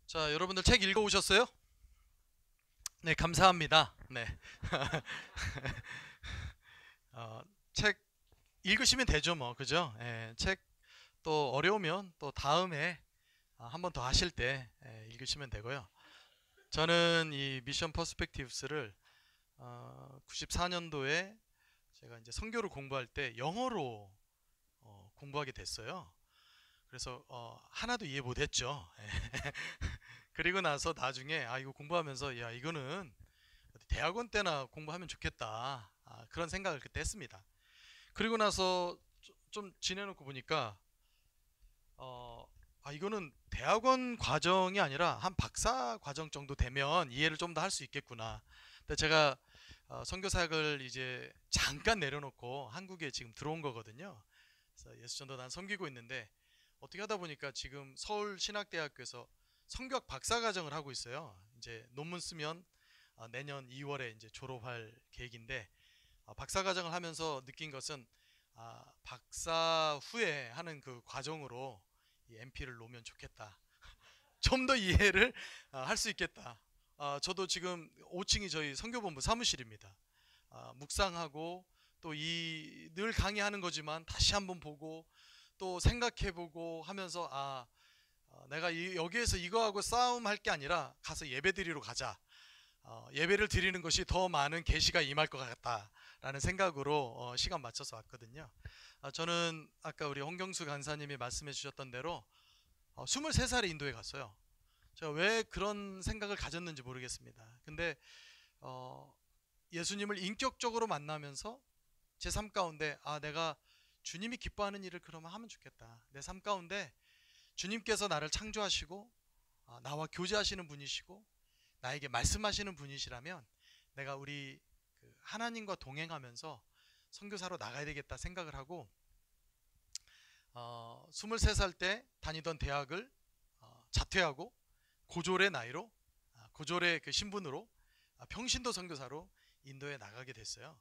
자, 여러분들 책 읽어 오셨어요? 네, 감사합니다. 네. 책 읽으시면 되죠, 뭐. 그죠? 예, 책 또 어려우면 또 다음에 한 번 더 하실 때 읽으시면 되고요. 저는 이 미션 퍼스펙티브스를 94년도에 제가 이제 선교를 공부할 때 영어로 공부하게 됐어요. 그래서 하나도 이해 못 했죠. 그리고 나서 나중에 이거 공부하면서 야, 이거는 대학원 때나 공부하면 좋겠다. 그런 생각을 그때 했습니다. 그리고 나서 좀 지내놓고 보니까 이거는 대학원 과정이 아니라 한 박사 과정 정도 되면 이해를 좀 더 할 수 있겠구나. 근데 제가 선교사역을 이제 잠깐 내려놓고 한국에 지금 들어온 거거든요. 그래서 예수전도단 섬기고 있는데 어떻게 하다 보니까 지금 서울신학대학교에서 성교학 박사과정을 하고 있어요. 이제 논문 쓰면 내년 2월에 이제 졸업할 계획인데 박사과정을 하면서 느낀 것은 박사 후에 하는 그 과정으로 이 MP를 놓으면 좋겠다. 좀 더 이해를 할 수 있겠다. 저도 지금 5층이 저희 선교본부 사무실입니다. 묵상하고 또 이 늘 강의하는 거지만 다시 한번 보고 또 생각해보고 하면서 내가 여기에서 이거하고 싸움할 게 아니라 가서 예배드리러 가자. 예배를 드리는 것이 더 많은 계시가 임할 것 같다라는 생각으로 시간 맞춰서 왔거든요. 저는 아까 우리 홍경수 간사님이 말씀해 주셨던 대로 23살에 인도에 갔어요. 제가 왜 그런 생각을 가졌는지 모르겠습니다. 근데 예수님을 인격적으로 만나면서 제 삶 가운데 내가 주님이 기뻐하는 일을 그러면 하면 좋겠다. 내 삶 가운데 주님께서 나를 창조하시고 나와 교제하시는 분이시고 나에게 말씀하시는 분이시라면 내가 우리 하나님과 동행하면서 선교사로 나가야 되겠다 생각을 하고 23살 때 다니던 대학을 자퇴하고 고졸의 나이로 고졸의 그 신분으로 평신도 선교사로 인도에 나가게 됐어요.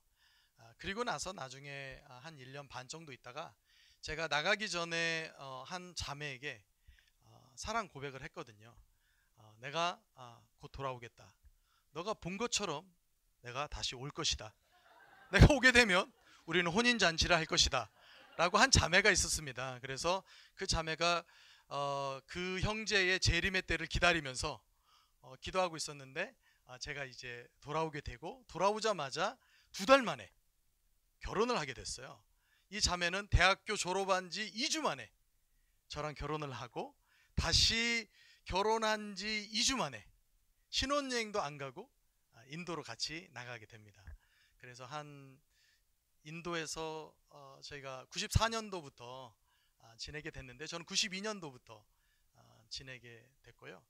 그리고 나서 나중에 한 1년 반 정도 있다가 제가 나가기 전에 한 자매에게 사랑 고백을 했거든요. 내가 곧 돌아오겠다. 너가 본 것처럼 내가 다시 올 것이다. 내가 오게 되면 우리는 혼인잔치를 할 것이다. 라고 한 자매가 있었습니다. 그래서 그 자매가 그 형제의 재림의 때를 기다리면서 기도하고 있었는데 제가 이제 돌아오게 되고 돌아오자마자 2달 만에 결혼을 하게 됐어요. 이 자매는 대학교 졸업한 지 2주 만에 저랑 결혼을 하고 다시 결혼한 지 2주 만에 신혼여행도 안 가고 인도로 같이 나가게 됩니다. 그래서 한 인도에서 저희가 94년도부터 지내게 됐는데 저는 92년도부터 지내게 됐고요.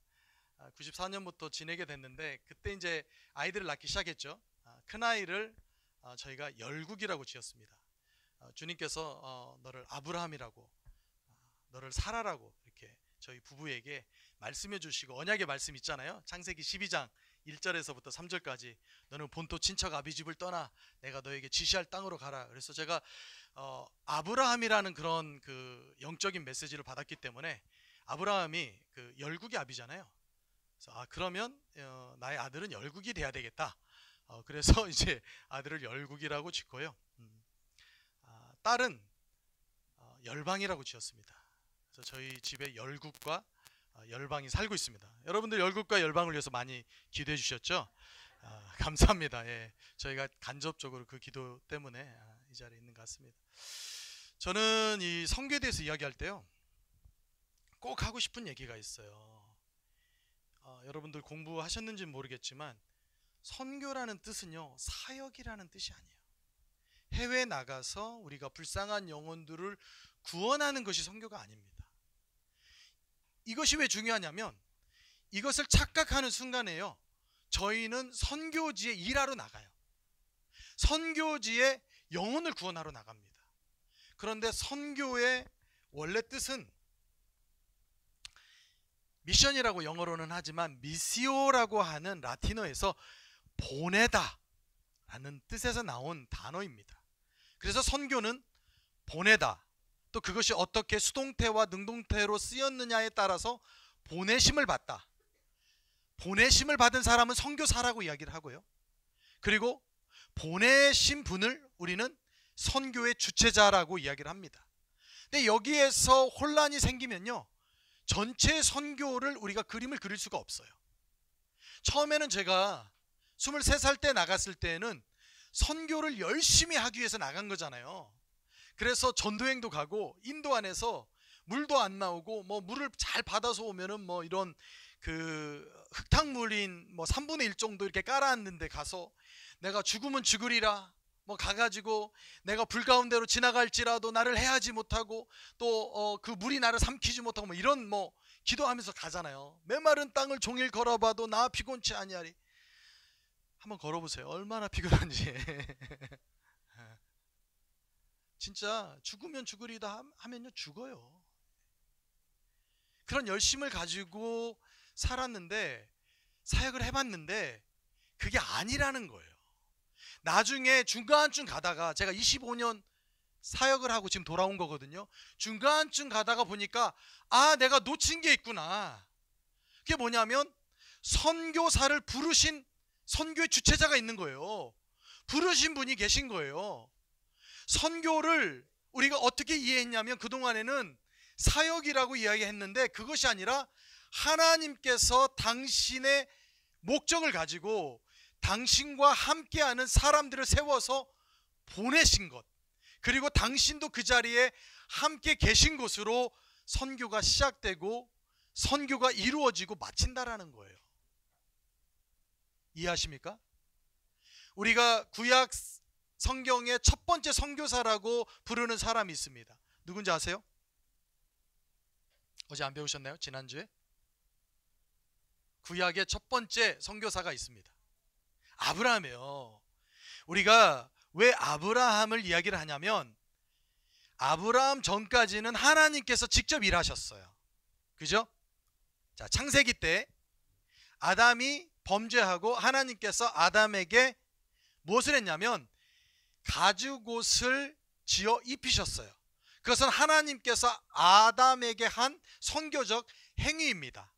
94년부터 지내게 됐는데 그때 이제 아이들을 낳기 시작했죠. 큰 아이를 저희가 열국이라고 지었습니다. 주님께서 너를 아브라함이라고 너를 사라라고 이렇게 저희 부부에게 말씀해 주시고 언약의 말씀 있잖아요. 창세기 12장 1절에서부터 3절까지 너는 본토 친척 아비집을 떠나 내가 너에게 지시할 땅으로 가라. 그래서 제가 아브라함이라는 그런 그 영적인 메시지를 받았기 때문에 아브라함이 그 열국의 아비잖아요. 그래서 그러면 나의 아들은 열국이 돼야 되겠다. 그래서 이제 아들을 열국이라고 짓고요. 딸은 열방이라고 지었습니다. 그래서 저희 집에 열국과 열방이 살고 있습니다. 여러분들 열국과 열방을 위해서 많이 기도해 주셨죠? 감사합니다. 예, 저희가 간접적으로 그 기도 때문에 이 자리에 있는 것 같습니다. 저는 이 선교에 대해서 이야기할 때요, 꼭 하고 싶은 얘기가 있어요. 여러분들 공부하셨는지는 모르겠지만 선교라는 뜻은요, 사역이라는 뜻이 아니에요. 해외에 나가서 우리가 불쌍한 영혼들을 구원하는 것이 선교가 아닙니다. 이것이 왜 중요하냐면 이것을 착각하는 순간에요, 저희는 선교지에 일하러 나가요. 선교지에 영혼을 구원하러 나갑니다. 그런데 선교의 원래 뜻은 미션이라고 영어로는 하지만 미시오라고 하는 라틴어에서 보내다 라는 뜻에서 나온 단어입니다. 그래서 선교는 보내다, 또 그것이 어떻게 수동태와 능동태로 쓰였느냐에 따라서 보내심을 받다, 보내심을 받은 사람은 선교사라고 이야기를 하고요. 그리고 보내신 분을 우리는 선교의 주체자라고 이야기를 합니다. 근데 여기에서 혼란이 생기면요, 전체 선교를 우리가 그림을 그릴 수가 없어요. 처음에는 제가 23살 때 나갔을 때는 선교를 열심히 하기 위해서 나간 거잖아요. 그래서 전도행도 가고 인도 안에서 물도 안 나오고 뭐 물을 잘 받아서 오면은 뭐 이런 그 흙탕물인 뭐 3분의 1 정도 이렇게 깔아앉는데 가서 내가 죽으면 죽으리라 뭐 가가지고 내가 불 가운데로 지나갈지라도 나를 해하지 못하고 또 그 물이 나를 삼키지 못하고 뭐 이런 뭐 기도하면서 가잖아요. 메마른 땅을 종일 걸어봐도 나 피곤치 아니하리. 한번 걸어보세요. 얼마나 피곤한지. 진짜 죽으면 죽으리다 하면요 죽어요. 그런 열심을 가지고 살았는데, 사역을 해봤는데 그게 아니라는 거예요. 나중에 중간쯤 가다가, 제가 25년 사역을 하고 지금 돌아온 거거든요. 중간쯤 가다가 보니까 아, 내가 놓친 게 있구나. 그게 뭐냐면 선교사를 부르신 선교의 주체자가 있는 거예요. 부르신 분이 계신 거예요. 선교를 우리가 어떻게 이해했냐면, 그동안에는 사역이라고 이야기했는데 그것이 아니라 하나님께서 당신의 목적을 가지고 당신과 함께하는 사람들을 세워서 보내신 것, 그리고 당신도 그 자리에 함께 계신 것으로 선교가 시작되고 선교가 이루어지고 마친다라는 거예요. 이해하십니까? 우리가 구약 성경의 첫 번째 선교사라고 부르는 사람이 있습니다. 누군지 아세요? 어제 안 배우셨나요? 지난주에? 구약의 첫 번째 선교사가 있습니다. 아브라함이에요. 우리가 왜 아브라함을 이야기를 하냐면, 아브라함 전까지는 하나님께서 직접 일하셨어요. 그죠? 자, 창세기 때 아담이 범죄하고 하나님께서 아담에게 무엇을 했냐면 가죽옷을 지어 입히셨어요. 그것은 하나님께서 아담에게 한 선교적 행위입니다.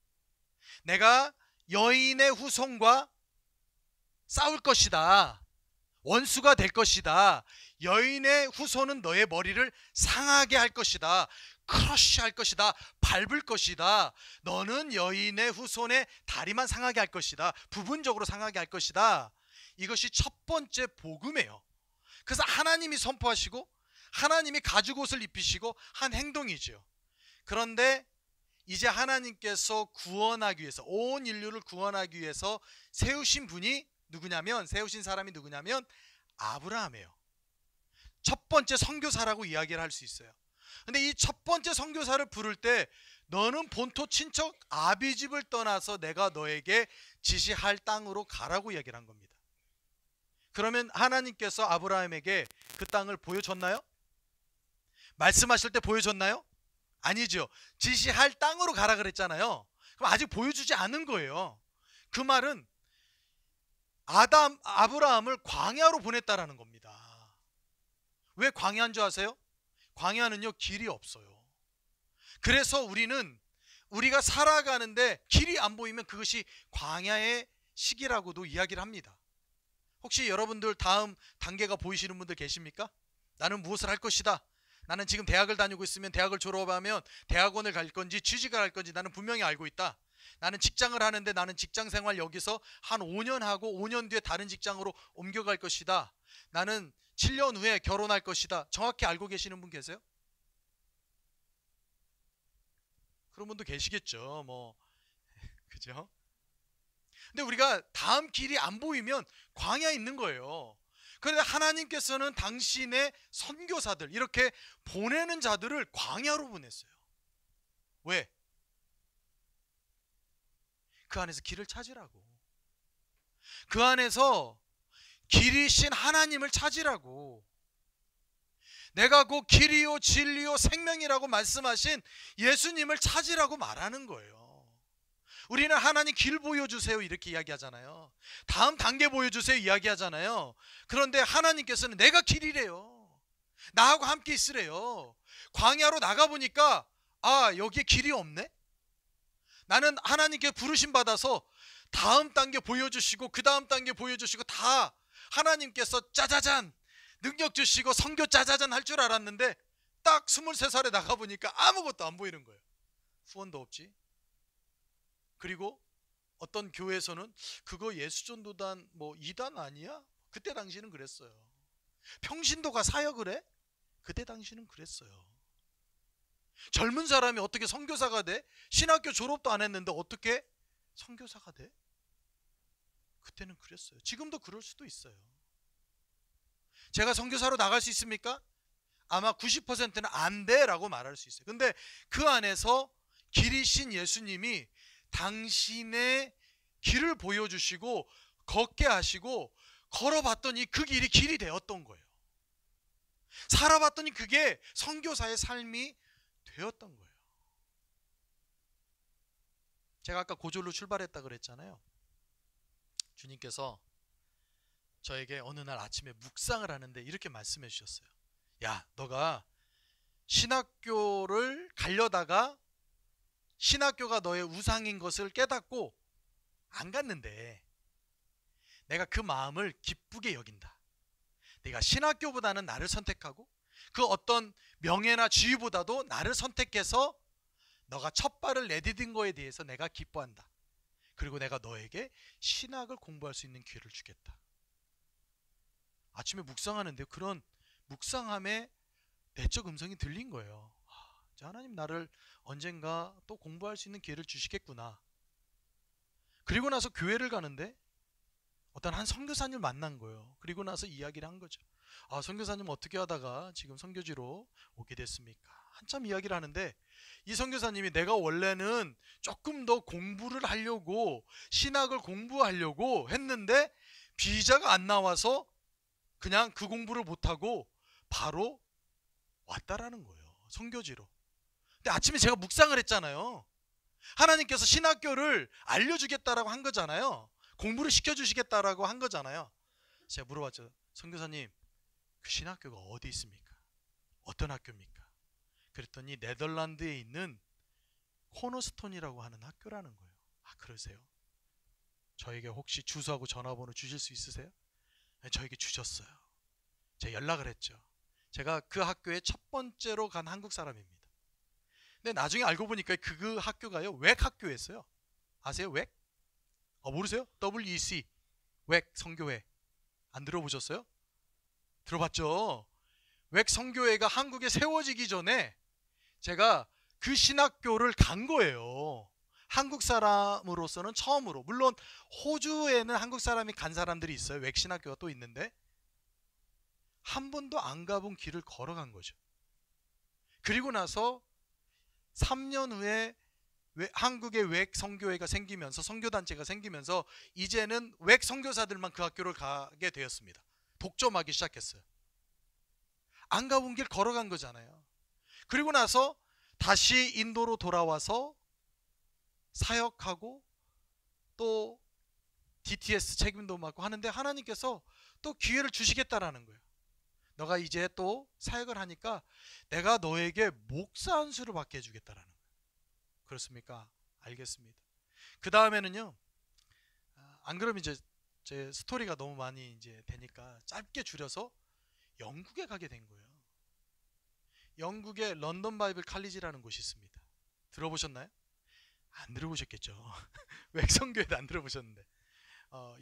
내가 여인의 후손과 싸울 것이다. 원수가 될 것이다. 여인의 후손은 너의 머리를 상하게 할 것이다. 크러쉬 할 것이다. 밟을 것이다. 너는 여인의 후손의 다리만 상하게 할 것이다. 부분적으로 상하게 할 것이다. 이것이 첫 번째 복음이에요. 그래서 하나님이 선포하시고 하나님이 가죽옷을 입히시고 한 행동이죠. 그런데 이제 하나님께서 구원하기 위해서, 온 인류를 구원하기 위해서 세우신 분이 누구냐면, 세우신 사람이 누구냐면 아브라함이에요. 첫 번째 선교사라고 이야기를 할 수 있어요. 근데 이 첫 번째 선교사를 부를 때 너는 본토 친척 아비집을 떠나서 내가 너에게 지시할 땅으로 가라고 이야기를 한 겁니다. 그러면 하나님께서 아브라함에게 그 땅을 보여줬나요? 말씀하실 때 보여줬나요? 아니죠. 지시할 땅으로 가라 그랬잖아요. 그럼 아직 보여주지 않은 거예요. 그 말은 아브라함을 광야로 보냈다라는 겁니다. 왜 광야인 줄 아세요? 광야는요 길이 없어요. 그래서 우리가 살아가는데 길이 안 보이면 그것이 광야의 시기라고도 이야기를 합니다. 혹시 여러분들 다음 단계가 보이시는 분들 계십니까? 나는 무엇을 할 것이다. 나는 지금 대학을 다니고 있으면 대학을 졸업하면 대학원을 갈 건지 취직을 할 건지 나는 분명히 알고 있다. 나는 직장을 하는데 나는 직장 생활 여기서 한 5년 하고 5년 뒤에 다른 직장으로 옮겨갈 것이다. 나는 7년 후에 결혼할 것이다. 정확히 알고 계시는 분 계세요? 그런 분도 계시겠죠. 뭐 그죠? 근데 우리가 다음 길이 안 보이면 광야에 있는 거예요. 그런데 하나님께서는 당신의 선교사들, 이렇게 보내는 자들을 광야로 보냈어요. 왜? 그 안에서 길을 찾으라고. 그 안에서 길이신 하나님을 찾으라고. 내가 곧 길이요 진리요 생명이라고 말씀하신 예수님을 찾으라고 말하는 거예요. 우리는 하나님 길 보여주세요 이렇게 이야기하잖아요. 다음 단계 보여주세요 이야기하잖아요. 그런데 하나님께서는 내가 길이래요. 나하고 함께 있으래요. 광야로 나가보니까 아, 여기에 길이 없네. 나는 하나님께 부르심 받아서 다음 단계 보여주시고 그 다음 단계 보여주시고 다 하나님께서 짜자잔 능력 주시고 선교 짜자잔 할 줄 알았는데 딱 23살에 나가보니까 아무것도 안 보이는 거예요. 후원도 없지. 그리고 어떤 교회에서는 그거 예수전도단 뭐 2단 아니야? 그때 당시는 그랬어요. 평신도가 사역을 해? 그때 당시는 그랬어요. 젊은 사람이 어떻게 선교사가 돼? 신학교 졸업도 안 했는데 어떻게 선교사가 돼? 그때는 그랬어요. 지금도 그럴 수도 있어요. 제가 선교사로 나갈 수 있습니까? 아마 90%는 안 돼라고 말할 수 있어요. 근데 그 안에서 길이신 예수님이 당신의 길을 보여주시고 걷게 하시고 걸어봤더니 그 길이 길이 되었던 거예요. 살아봤더니 그게 선교사의 삶이 되었던 거예요. 제가 아까 고졸로 출발했다 그랬잖아요. 주님께서 저에게 어느 날 아침에 묵상을 하는데 이렇게 말씀해 주셨어요. 야, 너가 신학교를 가려다가 신학교가 너의 우상인 것을 깨닫고 안 갔는데 내가 그 마음을 기쁘게 여긴다. 네가 신학교보다는 나를 선택하고 그 어떤 명예나 지위보다도 나를 선택해서 너가 첫 발을 내디딘 거에 대해서 내가 기뻐한다. 그리고 내가 너에게 신학을 공부할 수 있는 기회를 주겠다. 아침에 묵상하는데 그런 묵상함에 내적 음성이 들린 거예요. 하나님 나를 언젠가 또 공부할 수 있는 기회를 주시겠구나. 그리고 나서 교회를 가는데 어떤 한 선교사님을 만난 거예요. 그리고 나서 이야기를 한 거죠. 선교사님 어떻게 하다가 지금 선교지로 오게 됐습니까? 한참 이야기를 하는데 이 선교사님이 내가 원래는 조금 더 공부를 하려고 신학을 공부하려고 했는데 비자가 안 나와서 그냥 그 공부를 못하고 바로 왔다라는 거예요. 선교지로. 근데 아침에 제가 묵상을 했잖아요. 하나님께서 신학교를 알려주겠다라고 한 거잖아요. 공부를 시켜주시겠다라고 한 거잖아요. 제가 물어봤죠. 선교사님, 그 신학교가 어디 있습니까? 어떤 학교입니까? 그랬더니 네덜란드에 있는 코너스톤이라고 하는 학교라는 거예요. 그러세요? 저에게 혹시 주소하고 전화번호 주실 수 있으세요? 네, 저에게 주셨어요. 제가 연락을 했죠. 제가 그 학교에 첫 번째로 간 한국 사람입니다. 근데 나중에 알고 보니까 그 학교가요 웩 학교였어요. 아세요? 웩? 모르세요? WEC 웩 성교회 안 들어보셨어요? 들어봤죠? 웩 성교회가 한국에 세워지기 전에 제가 그 신학교를 간 거예요. 한국 사람으로서는 처음으로. 물론 호주에는 한국 사람이 간 사람들이 있어요. 웩 신학교가 또 있는데 한 번도 안 가본 길을 걸어간 거죠. 그리고 나서 3년 후에 한국에 웩 선교회가 생기면서 선교단체가 생기면서 이제는 웩 선교사들만 그 학교를 가게 되었습니다. 독점하기 시작했어요. 안 가본 길 걸어간 거잖아요. 그리고 나서 다시 인도로 돌아와서 사역하고 또 DTS 책임도 맡고 하는데 하나님께서 또 기회를 주시겠다라는 거예요. 너가 이제 또 사역을 하니까 내가 너에게 목사 한 수를 받게 해주겠다라는 거예요. 그렇습니까? 알겠습니다. 그 다음에는요. 안 그러면 이제 제 스토리가 너무 많이 이제 되니까 짧게 줄여서 영국에 가게 된 거예요. 영국에 런던 바이블 칼리지라는 곳이 있습니다. 들어보셨나요? 안 들어보셨겠죠. 웩 성교회도 안 들어보셨는데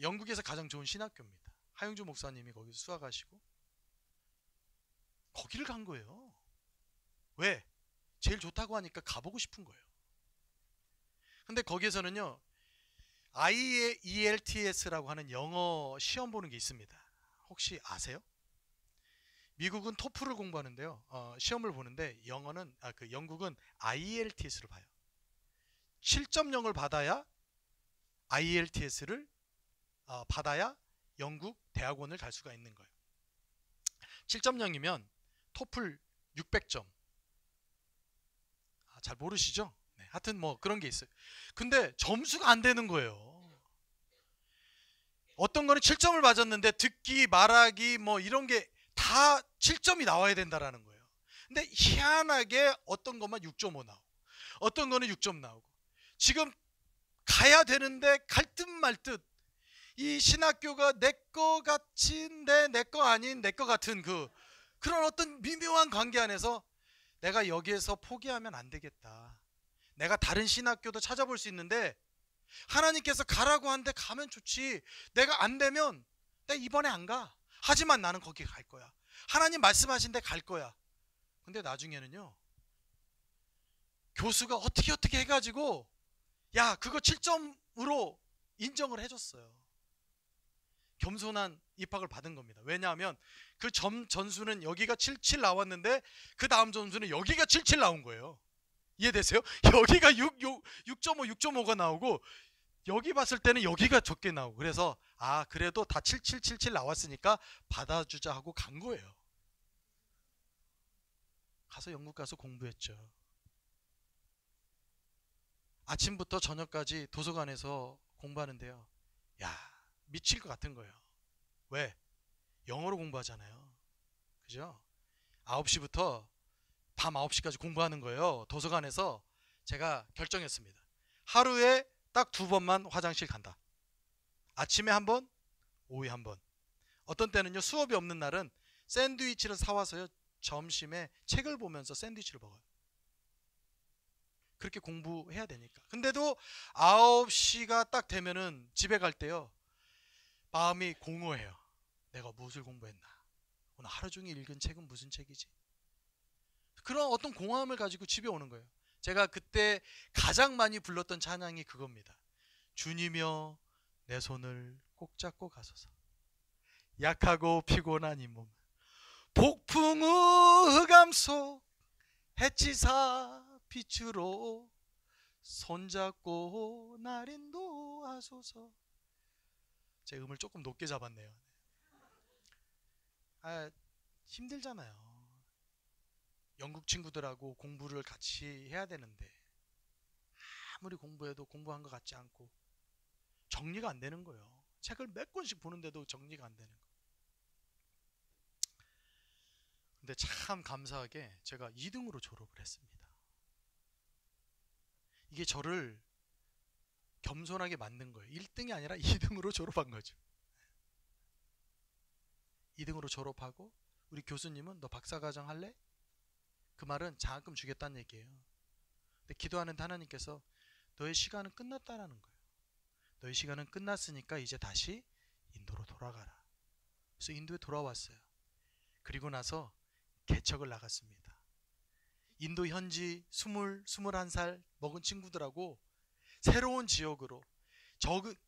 영국에서 가장 좋은 신학교입니다. 하영주 목사님이 거기서 수학하시고 거기를 간 거예요. 왜? 제일 좋다고 하니까 가보고 싶은 거예요. 근데 거기에서는요 IELTS라고 하는 영어 시험 보는 게 있습니다. 혹시 아세요? 미국은 토플을 공부하는데요 시험을 보는데 영국은 IELTS를 봐요. 7.0을 받아야 IELTS를 받아야 영국 대학원을 갈 수가 있는 거예요. 7.0이면 토플 600점. 잘 모르시죠? 네, 하여튼 뭐 그런 게 있어요. 근데 점수가 안 되는 거예요. 어떤 거는 7점을 맞았는데 듣기, 말하기 뭐 이런 게 다 7점이 나와야 된다라는 거예요. 근데 희한하게 어떤 것만 6.5 나오고 어떤 거는 6점 나오고 지금 가야 되는데 갈 듯 말 듯 이 신학교가 내 거 같은데 내 거 아닌 내 거 같은 그런 어떤 미묘한 관계 안에서 내가 여기에서 포기하면 안 되겠다. 내가 다른 신학교도 찾아볼 수 있는데 하나님께서 가라고 하는데 가면 좋지. 내가 안 되면 내가 이번에 안 가. 하지만 나는 거기 갈 거야. 하나님 말씀하신 데 갈 거야. 근데 나중에는요, 교수가 어떻게 해가지고 야 그거 7점으로 인정을 해줬어요. 겸손한 입학을 받은 겁니다. 왜냐하면 그 전수는 여기가 77 나왔는데 그 다음 점수는 여기가 77 나온 거예요. 이해되세요? 여기가 6.5, 6.5가 나오고 여기 봤을 때는 여기가 적게 나오고, 그래서 그래도 다 77 나왔으니까 받아주자 하고 간 거예요. 가서 영국 가서 공부했죠. 아침부터 저녁까지 도서관에서 공부하는데요, 야 미칠 것 같은 거예요. 왜? 영어로 공부하잖아요. 그죠? 9시부터 밤 9시까지 공부하는 거예요. 도서관에서. 제가 결정했습니다. 하루에 딱 2번만 화장실 간다. 아침에 한 번, 오후에 한 번. 어떤 때는요, 수업이 없는 날은 샌드위치를 사와서요, 점심에 책을 보면서 샌드위치를 먹어요. 그렇게 공부해야 되니까. 근데도 9시가 딱 되면은 집에 갈 때요, 마음이 공허해요. 내가 무엇을 공부했나? 오늘 하루 종일 읽은 책은 무슨 책이지? 그런 어떤 공허함을 가지고 집에 오는 거예요. 제가 그때 가장 많이 불렀던 찬양이 그겁니다. 주님여 내 손을 꼭 잡고 가소서. 약하고 피곤한 이 몸 폭풍우 흑암 속 해치사 빛으로 손잡고 날 인도하소서. 제 음을 조금 높게 잡았네요. 힘들잖아요. 영국 친구들하고 공부를 같이 해야 되는데 아무리 공부해도 공부한 것 같지 않고 정리가 안 되는 거예요. 책을 몇 권씩 보는데도 정리가 안 되는 거예요. 근데 참 감사하게 제가 2등으로 졸업을 했습니다. 이게 저를 겸손하게 만든 거예요. 1등이 아니라 2등으로 졸업한 거죠. 2등으로 졸업하고 우리 교수님은 너 박사과정 할래? 그 말은 장학금 주겠다는 얘기예요. 근데 기도하는데 하나님께서 너의 시간은 끝났다라는 거예요. 너의 시간은 끝났으니까 이제 다시 인도로 돌아가라. 그래서 인도에 돌아왔어요. 그리고 나서 개척을 나갔습니다. 인도 현지 21살 먹은 친구들하고 새로운 지역으로,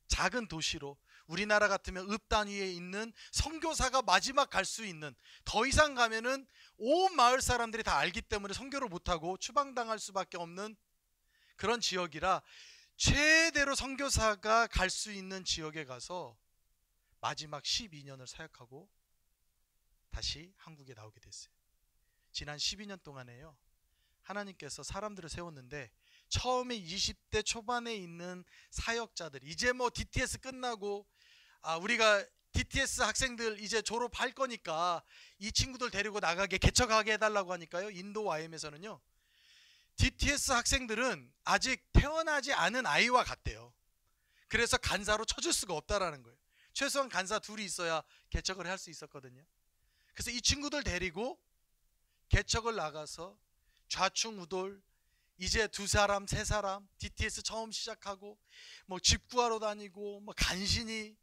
작은 도시로, 우리나라 같으면 읍 단위에 있는 선교사가 마지막 갈 수 있는, 더 이상 가면은 온 마을 사람들이 다 알기 때문에 선교를 못하고 추방당할 수밖에 없는 그런 지역이라 최대로 선교사가 갈 수 있는 지역에 가서 마지막 12년을 사역하고 다시 한국에 나오게 됐어요. 지난 12년 동안에요, 하나님께서 사람들을 세웠는데 처음에 20대 초반에 있는 사역자들, 이제 뭐 DTS 끝나고 우리가 DTS 학생들 이제 졸업할 거니까 이 친구들 데리고 나가게 개척하게 해달라고 하니까요, 인도 YM에서는요 DTS 학생들은 아직 태어나지 않은 아이와 같대요. 그래서 간사로 쳐줄 수가 없다라는 거예요. 최소한 간사 2이 있어야 개척을 할 수 있었거든요. 그래서 이 친구들 데리고 개척을 나가서 좌충우돌, 이제 2사람 3사람 DTS 처음 시작하고 뭐 집 구하러 다니고 뭐 간신히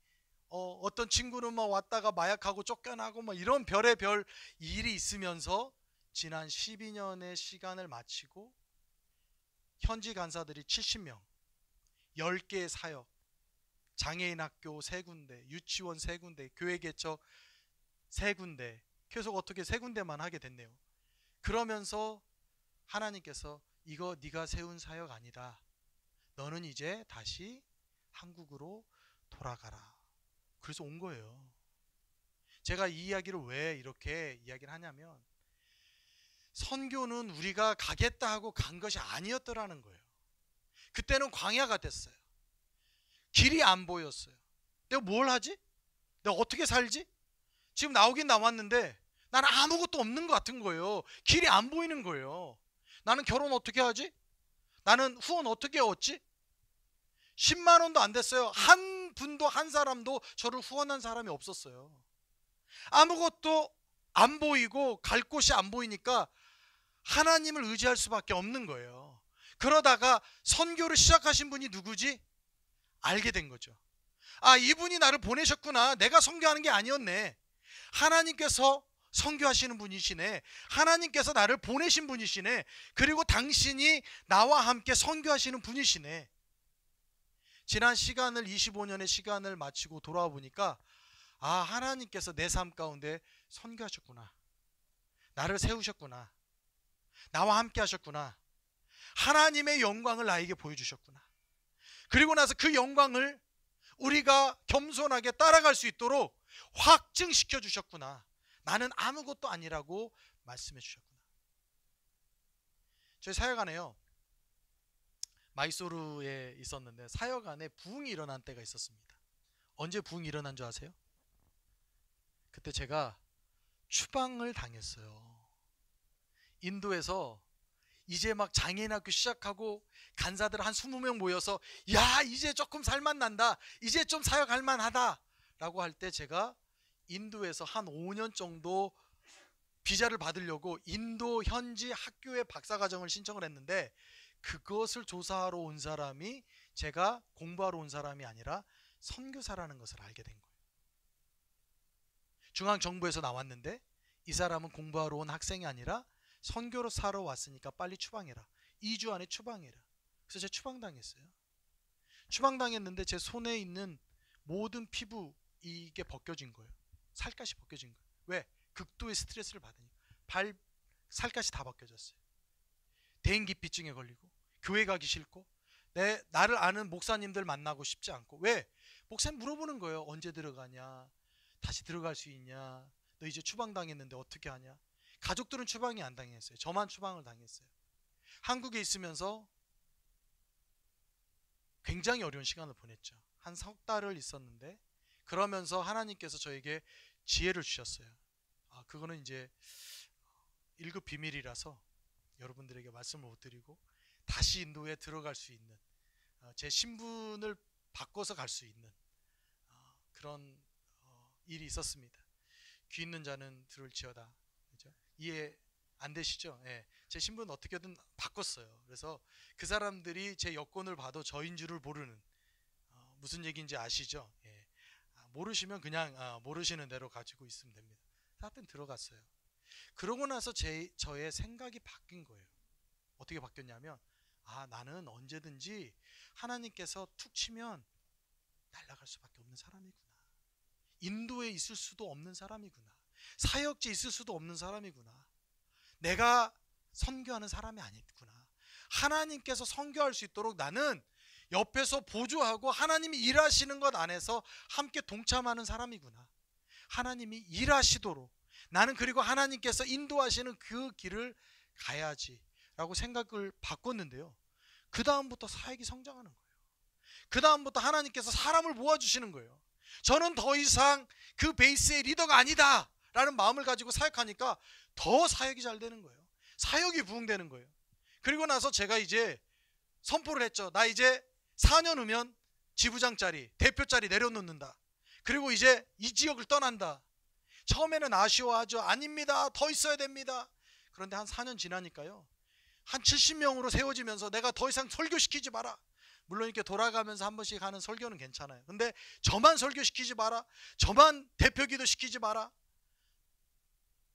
어떤 친구는 막 왔다가 마약하고 쫓겨나고 뭐 이런 별의별 일이 있으면서 지난 12년의 시간을 마치고 현지 간사들이 70명, 10개의 사역, 장애인 학교 3군데, 유치원 3군데, 교회 개척 3군데, 계속 어떻게 3군데만 하게 됐네요. 그러면서 하나님께서 이거 네가 세운 사역 아니다. 너는 이제 다시 한국으로 돌아가라. 그래서 온 거예요. 제가 이 이야기를 왜 이렇게 이야기를 하냐면, 선교는 우리가 가겠다 하고 간 것이 아니었더라는 거예요. 그때는 광야 같았어요. 길이 안 보였어요. 내가 뭘 하지? 내가 어떻게 살지? 지금 나오긴 나왔는데 나는 아무것도 없는 것 같은 거예요. 길이 안 보이는 거예요. 나는 결혼 어떻게 하지? 나는 후원 어떻게 얻지? 10만 원도 안 됐어요. 한 분도, 한 사람도 저를 후원한 사람이 없었어요. 아무것도 안 보이고 갈 곳이 안 보이니까 하나님을 의지할 수밖에 없는 거예요. 그러다가 선교를 시작하신 분이 누구지? 알게 된 거죠. 아, 이분이 나를 보내셨구나. 내가 선교하는 게 아니었네. 하나님께서 선교하시는 분이시네. 하나님께서 나를 보내신 분이시네. 그리고 당신이 나와 함께 선교하시는 분이시네. 지난 시간을 25년의 시간을 마치고 돌아와 보니까 아, 하나님께서 내 삶 가운데 선교하셨구나. 나를 세우셨구나. 나와 함께 하셨구나. 하나님의 영광을 나에게 보여주셨구나. 그리고 나서 그 영광을 우리가 겸손하게 따라갈 수 있도록 확증시켜 주셨구나. 나는 아무것도 아니라고 말씀해 주셨구나. 저희 사역 안에요, 마이소르에 있었는데 사역 안에 부흥이 일어난 때가 있었습니다. 언제 부흥이 일어난 줄 아세요? 그때 제가 추방을 당했어요. 인도에서 이제 막 장애인학교 시작하고 간사들 한 20명 모여서 야, 이제 조금 살만난다, 이제 좀 사역할 만하다 라고 할 때 제가 인도에서 한 5년 정도 비자를 받으려고 인도 현지 학교에 박사과정을 신청을 했는데 그것을 조사하러 온 사람이 제가 공부하러 온 사람이 아니라 선교사라는 것을 알게 된 거예요. 중앙정부에서 나왔는데 이 사람은 공부하러 온 학생이 아니라 선교로 사러 왔으니까 빨리 추방해라. 2주 안에 추방해라. 그래서 제가 추방당했어요. 추방당했는데 제 손에 있는 모든 피부 이게 벗겨진 거예요. 살갗이 벗겨진 거예요. 왜? 극도의 스트레스를 받으니까. 발 살갗이 다 벗겨졌어요. 대인기피증에 걸리고 교회 가기 싫고 나를 아는 목사님들 만나고 싶지 않고. 왜? 목사님 물어보는 거예요. 언제 들어가냐? 다시 들어갈 수 있냐? 너 이제 추방당했는데 어떻게 하냐? 가족들은 추방이 안 당했어요. 저만 추방을 당했어요. 한국에 있으면서 굉장히 어려운 시간을 보냈죠. 한 석 달을 있었는데 그러면서 하나님께서 저에게 지혜를 주셨어요. 그거는 이제 1급 비밀이라서 여러분들에게 말씀을 못 드리고 다시 인도에 들어갈 수 있는 제 신분을 바꿔서 갈 수 있는 그런 일이 있었습니다. 귀 있는 자는 들을지어다. 그죠? 이해 안 되시죠? 예. 제 신분 어떻게든 바꿨어요. 그래서 그 사람들이 제 여권을 봐도 저인 줄을 모르는, 무슨 얘기인지 아시죠? 예. 모르시면 그냥 모르시는 대로 가지고 있으면 됩니다. 하여튼 들어갔어요. 그러고 나서 저의 생각이 바뀐 거예요. 어떻게 바뀌었냐면 나는 언제든지 하나님께서 툭 치면 날아갈 수밖에 없는 사람이구나. 인도에 있을 수도 없는 사람이구나. 사역지에 있을 수도 없는 사람이구나. 내가 선교하는 사람이 아니구나. 하나님께서 선교할 수 있도록 나는 옆에서 보조하고 하나님이 일하시는 것 안에서 함께 동참하는 사람이구나. 하나님이 일하시도록 나는 그리고 하나님께서 인도하시는 그 길을 가야지 라고 생각을 바꿨는데요. 그 다음부터 사역이 성장하는 거예요. 그 다음부터 하나님께서 사람을 모아주시는 거예요. 저는 더 이상 그 베이스의 리더가 아니다 라는 마음을 가지고 사역하니까 더 사역이 잘 되는 거예요. 사역이 부흥되는 거예요. 그리고 나서 제가 이제 선포를 했죠. 나 이제 4년 후면 지부장 자리, 대표 자리 내려놓는다. 그리고 이제 이 지역을 떠난다. 처음에는 아쉬워하죠. 아닙니다. 더 있어야 됩니다. 그런데 한 4년 지나니까요. 한 70명으로 세워지면서 내가 더 이상 설교시키지 마라. 물론 이렇게 돌아가면서 한 번씩 하는 설교는 괜찮아요. 근데 저만 설교시키지 마라. 저만 대표기도 시키지 마라.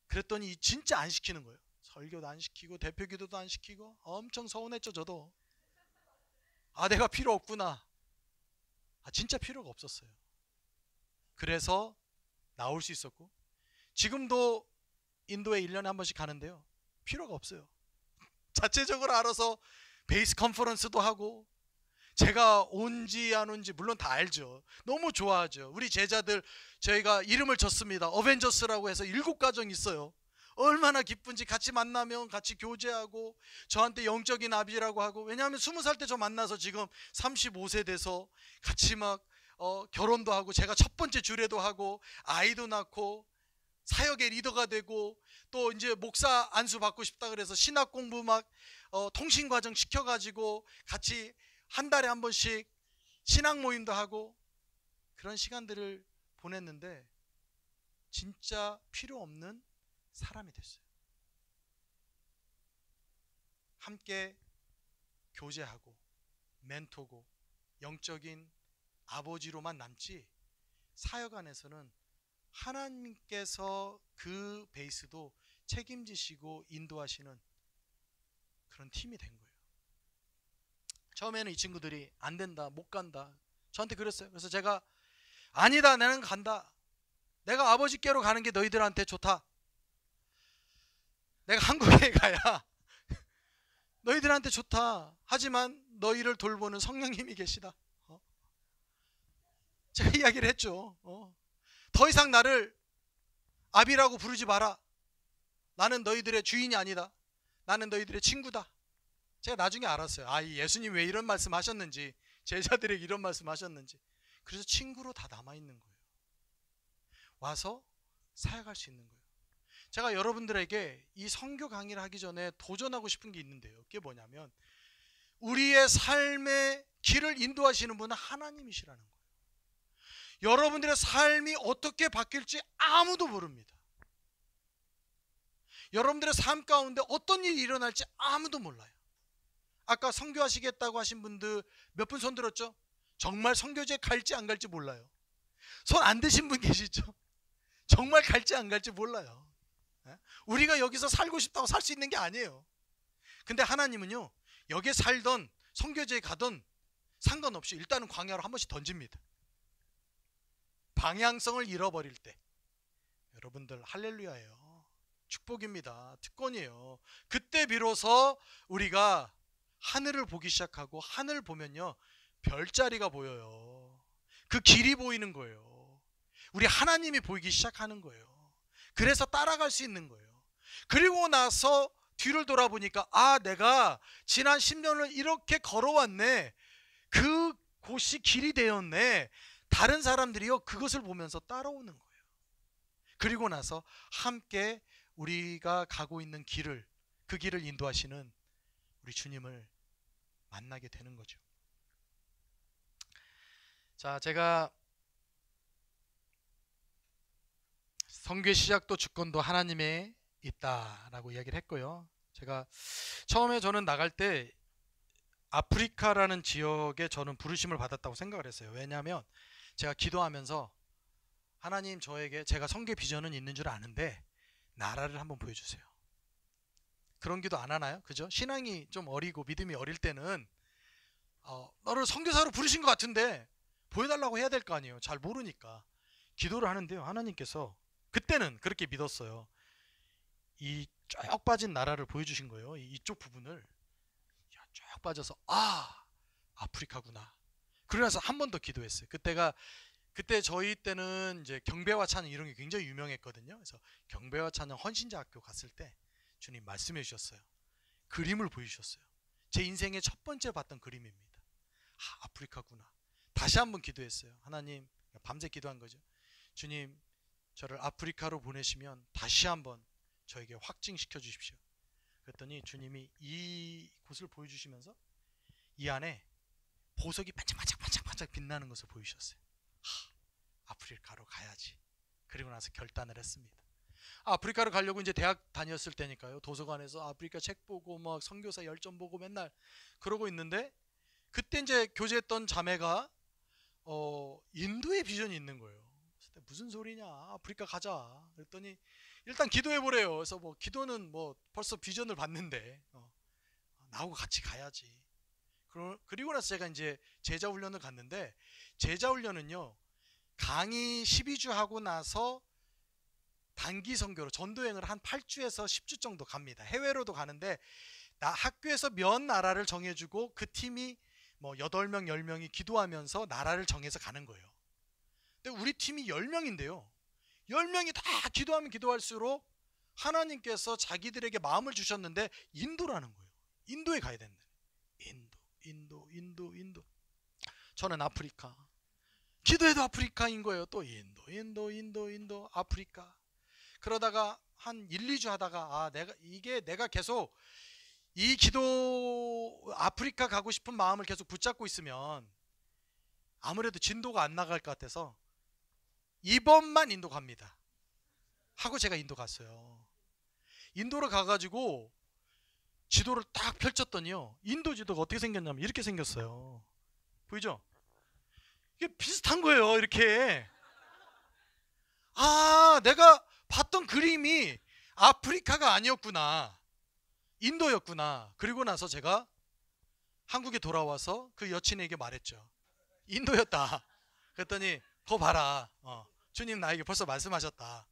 그랬더니 진짜 안 시키는 거예요. 설교도 안 시키고 대표기도도 안 시키고. 엄청 서운했죠. 저도. 내가 필요 없구나. 진짜 필요가 없었어요. 그래서 나올 수 있었고 지금도 인도에 1년에 한 번씩 가는데요. 필요가 없어요. 자체적으로 알아서 베이스 컨퍼런스도 하고 제가 온지 안 온지 물론 다 알죠. 너무 좋아하죠. 우리 제자들 저희가 이름을 졌습니다. 어벤져스라고 해서 7가정 있어요. 얼마나 기쁜지 같이 만나면 같이 교제하고 저한테 영적인 아비라고 하고. 왜냐하면 20살 때 저 만나서 지금 35세 돼서 같이 막 결혼도 하고 제가 첫 번째 주례도 하고 아이도 낳고 사역의 리더가 되고 또 이제 목사 안수 받고 싶다 그래서 신학 공부 막 통신 과정 시켜가지고 같이 한 달에 한 번씩 신앙 모임도 하고 그런 시간들을 보냈는데 진짜 필요 없는 사람이 됐어요. 함께 교제하고 멘토고 영적인 아버지로만 남지 사역 안에서는 하나님께서 그 베이스도 책임지시고 인도하시는 그런 팀이 된 거예요. 처음에는 이 친구들이 안 된다, 못 간다 저한테 그랬어요. 그래서 제가 아니다, 나는 간다. 내가 아버지께로 가는 게 너희들한테 좋다. 내가 한국에 가야 너희들한테 좋다. 하지만 너희를 돌보는 성령님이 계시다. 제가 이야기를 했죠. 더 이상 나를 아비라고 부르지 마라. 나는 너희들의 주인이 아니다. 나는 너희들의 친구다. 제가 나중에 알았어요. 이 예수님 왜 이런 말씀 하셨는지, 제자들에게 이런 말씀 하셨는지. 그래서 친구로 다 남아있는 거예요. 와서 사역할 수 있는 거예요. 제가 여러분들에게 이 선교 강의를 하기 전에 도전하고 싶은 게 있는데요. 그게 뭐냐면 우리의 삶의 길을 인도하시는 분은 하나님이시라는 거예요. 여러분들의 삶이 어떻게 바뀔지 아무도 모릅니다. 여러분들의 삶 가운데 어떤 일이 일어날지 아무도 몰라요. 아까 선교하시겠다고 하신 분들 몇 분 손 들었죠? 정말 선교지에 갈지 안 갈지 몰라요. 손 안 드신 분 계시죠? 정말 갈지 안 갈지 몰라요. 우리가 여기서 살고 싶다고 살 수 있는 게 아니에요. 근데 하나님은요, 여기에 살던 선교지에 가던 상관없이 일단은 광야로 한 번씩 던집니다. 방향성을 잃어버릴 때 여러분들 할렐루야예요. 축복입니다. 특권이에요. 그때 비로소 우리가 하늘을 보기 시작하고, 하늘 보면요 별자리가 보여요. 그 길이 보이는 거예요. 우리 하나님이 보이기 시작하는 거예요. 그래서 따라갈 수 있는 거예요. 그리고 나서 뒤를 돌아보니까 내가 지난 10년을 이렇게 걸어왔네. 그 곳이 길이 되었네. 다른 사람들이요 그것을 보면서 따라오는 거예요. 그리고 나서 함께 우리가 가고 있는 길을, 그 길을 인도하시는 우리 주님을 만나게 되는 거죠. 자, 제가 선교의 시작도 주권도 하나님에 있다라고 이야기를 했고요. 제가 처음에 저는 나갈 때 아프리카라는 지역에 저는 부르심을 받았다고 생각을 했어요. 왜냐하면 제가 기도하면서 하나님, 저에게 제가 선교 비전은 있는 줄 아는데 나라를 한번 보여주세요. 그런 기도 안 하나요? 그죠? 신앙이 좀 어리고 믿음이 어릴 때는 너를 선교사로 부르신 것 같은데 보여달라고 해야 될 거 아니에요. 잘 모르니까 기도를 하는데요, 하나님께서 그때는 그렇게 믿었어요. 이 쭉 빠진 나라를 보여주신 거예요. 이쪽 부분을 쭉 빠져서 아프리카구나. 그러면서 한 번 더 기도했어요. 그때 저희 때는 이제 경배와 찬양 이런 게 굉장히 유명했거든요. 그래서 경배와 찬양 헌신자 학교 갔을 때 주님 말씀해 주셨어요. 그림을 보여주셨어요. 제 인생의 첫 번째 봤던 그림입니다. 아프리카구나. 다시 한번 기도했어요. 하나님, 밤새 기도한 거죠. 주님, 저를 아프리카로 보내시면 다시 한번 저에게 확증시켜 주십시오. 그랬더니 주님이 이 곳을 보여주시면서 이 안에 보석이 반짝반짝 빛나는 것을 보여주셨어요. 아프리카로 가야지. 그리고 나서 결단을 했습니다. 아프리카로 가려고 이제 대학 다녔을 때니까요. 도서관에서 아프리카 책 보고 막 선교사 열전 보고 맨날 그러고 있는데, 그때 이제 교제했던 자매가 인도의 비전이 있는 거예요. 그래서 무슨 소리냐, 아프리카 가자. 그랬더니 일단 기도해 보래요. 그래서 뭐 기도는 뭐 벌써 비전을 봤는데 나하고 같이 가야지. 그리고 나서 제가 이제 제자 훈련을 갔는데, 제자 훈련은요 강의 12주 하고 나서 단기 선교로 전도여행을 한 8주에서 10주 정도 갑니다. 해외로도 가는데 학교에서 몇 나라를 정해주고 그 팀이 뭐 8명 10명이 기도하면서 나라를 정해서 가는 거예요. 근데 우리 팀이 10명인데요 10명이 다 기도하면 기도할수록 하나님께서 자기들에게 마음을 주셨는데 인도라는 거예요. 인도에 가야 된다. 인도. 저는 아프리카. 기도해도 아프리카인 거예요. 또 인도, 아프리카. 그러다가 한 1, 2주 하다가 내가 계속 이 기도 아프리카 가고 싶은 마음을 계속 붙잡고 있으면 아무래도 진도가 안 나갈 것 같아서 이번만 인도 갑니다 하고 제가 인도 갔어요. 인도를 가가지고 지도를 딱 펼쳤더니요, 인도 지도가 어떻게 생겼냐면 이렇게 생겼어요. 보이죠? 이게 비슷한 거예요. 이렇게. 아, 내가 봤던 그림이 아프리카가 아니었구나, 인도였구나. 그리고 나서 제가 한국에 돌아와서 그 여친에게 말했죠. 인도였다. 그랬더니 거 봐라, 주님 나에게 벌써 말씀하셨다.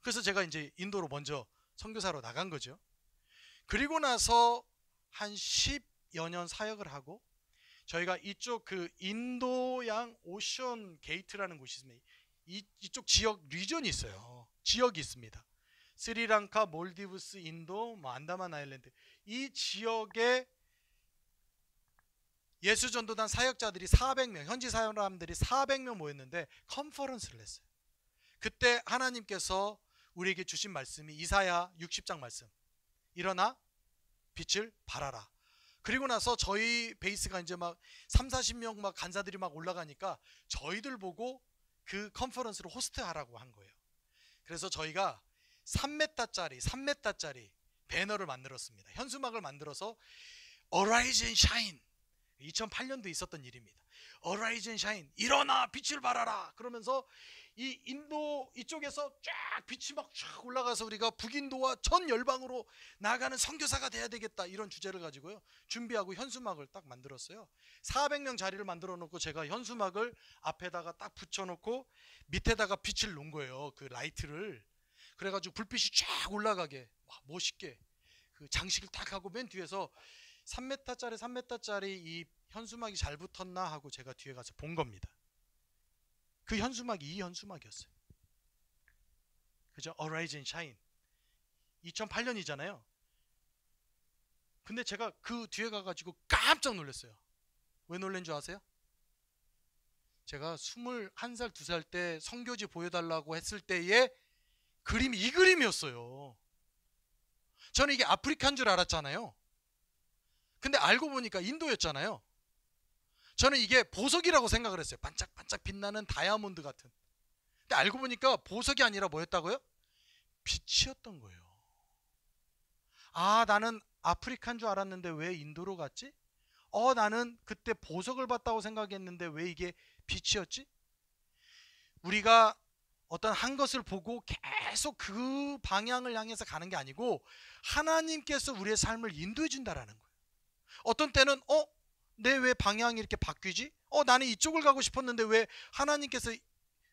그래서 제가 이제 인도로 먼저 선교사로 나간 거죠. 그리고 나서 한 10여 년 사역을 하고, 저희가 이쪽 그 인도양 오션 게이트라는 곳이 있습니다. 이쪽 지역 리전이 있어요. 지역이 있습니다. 스리랑카, 몰디브스, 인도, 뭐 안다만 아일랜드, 이 지역에 예수전도단 사역자들이 400명, 현지 사람들이 400명 모였는데 컨퍼런스를 했어요. 그때 하나님께서 우리에게 주신 말씀이 이사야 60장 말씀, 일어나 빛을 발하라. 그리고 나서 저희 베이스가 이제 막 30-40명 막 간사들이 막 올라가니까 저희들 보고 그 컨퍼런스를 호스트하라고 한 거예요. 그래서 저희가 3m짜리 배너를 만들었습니다. 현수막을 만들어서 Arise and Shine, 2008년도에 있었던 일입니다. Arise and Shine, 일어나 빛을 발하라. 그러면서 이 인도 이쪽에서 쫙 빛이 막 쫙 올라가서 우리가 북인도와 전 열방으로 나가는 선교사가 돼야 되겠다, 이런 주제를 가지고요 준비하고 현수막을 딱 만들었어요. 400명 자리를 만들어 놓고 제가 현수막을 앞에다가 딱 붙여놓고 밑에다가 빛을 놓은 거예요, 그 라이트를. 그래가지고 불빛이 쫙 올라가게 멋있게 그 장식을 딱 하고, 맨 뒤에서 3m짜리 이 현수막이 잘 붙었나 하고 제가 뒤에 가서 본 겁니다. 그 현수막이 이 현수막이었어요. 그죠? Arise and Shine. 2008년이잖아요. 근데 제가 그 뒤에 가가지고 깜짝 놀랐어요. 왜 놀란 줄 아세요? 제가 21살, 2살 때 선교지 보여달라고 했을 때의 그림이 이 그림이었어요. 저는 이게 아프리카인 줄 알았잖아요. 근데 알고 보니까 인도였잖아요. 저는 이게 보석이라고 생각을 했어요. 반짝반짝 빛나는 다이아몬드 같은. 근데 알고 보니까 보석이 아니라 뭐였다고요? 빛이었던 거예요. 아, 나는 아프리카인 줄 알았는데 왜 인도로 갔지? 나는 그때 보석을 봤다고 생각했는데 왜 이게 빛이었지? 우리가 어떤 한 것을 보고 계속 그 방향을 향해서 가는 게 아니고 하나님께서 우리의 삶을 인도해 준다라는 거예요. 어떤 때는 내 왜 방향이 이렇게 바뀌지? 나는 이쪽을 가고 싶었는데 왜 하나님께서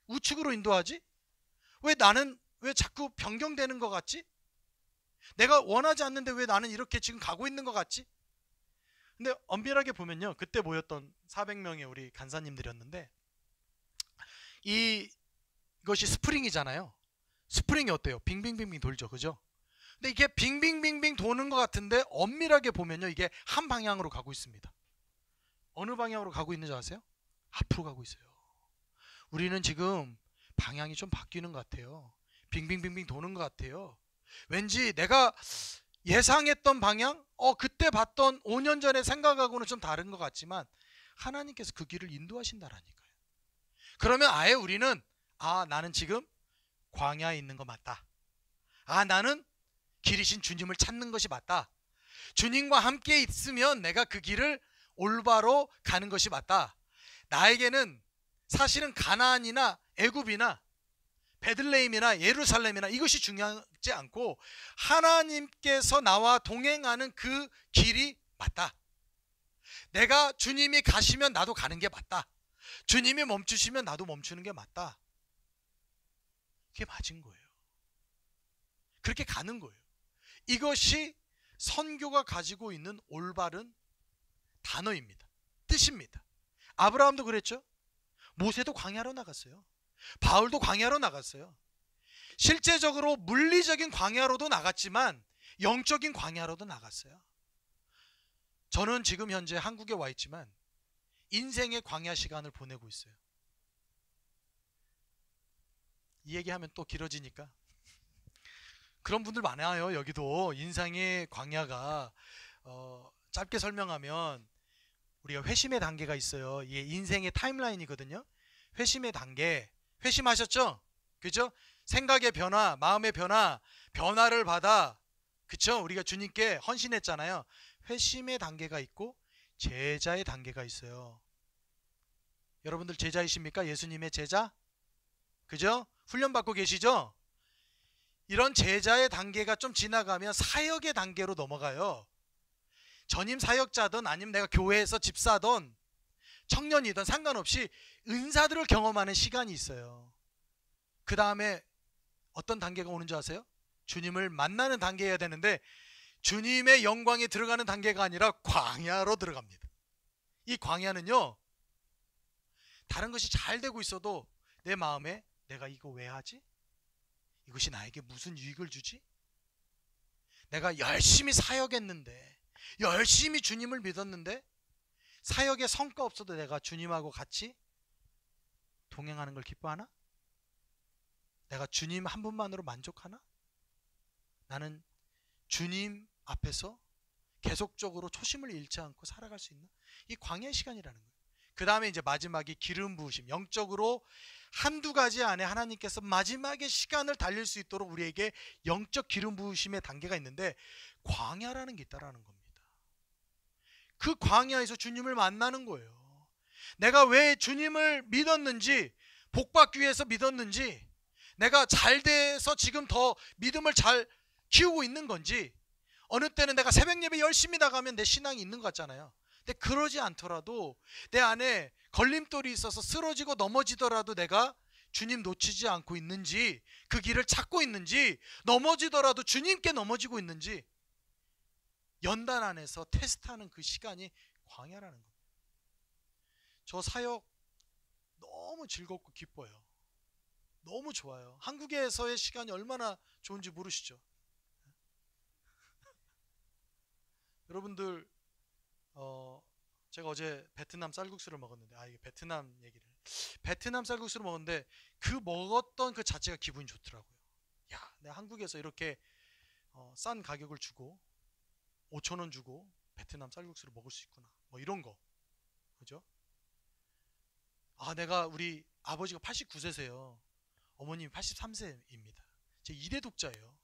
우측으로 인도하지? 나는 왜 자꾸 변경되는 것 같지? 내가 원하지 않는데 왜 나는 이렇게 지금 가고 있는 것 같지? 근데 엄밀하게 보면요, 그때 모였던 400명의 우리 간사님들이었는데, 이것이 스프링이잖아요. 스프링이 어때요? 빙빙빙빙 돌죠, 그죠? 근데 이게 빙빙빙빙 도는 것 같은데 엄밀하게 보면요, 이게 한 방향으로 가고 있습니다. 어느 방향으로 가고 있는지 아세요? 앞으로 가고 있어요. 우리는 지금 방향이 좀 바뀌는 것 같아요. 빙빙빙빙 도는 것 같아요. 왠지 내가 예상했던 방향, 그때 봤던 5년 전에 생각하고는 좀 다른 것 같지만 하나님께서 그 길을 인도하신다라니까요. 그러면 아예 우리는 나는 지금 광야에 있는 거 맞다. 나는 길이신 주님을 찾는 것이 맞다. 주님과 함께 있으면 내가 그 길을 올바로 가는 것이 맞다. 나에게는 사실은 가나안이나 애굽이나 베들레헴이나 예루살렘이나 이것이 중요하지 않고 하나님께서 나와 동행하는 그 길이 맞다. 내가 주님이 가시면 나도 가는 게 맞다. 주님이 멈추시면 나도 멈추는 게 맞다. 그게 맞은 거예요. 그렇게 가는 거예요. 이것이 선교가 가지고 있는 올바른 단어입니다. 뜻입니다. 아브라함도 그랬죠. 모세도 광야로 나갔어요. 바울도 광야로 나갔어요. 실제적으로 물리적인 광야로도 나갔지만 영적인 광야로도 나갔어요. 저는 지금 현재 한국에 와 있지만 인생의 광야 시간을 보내고 있어요. 이 얘기하면 또 길어지니까 그런 분들 많아요. 여기도 인생의 광야가 짧게 설명하면 우리가 회심의 단계가 있어요. 이게 인생의 타임라인이거든요. 회심의 단계. 회심하셨죠? 그죠? 생각의 변화, 마음의 변화, 변화를 받아, 그쵸? 우리가 주님께 헌신했잖아요. 회심의 단계가 있고 제자의 단계가 있어요. 여러분들 제자이십니까? 예수님의 제자? 그죠? 훈련받고 계시죠? 이런 제자의 단계가 좀 지나가면 사역의 단계로 넘어가요. 전임 사역자든 아니면 내가 교회에서 집사든 청년이든 상관없이 은사들을 경험하는 시간이 있어요. 그 다음에 어떤 단계가 오는 줄 아세요? 주님을 만나는 단계여야 되는데 주님의 영광에 들어가는 단계가 아니라 광야로 들어갑니다. 이 광야는요, 다른 것이 잘 되고 있어도 내 마음에 내가 이거 왜 하지? 이것이 나에게 무슨 유익을 주지? 내가 열심히 사역했는데, 열심히 주님을 믿었는데 사역에 성과 없어도 내가 주님하고 같이 동행하는 걸 기뻐하나? 내가 주님 한 분만으로 만족하나? 나는 주님 앞에서 계속적으로 초심을 잃지 않고 살아갈 수 있나? 이 광야의 시간이라는 거예요. 그 다음에 이제 마지막이 기름 부으심. 영적으로 한두 가지 안에 하나님께서 마지막의 시간을 달릴 수 있도록 우리에게 영적 기름 부으심의 단계가 있는데 광야라는 게 있다라는 겁니다. 그 광야에서 주님을 만나는 거예요. 내가 왜 주님을 믿었는지, 복받기 위해서 믿었는지, 내가 잘 돼서 지금 더 믿음을 잘 키우고 있는 건지, 어느 때는 내가 새벽 예배 열심히 나가면 내 신앙이 있는 것 같잖아요. 근데 그러지 않더라도 내 안에 걸림돌이 있어서 쓰러지고 넘어지더라도 내가 주님 놓치지 않고 있는지, 그 길을 찾고 있는지, 넘어지더라도 주님께 넘어지고 있는지 연단 안에서 테스트하는 그 시간이 광야라는 겁니다. 저 사역 너무 즐겁고 기뻐요. 너무 좋아요. 한국에서의 시간이 얼마나 좋은지 모르시죠? 여러분들 제가 어제 베트남 쌀국수를 먹었는데, 이게 베트남 얘기를, 베트남 쌀국수를 먹었는데 그 먹었던 그 자체가 기분이 좋더라고요. 야, 내가 한국에서 이렇게 싼 가격을 주고 5,000원 주고 베트남 쌀국수를 먹을 수 있구나, 뭐 이런 거, 그죠? 내가, 우리 아버지가 89세세요 어머님이 83세입니다 제 2대 독자예요.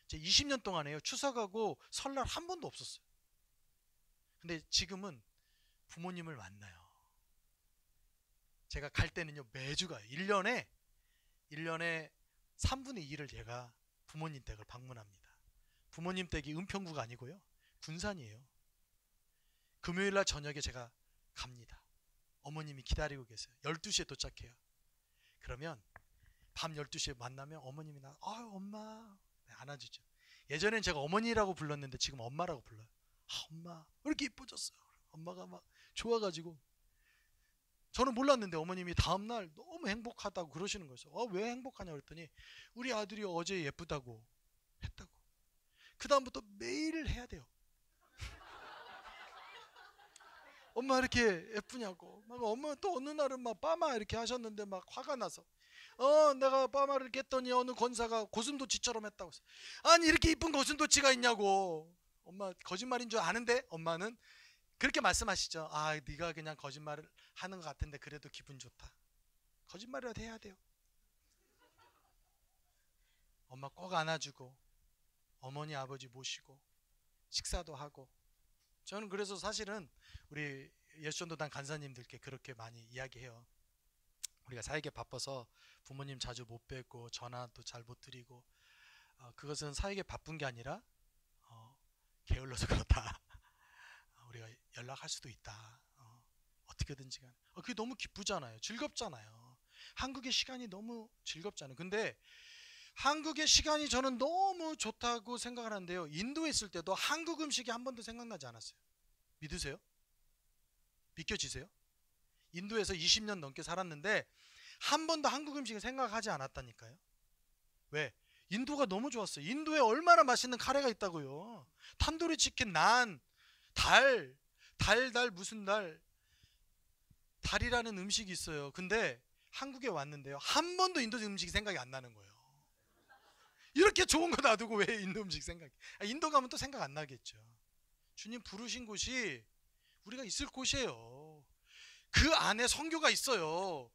제 20년 동안에요, 추석하고 설날 한 번도 없었어요. 근데 지금은 부모님을 만나요. 제가 갈 때는요, 매주 가요. 1년에 3분의 2를 제가 부모님 댁을 방문합니다. 부모님 댁이 은평구가 아니고요, 군산이에요. 금요일날 저녁에 제가 갑니다. 어머님이 기다리고 계세요. 12시에 도착해요. 그러면 밤 12시에 만나면 어머님이 엄마, 네, 안아주죠. 예전엔 제가 어머니라고 불렀는데 지금 엄마라고 불러요. 엄마 왜 이렇게 이뻐졌어요? 엄마가 막 좋아가지고, 저는 몰랐는데 어머님이 다음날 너무 행복하다고 그러시는 거예요. 왜 행복하냐 그랬더니 우리 아들이 어제 예쁘다고 했다고. 그 다음부터 매일 해야 돼요. 엄마 이렇게 예쁘냐고. 막 엄마 또 어느 날은 막 빠마 이렇게 하셨는데 막 화가 나서 내가 빠마를 이렇게 했더니 어느 권사가 고슴도치처럼 했다고. 아니 이렇게 이쁜 고슴도치가 있냐고. 엄마 거짓말인 줄 아는데 엄마는 그렇게 말씀하시죠. 네가 그냥 거짓말을 하는 것 같은데 그래도 기분 좋다. 거짓말이라도 해야 돼요. 엄마 꼭 안아주고 어머니 아버지 모시고 식사도 하고. 저는 그래서 사실은 우리 예수전도단 간사님들께 그렇게 많이 이야기해요. 우리가 사역에 바빠서 부모님 자주 못 뵙고 전화도 잘 못 드리고, 그것은 사역에 바쁜 게 아니라 게을러서 그렇다. 우리가 연락할 수도 있다. 어떻게든지 간에. 그게 너무 기쁘잖아요. 즐겁잖아요. 한국의 시간이 너무 즐겁잖아요. 근데 한국의 시간이 저는 너무 좋다고 생각을 하는데요, 인도에 있을 때도 한국 음식이 한 번도 생각나지 않았어요. 믿으세요? 믿겨지세요? 인도에서 20년 넘게 살았는데 한 번도 한국 음식을 생각하지 않았다니까요. 왜? 인도가 너무 좋았어요. 인도에 얼마나 맛있는 카레가 있다고요. 탄도리 치킨, 난, 달 무슨 달이라는 음식이 있어요. 근데 한국에 왔는데요, 한 번도 인도 음식이 생각이 안 나는 거예요. 이렇게 좋은 거 놔두고 왜 인도 음식 생각이? 인도 가면 또 생각 안 나겠죠. 주님 부르신 곳이 우리가 있을 곳이에요. 그 안에 선교가 있어요.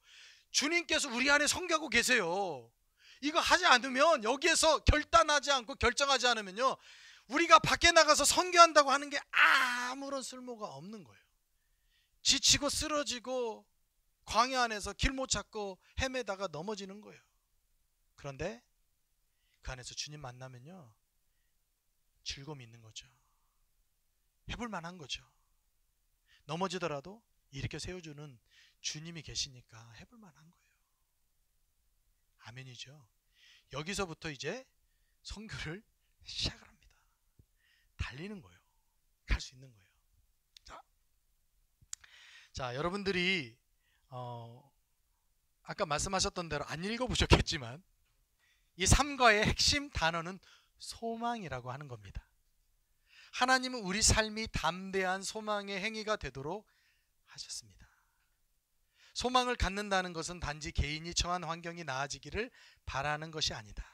주님께서 우리 안에 선교하고 계세요. 이거 하지 않으면, 여기에서 결단하지 않고 결정하지 않으면요, 우리가 밖에 나가서 선교한다고 하는 게 아무런 쓸모가 없는 거예요. 지치고 쓰러지고 광야 안에서 길 못 찾고 헤매다가 넘어지는 거예요. 그런데 그 안에서 주님 만나면요, 즐거움이 있는 거죠. 해볼 만한 거죠. 넘어지더라도 일으켜 세워주는 주님이 계시니까 해볼 만한 거예요. 아멘이죠. 여기서부터 이제 선교를 시작을 합니다. 달리는 거예요. 갈 수 있는 거예요. 자, 여러분들이 아까 말씀하셨던 대로 안 읽어보셨겠지만 이 삶과의 핵심 단어는 소망이라고 하는 겁니다. 하나님은 우리 삶이 담대한 소망의 행위가 되도록 하셨습니다. 소망을 갖는다는 것은 단지 개인이 처한 환경이 나아지기를 바라는 것이 아니다.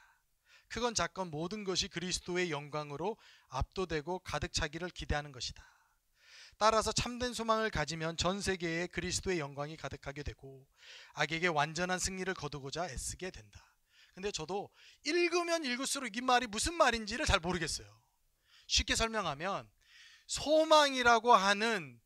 크건 작건 모든 것이 그리스도의 영광으로 압도되고 가득 차기를 기대하는 것이다. 따라서 참된 소망을 가지면 전 세계에 그리스도의 영광이 가득하게 되고 악에게 완전한 승리를 거두고자 애쓰게 된다. 근데 저도 읽으면 읽을수록 이 말이 무슨 말인지를 잘 모르겠어요. 쉽게 설명하면 소망이라고 하는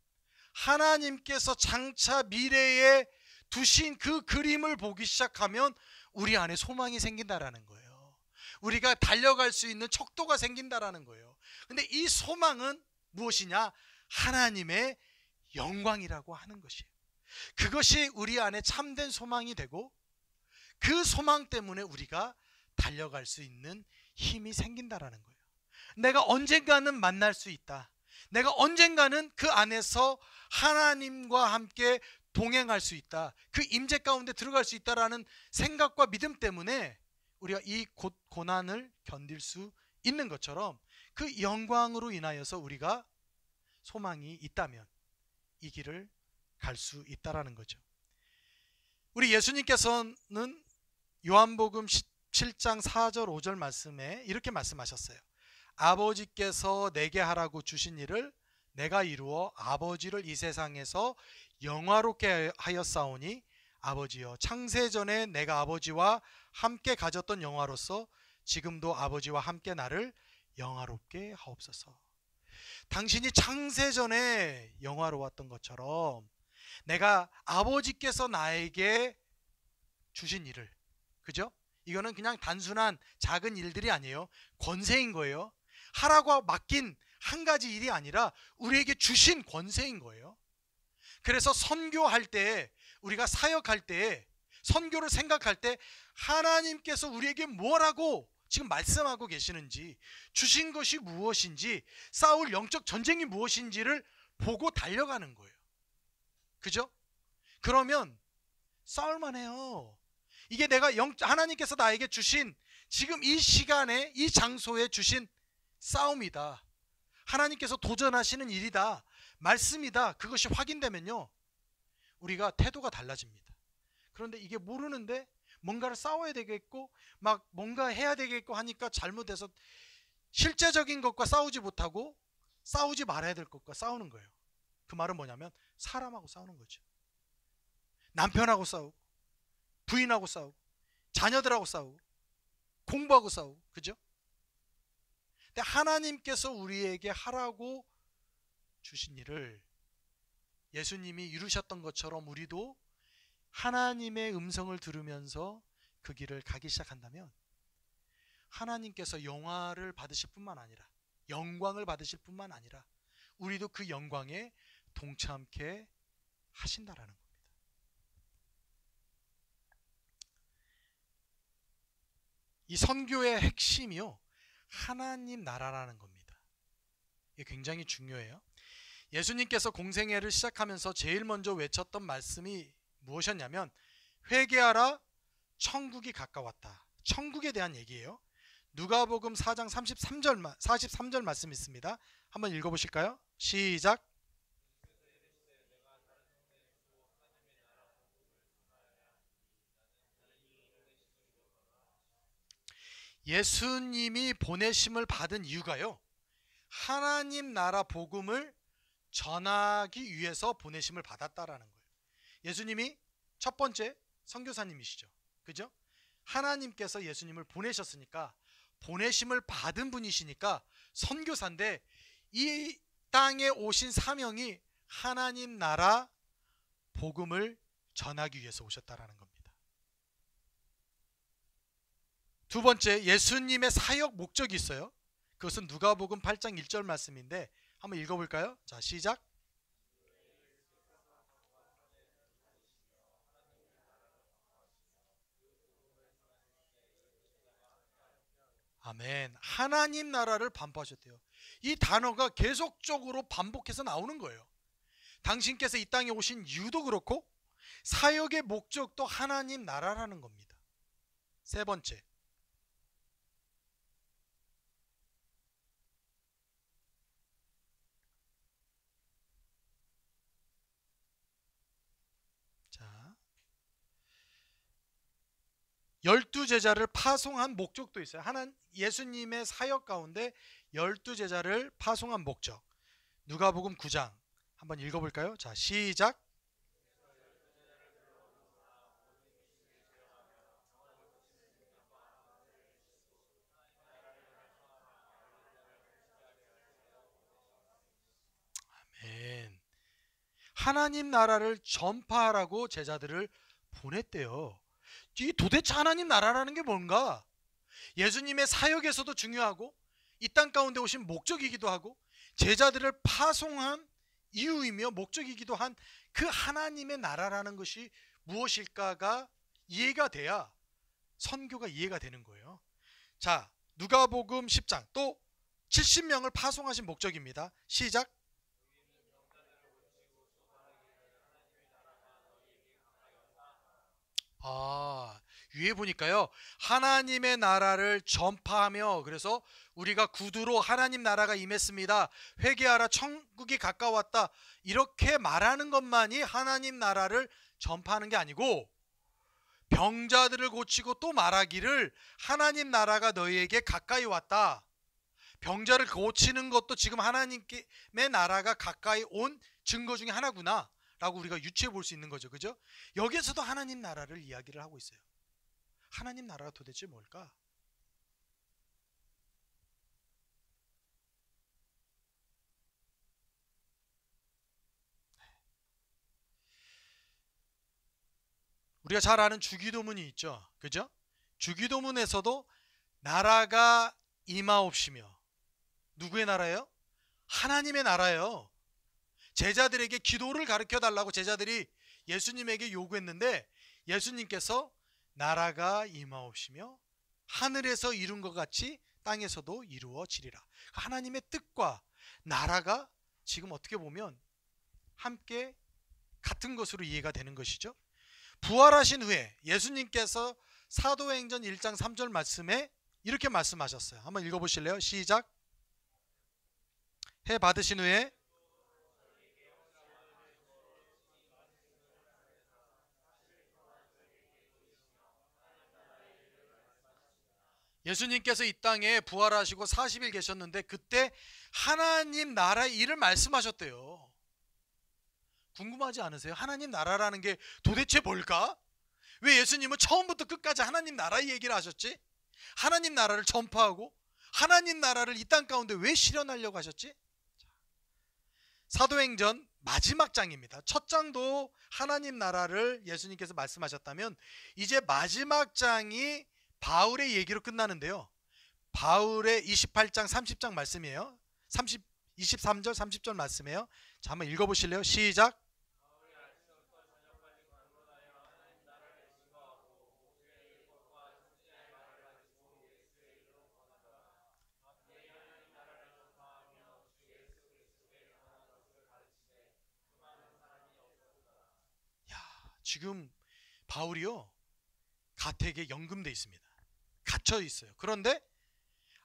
하나님께서 장차 미래에 두신 그 그림을 보기 시작하면 우리 안에 소망이 생긴다라는 거예요. 우리가 달려갈 수 있는 척도가 생긴다라는 거예요. 근데 이 소망은 무엇이냐? 하나님의 영광이라고 하는 것이에요. 그것이 우리 안에 참된 소망이 되고 그 소망 때문에 우리가 달려갈 수 있는 힘이 생긴다라는 거예요. 내가 언젠가는 만날 수 있다. 내가 언젠가는 그 안에서 하나님과 함께 동행할 수 있다. 그 임재 가운데 들어갈 수 있다라는 생각과 믿음 때문에 우리가 이 고난을 견딜 수 있는 것처럼 그 영광으로 인하여서 우리가 소망이 있다면 이 길을 갈 수 있다라는 거죠. 우리 예수님께서는 요한복음 17장 4절 5절 말씀에 이렇게 말씀하셨어요. 아버지께서 내게 하라고 주신 일을 내가 이루어 아버지를 이 세상에서 영화롭게 하였사오니 아버지여, 창세전에 내가 아버지와 함께 가졌던 영화로서 지금도 아버지와 함께 나를 영화롭게 하옵소서. 당신이 창세전에 영화로웠던 것처럼 내가 아버지께서 나에게 주신 일을, 그죠? 이거는 그냥 단순한 작은 일들이 아니에요. 권세인 거예요. 하라고 맡긴 한 가지 일이 아니라 우리에게 주신 권세인 거예요. 그래서 선교할 때, 우리가 사역할 때, 선교를 생각할 때 하나님께서 우리에게 뭐라고 지금 말씀하고 계시는지, 주신 것이 무엇인지, 싸울 영적 전쟁이 무엇인지를 보고 달려가는 거예요. 그죠? 그러면 싸울만 해요. 이게 내가 하나님께서 나에게 주신, 지금 이 시간에 이 장소에 주신 싸움이다. 하나님께서 도전하시는 일이다. 말씀이다. 그것이 확인되면요, 우리가 태도가 달라집니다. 그런데 이게 모르는데 뭔가를 싸워야 되겠고 막 뭔가 해야 되겠고 하니까 잘못해서 실제적인 것과 싸우지 못하고 싸우지 말아야 될 것과 싸우는 거예요. 그 말은 뭐냐면 사람하고 싸우는 거죠. 남편하고 싸우고 부인하고 싸우고 자녀들하고 싸우고 공부하고 싸우고, 그죠? 근데 하나님께서 우리에게 하라고 주신 일을 예수님이 이루셨던 것처럼 우리도 하나님의 음성을 들으면서 그 길을 가기 시작한다면 하나님께서 영화를 받으실 뿐만 아니라, 영광을 받으실 뿐만 아니라 우리도 그 영광에 동참케 하신다라는 겁니다. 이 선교의 핵심이요, 하나님 나라라는 겁니다. 이게 굉장히 중요해요. 예수님께서 공생애를 시작하면서 제일 먼저 외쳤던 말씀이 무엇이었냐면 회개하라, 천국이 가까웠다. 천국에 대한 얘기예요. 누가복음 4장 43절 말씀 있습니다. 한번 읽어보실까요? 시작. 예수님이 보내심을 받은 이유가요, 하나님 나라 복음을 전하기 위해서 보내심을 받았다라는 거예요. 예수님이 첫 번째 선교사님이시죠. 그죠? 하나님께서 예수님을 보내셨으니까, 보내심을 받은 분이시니까 선교사인데, 이 땅에 오신 사명이 하나님 나라 복음을 전하기 위해서 오셨다라는 겁니다. 두 번째, 예수님의 사역 목적이 있어요. 그것은 누가복음 8장 1절 말씀인데 한번 읽어볼까요? 자, 시작. 아멘. 하나님 나라를 반포하셨대요. 이 단어가 계속적으로 반복해서 나오는 거예요. 당신께서 이 땅에 오신 이유도 그렇고 사역의 목적도 하나님 나라라는 겁니다. 세 번째, 자, 12제자를 파송한 목적도 있어요. 예수님의 사역 가운데 12제자를 파송한 목적. 누가복음 9장 한번 읽어볼까요? 자, 시작. 아멘. 하나님 나라를 전파하라고 제자들을 보냈대요. 이 도대체 하나님 나라라는 게 뭔가? 예수님의 사역에서도 중요하고 이 땅 가운데 오신 목적이기도 하고 제자들을 파송한 이유이며 목적이기도 한 그 하나님의 나라라는 것이 무엇일까가 이해가 돼야 선교가 이해가 되는 거예요. 자, 누가복음 10장 또 70명을 파송하신 목적입니다. 시작. 위에 보니까요, 하나님의 나라를 전파하며, 그래서 우리가 구두로 하나님 나라가 임했습니다, 회개하라 천국이 가까웠다, 이렇게 말하는 것만이 하나님 나라를 전파하는 게 아니고 병자들을 고치고 또 말하기를 하나님 나라가 너희에게 가까이 왔다. 병자를 고치는 것도 지금 하나님의 나라가 가까이 온 증거 중에 하나구나 라고 우리가 유추해 볼 수 있는 거죠. 그죠? 여기에서도 하나님 나라를 이야기를 하고 있어요. 하나님 나라가 도대체 뭘까? 우리가 잘 아는 주기도문이 있죠. 그죠? 주기도문에서도 나라가 임하옵시며, 누구의 나라예요? 하나님의 나라예요. 제자들에게 기도를 가르쳐 달라고 제자들이 예수님에게 요구했는데 예수님께서 나라가 임하옵시며 하늘에서 이룬 것 같이 땅에서도 이루어지리라. 하나님의 뜻과 나라가 지금 어떻게 보면 함께 같은 것으로 이해가 되는 것이죠. 부활하신 후에 예수님께서 사도행전 1장 3절 말씀에 이렇게 말씀하셨어요. 한번 읽어보실래요? 시작. 해 받으신 후에 예수님께서 이 땅에 부활하시고 40일 계셨는데 그때 하나님 나라의 일을 말씀하셨대요. 궁금하지 않으세요? 하나님 나라라는 게 도대체 뭘까? 왜 예수님은 처음부터 끝까지 하나님 나라의 얘기를 하셨지? 하나님 나라를 전파하고 하나님 나라를 이 땅 가운데 왜 실현하려고 하셨지? 사도행전 마지막 장입니다. 첫 장도 하나님 나라를 예수님께서 말씀하셨다면 이제 마지막 장이 바울의 얘기로 끝나는데요. 바울의 28장 30장 말씀이에요. 23절 30절 말씀이에요. 자, 한번 읽어보실래요? 시작. 지금 바울이요, 가택에 연금돼 있습니다. 갇혀 있어요. 그런데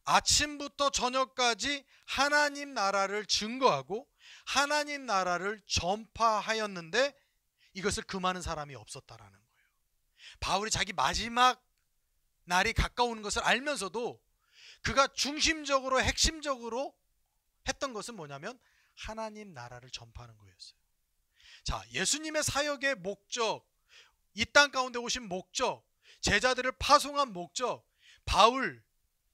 아침부터 저녁까지 하나님 나라를 증거하고 하나님 나라를 전파하였는데 이것을 금하는 사람이 없었다라는 거예요. 바울이 자기 마지막 날이 가까우는 것을 알면서도 그가 중심적으로 핵심적으로 했던 것은 뭐냐면 하나님 나라를 전파하는 거였어요. 자, 예수님의 사역의 목적, 이 땅 가운데 오신 목적, 제자들을 파송한 목적, 바울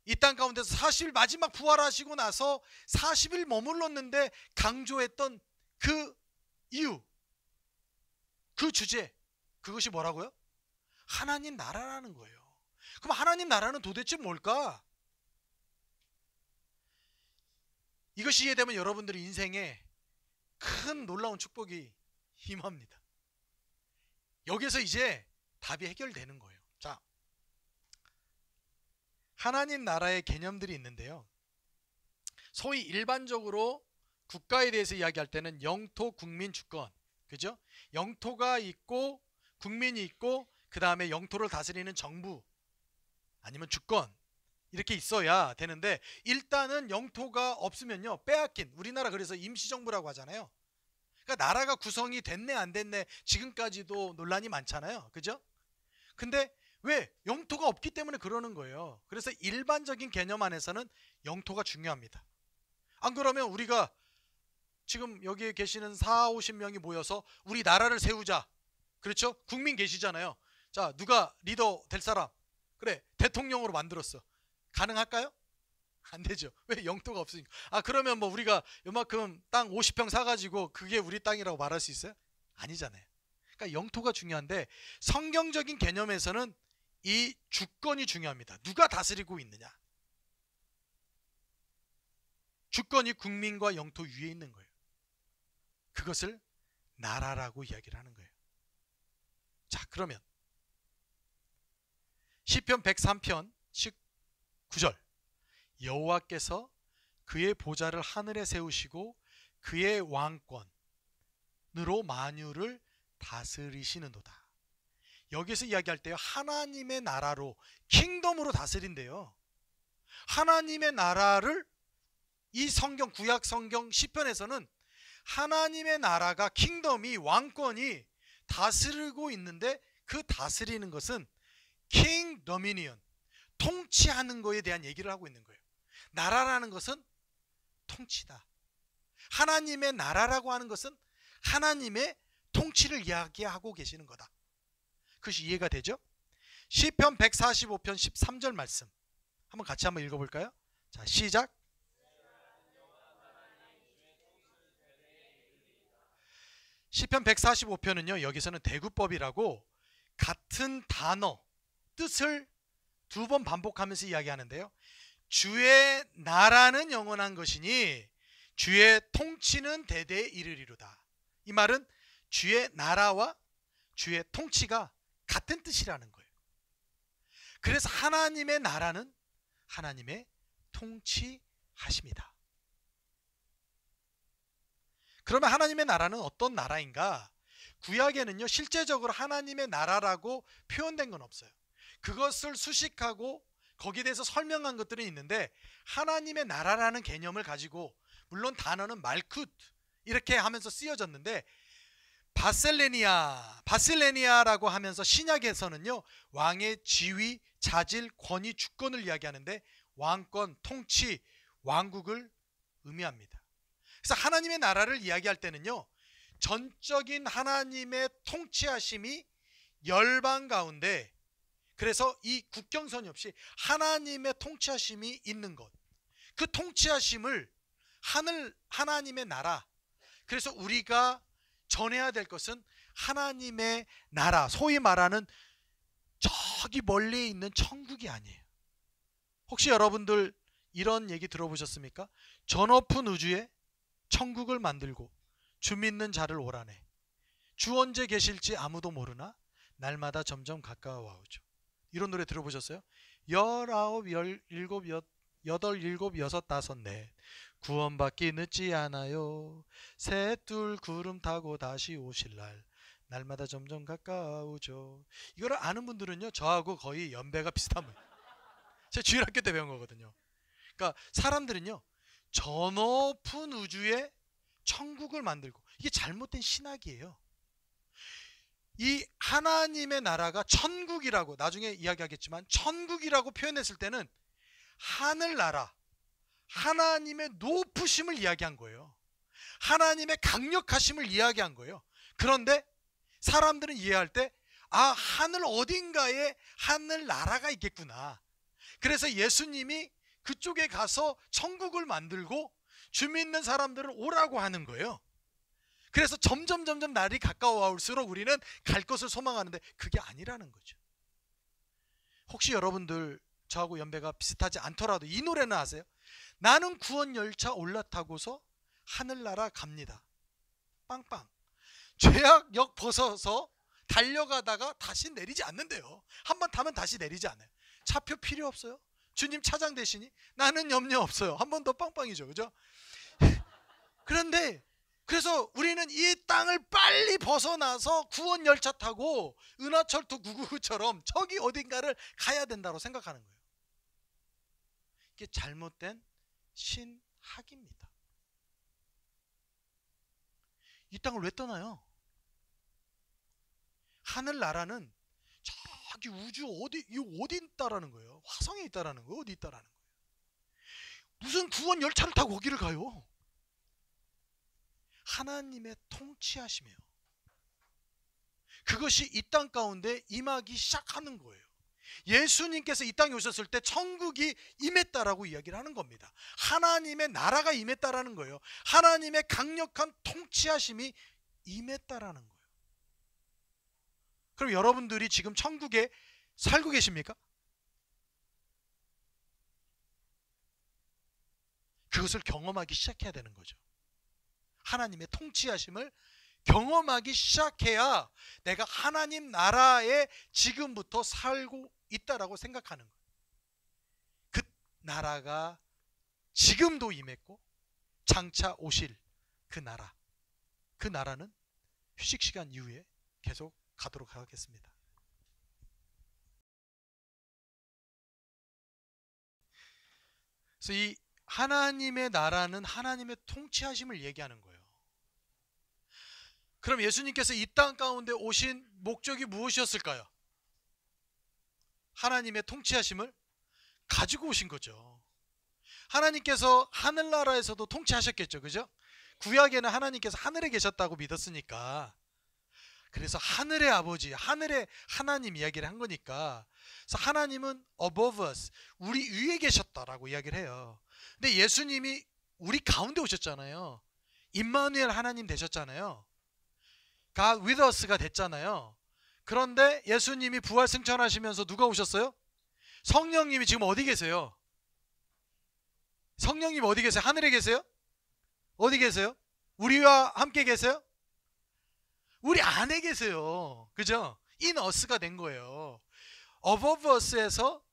이 땅 가운데서 40일 마지막 부활하시고 나서 40일 머물렀는데 강조했던 그 이유, 그 주제, 그것이 뭐라고요? 하나님 나라라는 거예요. 그럼 하나님 나라는 도대체 뭘까? 이것이 이해되면 여러분들의 인생에 큰 놀라운 축복이 임합니다. 여기서 이제 답이 해결되는 거예요. 자, 하나님 나라의 개념들이 있는데요. 소위 일반적으로 국가에 대해서 이야기할 때는 영토, 국민, 주권, 그죠? 영토가 있고 국민이 있고 그 다음에 영토를 다스리는 정부 아니면 주권 이렇게 있어야 되는데, 일단은 영토가 없으면요 빼앗긴, 우리나라 그래서 임시정부라고 하잖아요. 그러니까 나라가 구성이 됐네 안 됐네 지금까지도 논란이 많잖아요. 그죠? 근데 왜? 영토가 없기 때문에 그러는 거예요. 그래서 일반적인 개념 안에서는 영토가 중요합니다. 안 그러면 우리가 지금 여기에 계시는 40~50명이 모여서 우리 나라를 세우자, 그렇죠? 국민 계시잖아요. 자, 누가 리더 될 사람? 그래, 대통령으로 만들었어. 가능할까요? 안 되죠. 왜? 영토가 없으니까. 아, 그러면 뭐 우리가 요만큼 땅 50평 사가지고 그게 우리 땅이라고 말할 수 있어요? 아니잖아요. 그러니까 영토가 중요한데, 성경적인 개념에서는 이 주권이 중요합니다. 누가 다스리고 있느냐. 주권이 국민과 영토 위에 있는 거예요. 그것을 나라라고 이야기를 하는 거예요. 자, 그러면 시편 103편 19절, 여호와께서 그의 보좌를 하늘에 세우시고 그의 왕권으로 만유를 다스리시는도다. 여기서 이야기할 때요, 하나님의 나라로, 킹덤으로 다스린대요. 하나님의 나라를 이 성경, 구약 성경 시편에서는 하나님의 나라가, 킹덤이, 왕권이 다스리고 있는데, 그 다스리는 것은 킹 도미니언, 통치하는 거에 대한 얘기를 하고 있는 거예요. 나라라는 것은 통치다. 하나님의 나라라고 하는 것은 하나님의 통치를 이야기하고 계시는 거다. 그것이 이해가 되죠? 시편 145편 13절 말씀 한번 같이 한번 읽어볼까요? 자, 시작. 시편 145편은요 여기서는 대구법이라고 같은 단어 뜻을 두 번 반복하면서 이야기하는데요, 주의 나라는 영원한 것이니 주의 통치는 대대에 이르리로다. 이 말은 주의 나라와 주의 통치가 같은 뜻이라는 거예요. 그래서 하나님의 나라는 하나님의 통치하십니다. 그러면 하나님의 나라는 어떤 나라인가? 구약에는요 실제적으로 하나님의 나라라고 표현된 건 없어요. 그것을 수식하고 거기에 대해서 설명한 것들은 있는데, 하나님의 나라라는 개념을 가지고, 물론 단어는 말쿠트 이렇게 하면서 쓰여졌는데, 바셀레니아라고 하면서 신약에서는요 왕의 지위, 자질, 권위, 주권을 이야기하는데 왕권, 통치, 왕국을 의미합니다. 그래서 하나님의 나라를 이야기할 때는요 전적인 하나님의 통치하심이 열방 가운데, 그래서 이 국경선이 없이 하나님의 통치하심이 있는 것, 그 통치하심을 하나님의 나라, 그래서 우리가 전해야 될 것은 하나님의 나라, 소위 말하는 저기 멀리 있는 천국이 아니에요. 혹시 여러분들 이런 얘기 들어보셨습니까? 저 높은 우주에 천국을 만들고 주 믿는 자를 오라네. 주 언제 계실지 아무도 모르나 날마다 점점 가까워오죠. 이런 노래 들어보셨어요? 19, 17, 8, 7, 6, 5, 5, 넷 구원받기 늦지 않아요. 셋둘 구름 타고 다시 오실 날 날마다 점점 가까우죠. 이거를 아는 분들은요 저하고 거의 연배가 비슷한 분이에요. 제가 주일학교 때 배운 거거든요. 그러니까 사람들은요 저 높은 우주에 천국을 만들고, 이게 잘못된 신학이에요. 이 하나님의 나라가 천국이라고, 나중에 이야기하겠지만 천국이라고 표현했을 때는 하늘나라, 하나님의 높으심을 이야기한 거예요. 하나님의 강력하심을 이야기한 거예요. 그런데 사람들은 이해할 때 하늘 어딘가에 하늘나라가 있겠구나. 그래서 예수님이 그쪽에 가서 천국을 만들고 주민 있는 사람들을 오라고 하는 거예요. 그래서 점점 날이 가까워올수록 우리는 갈 것을 소망하는데 그게 아니라는 거죠. 혹시 여러분들 저하고 연배가 비슷하지 않더라도 이 노래는 아세요? 나는 구원 열차 올라타고서 하늘나라 갑니다. 빵빵. 죄악역 벗어서 달려가다가 다시 내리지 않는데요. 한번 타면 다시 내리지 않아요. 차표 필요 없어요. 주님 차장 되시니 나는 염려 없어요. 한 번 더 빵빵이죠. 그죠? 그런데 그래서 우리는 이 땅을 빨리 벗어나서 구원 열차 타고 은하철도 999처럼 저기 어딘가를 가야 된다고 생각하는 거예요. 이게 잘못된 신학입니다. 이 땅을 왜 떠나요? 하늘나라는 저기 우주 어디 있다라는 거예요. 화성에 있다라는 거예요. 어디 있다라는 거예요. 무슨 구원 열차를 타고 거기를 가요? 하나님의 통치하심이에요. 그것이 이 땅 가운데 임하기 시작하는 거예요. 예수님께서 이 땅에 오셨을 때 천국이 임했다라고 이야기를 하는 겁니다. 하나님의 나라가 임했다라는 거예요. 하나님의 강력한 통치하심이 임했다라는 거예요. 그럼 여러분들이 지금 천국에 살고 계십니까? 그것을 경험하기 시작해야 되는 거죠. 하나님의 통치하심을 경험하기 시작해야 내가 하나님 나라에 지금부터 살고 있다라고 생각하는 거예요. 그 나라가 지금도 임했고 장차 오실 그 나라, 그 나라는 휴식시간 이후에 계속 가도록 하겠습니다. 그래서 이 하나님의 나라는 하나님의 통치하심을 얘기하는 거예요. 그럼 예수님께서 이 땅 가운데 오신 목적이 무엇이었을까요? 하나님의 통치하심을 가지고 오신 거죠. 하나님께서 하늘나라에서도 통치하셨겠죠. 그죠? 구약에는 하나님께서 하늘에 계셨다고 믿었으니까, 그래서 하늘의 아버지, 하늘의 하나님 이야기를 한 거니까, 그래서 하나님은 above us, 우리 위에 계셨다라고 이야기를 해요. 근데 예수님이 우리 가운데 오셨잖아요. 임마누엘 하나님 되셨잖아요. God with us가 됐잖아요. 그런데 예수님이 부활 승천하시면서 누가 오셨어요? 성령님이 지금 어디 계세요? 성령님 어디 계세요? 하늘에 계세요? 어디 계세요? 우리와 함께 계세요? 우리 안에 계세요. 그죠? in us가 된 거예요. above us에서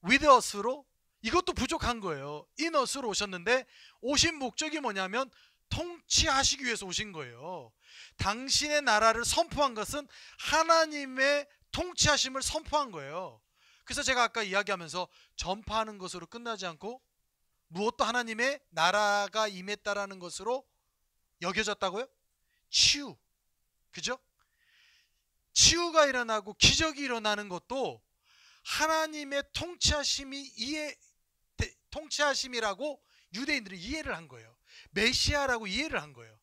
with us로, 이것도 부족한 거예요. in us로 오셨는데 오신 목적이 뭐냐면 통치하시기 위해서 오신 거예요. 당신의 나라를 선포한 것은 하나님의 통치하심을 선포한 거예요. 그래서 제가 아까 이야기하면서 전파하는 것으로 끝나지 않고 무엇도 하나님의 나라가 임했다라는 것으로 여겨졌다고요? 치유. 그죠? 치유가 일어나고 기적이 일어나는 것도 하나님의 통치하심이라고 유대인들이 이해를 한 거예요. 메시아라고 이해를 한 거예요.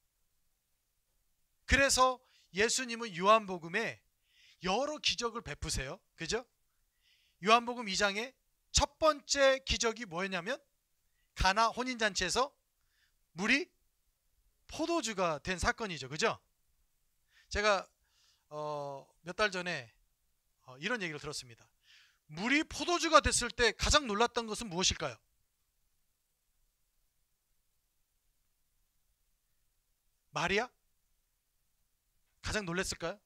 그래서 예수님은 요한복음에 여러 기적을 베푸세요. 그죠? 요한복음 2장에 첫 번째 기적이 뭐였냐면 가나 혼인잔치에서 물이 포도주가 된 사건이죠. 그죠? 제가 몇 달 전에 이런 얘기를 들었습니다. 물이 포도주가 됐을 때 가장 놀랐던 것은 무엇일까요? 마리아? 가장 놀랐을까요?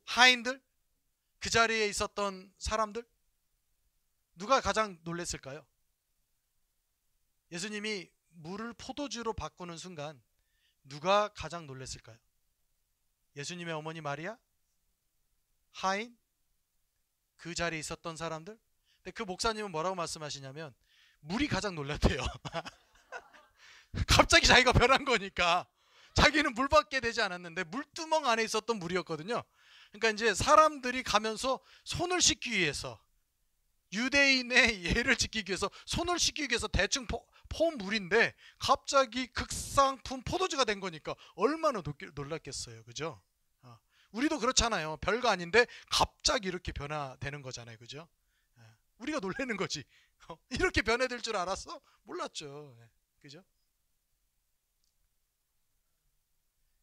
하인들? 그 자리에 있었던 사람들? 누가 가장 놀랐을까요? 예수님이 물을 포도주로 바꾸는 순간 누가 가장 놀랐을까요? 예수님의 어머니 마리아? 하인? 그 자리에 있었던 사람들? 근데 그 목사님은 뭐라고 말씀하시냐면 물이 가장 놀랐대요. 갑자기 자기가 변한 거니까. 자기는 물 받게 되지 않았는데 물두멍 안에 있었던 물이었거든요. 그러니까 이제 사람들이 가면서 손을 씻기 위해서, 유대인의 예를 지키기 위해서 손을 씻기 위해서 대충 포물인데 갑자기 극상품 포도주가 된 거니까 얼마나 놀랐겠어요. 그죠? 우리도 그렇잖아요. 별거 아닌데 갑자기 이렇게 변화되는 거잖아요. 그죠? 우리가 놀라는 거지. 이렇게 변해될 줄 알았어? 몰랐죠. 그죠?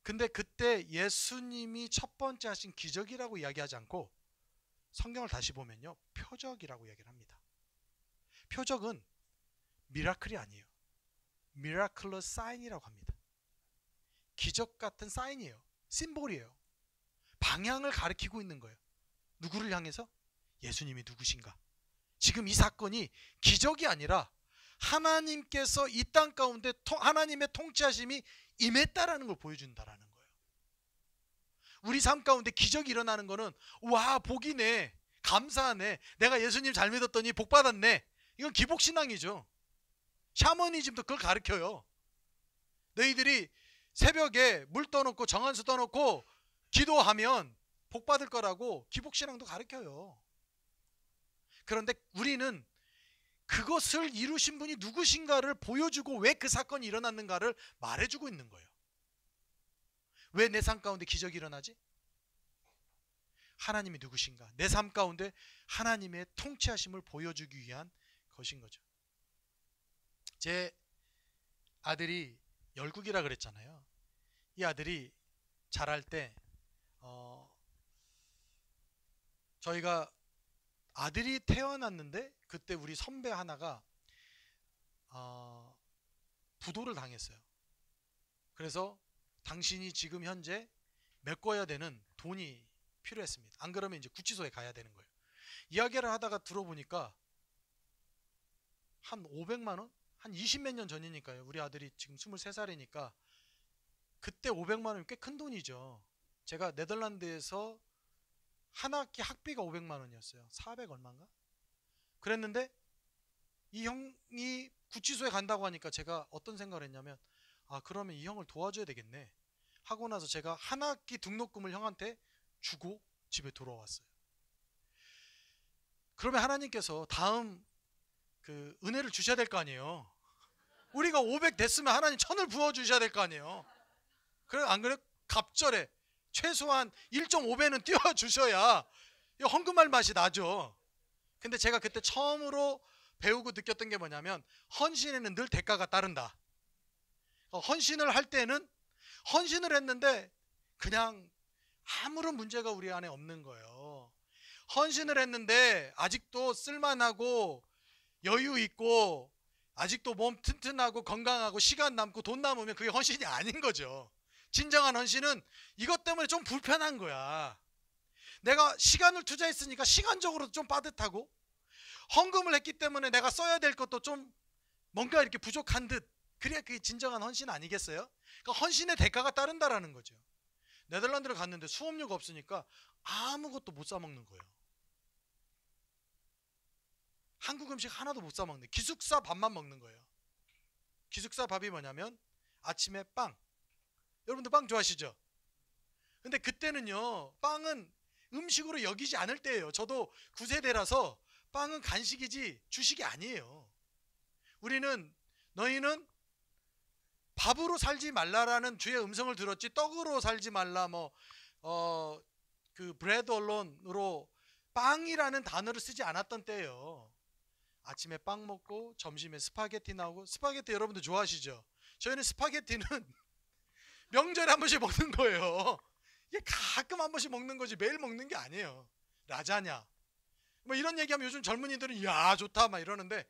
근데 그때 예수님이 첫 번째 하신 기적이라고 이야기하지 않고 성경을 다시 보면요, 표적이라고 이야기를 합니다. 표적은 미라클이 아니에요. 미라클러스 사인이라고 합니다. 기적 같은 사인이에요. 심볼이에요. 방향을 가리키고 있는 거예요. 누구를 향해서? 예수님이 누구신가? 지금 이 사건이 기적이 아니라 하나님께서 이 땅 가운데 하나님의 통치하심이 임했다라는 걸 보여준다라는 거예요. 우리 삶 가운데 기적이 일어나는 거는 와, 복이네, 감사하네, 내가 예수님 잘 믿었더니 복 받았네, 이건 기복신앙이죠. 샤머니즘도 그걸 가르쳐요. 너희들이 새벽에 물 떠놓고 정한수 떠놓고 기도하면 복 받을 거라고 기복신앙도 가르쳐요. 그런데 우리는 그것을 이루신 분이 누구신가를 보여주고 왜 그 사건이 일어났는가를 말해주고 있는 거예요. 왜 내 삶 가운데 기적이 일어나지? 하나님이 누구신가? 내 삶 가운데 하나님의 통치하심을 보여주기 위한 것인 거죠. 제 아들이 열국이라 그랬잖아요. 이 아들이 자랄 때 저희가 아들이 태어났는데 그때 우리 선배 하나가 부도를 당했어요. 그래서 당신이 지금 현재 메꿔야 되는 돈이 필요했습니다. 안 그러면 이제 구치소에 가야 되는 거예요. 이야기를 하다가 들어보니까 한 500만 원? 한 20몇 년 전이니까요. 우리 아들이 지금 23살이니까 그때 500만 원이면 꽤 큰 돈이죠. 제가 네덜란드에서 한 학기 학비가 500만 원이었어요. 400 얼마인가? 그랬는데 이 형이 구치소에 간다고 하니까 제가 어떤 생각을 했냐면, 그러면 이 형을 도와줘야 되겠네 하고 나서 제가 한 학기 등록금을 형한테 주고 집에 돌아왔어요. 그러면 하나님께서 다음 그 은혜를 주셔야 될 거 아니에요. 우리가 500 됐으면 하나님 1000을 부어주셔야 될 거 아니에요. 그래, 안 그래? 갑절에 최소한 1.5배는 띄워주셔야 헌금할 맛이 나죠. 근데 제가 그때 처음으로 배우고 느꼈던 게 뭐냐면, 헌신에는 늘 대가가 따른다. 헌신을 할 때는 헌신을 했는데 그냥 아무런 문제가 우리 안에 없는 거예요. 헌신을 했는데 아직도 쓸만하고 여유 있고 아직도 몸 튼튼하고 건강하고 시간 남고 돈 남으면 그게 헌신이 아닌 거죠. 진정한 헌신은 이것 때문에 좀 불편한 거야. 내가 시간을 투자했으니까 시간적으로 좀 빠듯하고, 헌금을 했기 때문에 내가 써야 될 것도 좀 뭔가 이렇게 부족한 듯, 그래야 그게 진정한 헌신 아니겠어요? 그러니까 헌신의 대가가 따른다라는 거죠. 네덜란드를 갔는데 수업료가 없으니까 아무것도 못 사 먹는 거예요. 한국 음식 하나도 못 사 먹는, 기숙사 밥만 먹는 거예요. 기숙사 밥이 뭐냐면 아침에 빵. 여러분들 빵 좋아하시죠? 근데 그때는요, 빵은 음식으로 여기지 않을 때예요. 저도 9세대라서 빵은 간식이지 주식이 아니에요. 우리는 너희는 밥으로 살지 말라라는 주의 음성을 들었지 떡으로 살지 말라, 그 브레드 언론으로 빵이라는 단어를 쓰지 않았던 때예요. 아침에 빵 먹고 점심에 스파게티 나오고, 스파게티 여러분들 좋아하시죠? 저희는 스파게티는 명절에 한 번씩 먹는 거예요. 이게 가끔 한 번씩 먹는 거지 매일 먹는 게 아니에요. 라자냐 뭐 이런 얘기하면 요즘 젊은이들은 야 좋다 막 이러는데,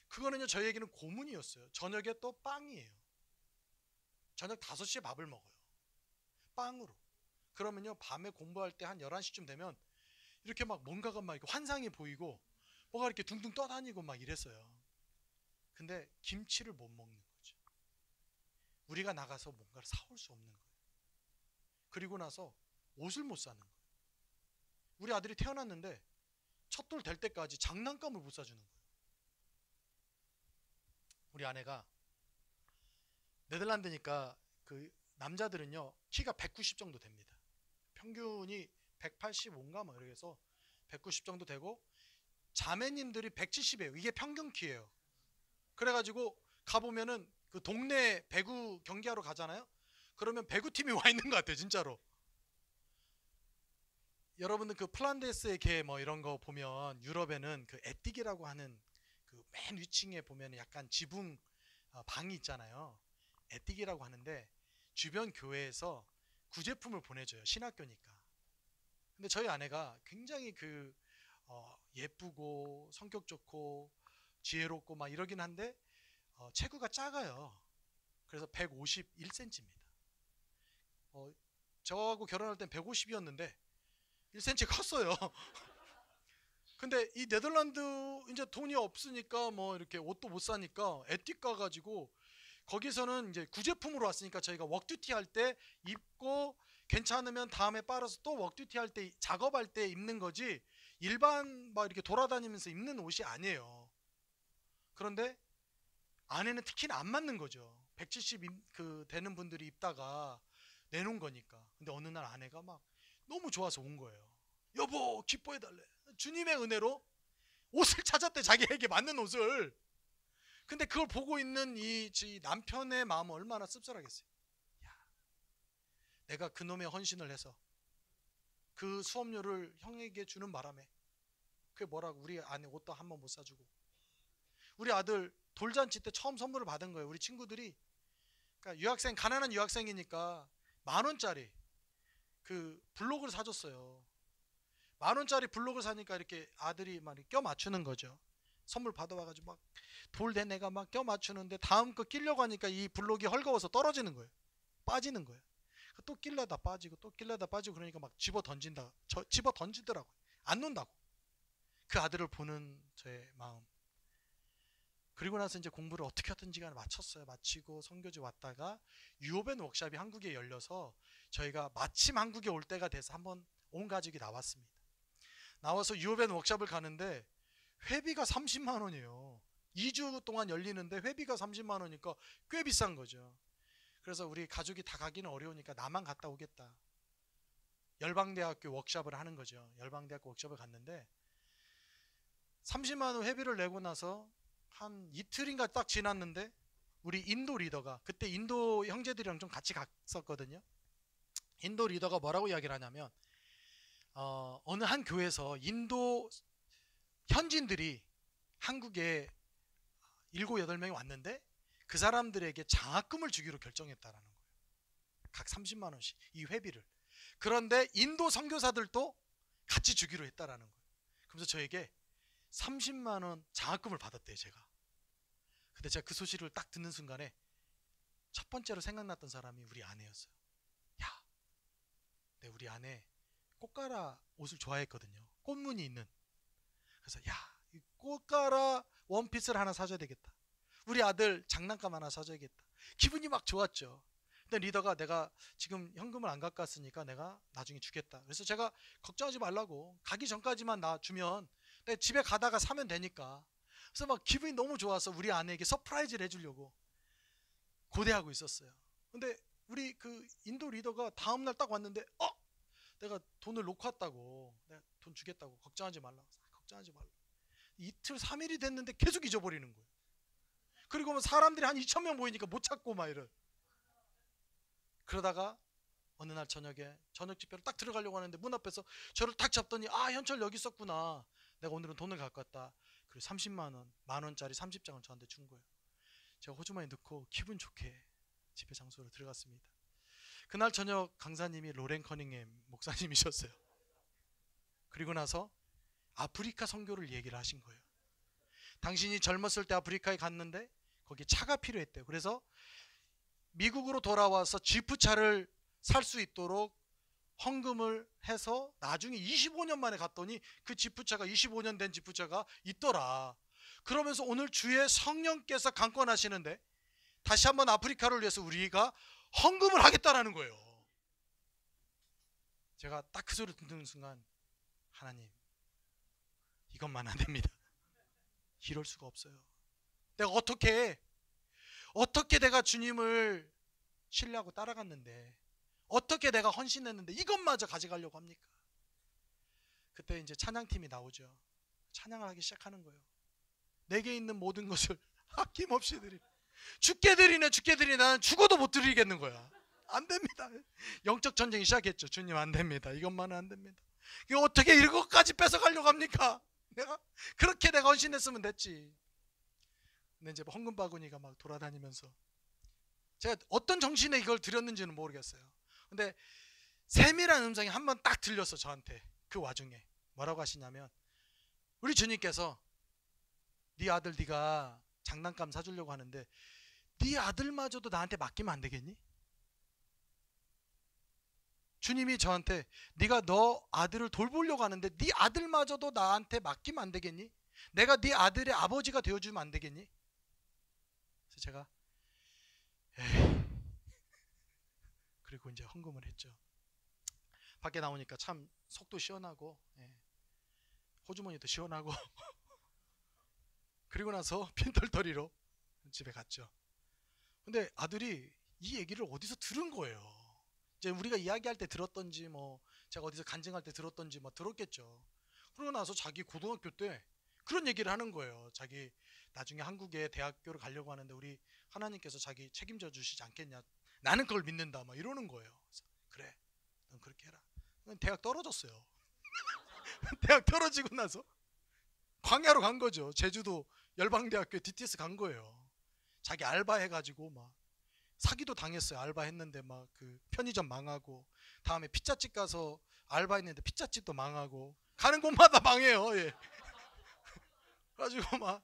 그거는요 저희에게는 고문이었어요. 저녁에 또 빵이에요. 저녁 5시에 밥을 먹어요. 빵으로. 그러면요 밤에 공부할 때 한 11시쯤 되면 이렇게 막 뭔가가 막 환상이 보이고 뭐가 이렇게 둥둥 떠다니고 막 이랬어요. 근데 김치를 못 먹는 거죠. 우리가 나가서 뭔가를 사올 수 없는 거예요. 그리고 나서 옷을 못 사는 거예요. 우리 아들이 태어났는데 첫 돌 될 때까지 장난감을 못 사주는 거예요. 우리 아내가, 네덜란드니까 그 남자들은요 키가 190 정도 됩니다. 평균이 185인가 막 이래서 190 정도 되고 자매님들이 170이에요. 이게 평균 키예요. 그래가지고 가보면은 그 동네 배구 경기하러 가잖아요. 그러면 배구팀이 와 있는 것 같아요, 진짜로. 여러분들 그 플란데스의 개 뭐 이런 거 보면 유럽에는 그 에띠기라고 하는 그 맨 위층에 보면 약간 지붕 방이 있잖아요. 에띠기라고 하는데 주변 교회에서 구제품을 보내줘요. 신학교니까. 근데 저희 아내가 굉장히 예쁘고 성격 좋고 지혜롭고 막 이러긴 한데 체구가 작아요. 그래서 151cm입니다. 저하고 결혼할 땐 150이었는데 1cm 컸어요. 근데 이 네덜란드 이제 돈이 없으니까 뭐 이렇게 옷도 못 사니까 에뛰 가가지고 거기서는 이제 구제품으로 왔으니까 저희가 웍듀티 할 때 입고 괜찮으면 다음에 빨아서 또 웍듀티 할 때 작업할 때 입는 거지 일반 막 이렇게 돌아다니면서 입는 옷이 아니에요. 그런데 아내는 특히나 안 맞는 거죠. 170 되는 분들이 입다가 내놓은 거니까. 근데 어느 날 아내가 막 너무 좋아서 온 거예요. 여보 기뻐해달래. 주님의 은혜로 옷을 찾았대. 자기에게 맞는 옷을. 근데 그걸 보고 있는 이 남편의 마음은 얼마나 씁쓸하겠어요. 야, 내가 그놈의 헌신을 해서 그 수업료를 형에게 주는 바람에 그게 뭐라고 우리 아내 옷도 한 번 못 사주고 우리 아들 돌잔치 때 처음 선물을 받은 거예요. 우리 친구들이 그러니까 가난한 유학생이니까 10,000원짜리 그 블록을 사줬어요. 10,000원짜리 블록을 사니까 이렇게 아들이 막 껴 맞추는 거죠. 선물 받아와가지고 막 돌대 내가 막 껴 맞추는데 다음 거 끼려고 하니까 이 블록이 헐거워서 떨어지는 거예요. 빠지는 거예요. 또 끼려다 빠지고 또 끼려다 빠지고 그러니까 막 집어 던지더라고요. 안 논다고. 그 아들을 보는 저의 마음. 그리고 나서 이제 공부를 어떻게 하든지 간에 마쳤어요. 마치고 선교지 왔다가 유오벤 워크숍이 한국에 열려서 저희가 마침 한국에 올 때가 돼서 한번 온 가족이 나왔습니다. 나와서 유오벤 워크숍을 가는데 회비가 30만 원이에요. 2주 동안 열리는데 회비가 30만 원이니까 꽤 비싼 거죠. 그래서 우리 가족이 다 가기는 어려우니까 나만 갔다 오겠다. 열방대학교 워크숍을 하는 거죠. 열방대학교 워크숍을 갔는데 30만 원 회비를 내고 나서 한 이틀인가 딱 지났는데 우리 인도 리더가 그때 인도 형제들이랑 좀 같이 갔었거든요. 인도 리더가 뭐라고 이야기를 하냐면 어느 한 교회에서 인도 현지인들이 한국에 7, 8명이 왔는데 그 사람들에게 장학금을 주기로 결정했다라는 거예요. 각 30만 원씩 이 회비를. 그런데 인도 선교사들도 같이 주기로 했다라는 거예요. 그래서 저에게 30만 원 장학금을 받았대요, 제가. 근데 제가 그 소식을 딱 듣는 순간에 첫 번째로 생각났던 사람이 우리 아내였어요. 야, 내 우리 아내 꽃가라 옷을 좋아했거든요. 꽃무늬 있는. 그래서 야, 이 꽃가라 원피스를 하나 사줘야 되겠다. 우리 아들 장난감 하나 사줘야겠다. 기분이 막 좋았죠. 근데 리더가 내가 지금 현금을 안 갖고 왔으니까 내가 나중에 주겠다. 그래서 제가 걱정하지 말라고 가기 전까지만 나 주면 내가 집에 가다가 사면 되니까. 그래서 막 기분이 너무 좋아서 우리 아내에게 서프라이즈를 해주려고 고대하고 있었어요. 근데 우리 그 인도 리더가 다음날 딱 왔는데 내가 돈을 놓고 왔다고, 내가 돈 주겠다고, 걱정하지 말라고. 걱정하지 말라고. 이틀 3일이 됐는데 계속 잊어버리는 거예요. 그리고 사람들이 한 2,000명 모이니까 못 찾고 막 이래. 그러다가 어느 날 저녁에 저녁 집회를 딱 들어가려고 하는데 문 앞에서 저를 딱 잡더니 현철 여기 있었구나. 내가 오늘은 돈을 갖고 왔다. 그리고 30만 원, 10,000원짜리 30장을 저한테 준 거예요. 제가 호주머니에 넣고 기분 좋게 집회 장소로 들어갔습니다. 그날 저녁 강사님이 로렌 커닝햄 목사님이셨어요. 그리고 나서 아프리카 선교를 얘기를 하신 거예요. 당신이 젊었을 때 아프리카에 갔는데 거기 차가 필요했대요. 그래서 미국으로 돌아와서 지프차를 살 수 있도록 헌금을 해서 나중에 25년 만에 갔더니 그 지프차가 25년 된 지프차가 있더라. 그러면서 오늘 주의 성령께서 강권하시는데 다시 한번 아프리카를 위해서 우리가 헌금을 하겠다라는 거예요. 제가 딱 그 소리를 듣는 순간 하나님 이것만 안 됩니다. 이럴 수가 없어요. 내가 어떻게 내가 주님을 신뢰하고 따라갔는데 어떻게 내가 헌신했는데 이것마저 가져가려고 합니까? 그때 이제 찬양팀이 나오죠. 찬양을 하기 시작하는 거예요. 내게 있는 모든 것을 아낌없이 드리라. 죽게 드리네 죽게 드리네. 나는 죽어도 못 드리겠는 거야. 안 됩니다. 영적 전쟁이 시작했죠. 주님 안 됩니다. 이것만은 안 됩니다. 이거 어떻게 이것까지 뺏어가려고 합니까? 내가 그렇게 내가 헌신했으면 됐지. 근데 이제 헌금 바구니가 막 돌아다니면서 제가 어떤 정신에 이걸 드렸는지는 모르겠어요. 근데 세밀한 음성이 한 번 딱 들렸어. 저한테. 그 와중에 뭐라고 하시냐면, 우리 주님께서 네 아들 네가 장난감 사주려고 하는데 네 아들마저도 나한테 맡기면 안 되겠니? 주님이 저한테 네가 너 아들을 돌보려고 하는데 네 아들마저도 나한테 맡기면 안 되겠니? 내가 네 아들의 아버지가 되어주면 안 되겠니? 그래서 제가 에이, 그리고 이제 헌금을 했죠. 밖에 나오니까 참 속도 시원하고, 호주머니도 시원하고 그리고 나서 핀털터리로 집에 갔죠. 근데 아들이 이 얘기를 어디서 들은 거예요. 이제 우리가 이야기할 때 들었던지 뭐 제가 어디서 간증할 때 들었던지 뭐 들었겠죠. 그러고 나서 자기 고등학교 때 그런 얘기를 하는 거예요. 자기 나중에 한국에 대학교를 가려고 하는데 우리 하나님께서 자기 책임져 주시지 않겠냐, 나는 그걸 믿는다 막 이러는 거예요. 그래서 그래 넌 그렇게 해라. 대학 떨어졌어요. 대학 떨어지고 나서 광야로 간 거죠. 제주도 열방대학교에 DTS 간 거예요. 자기 알바 해가지고 막 사기도 당했어요. 알바 했는데 막 그 편의점 망하고, 다음에 피자집 가서 알바 했는데 피자집도 망하고, 가는 곳마다 망해요. 예. 가지고 막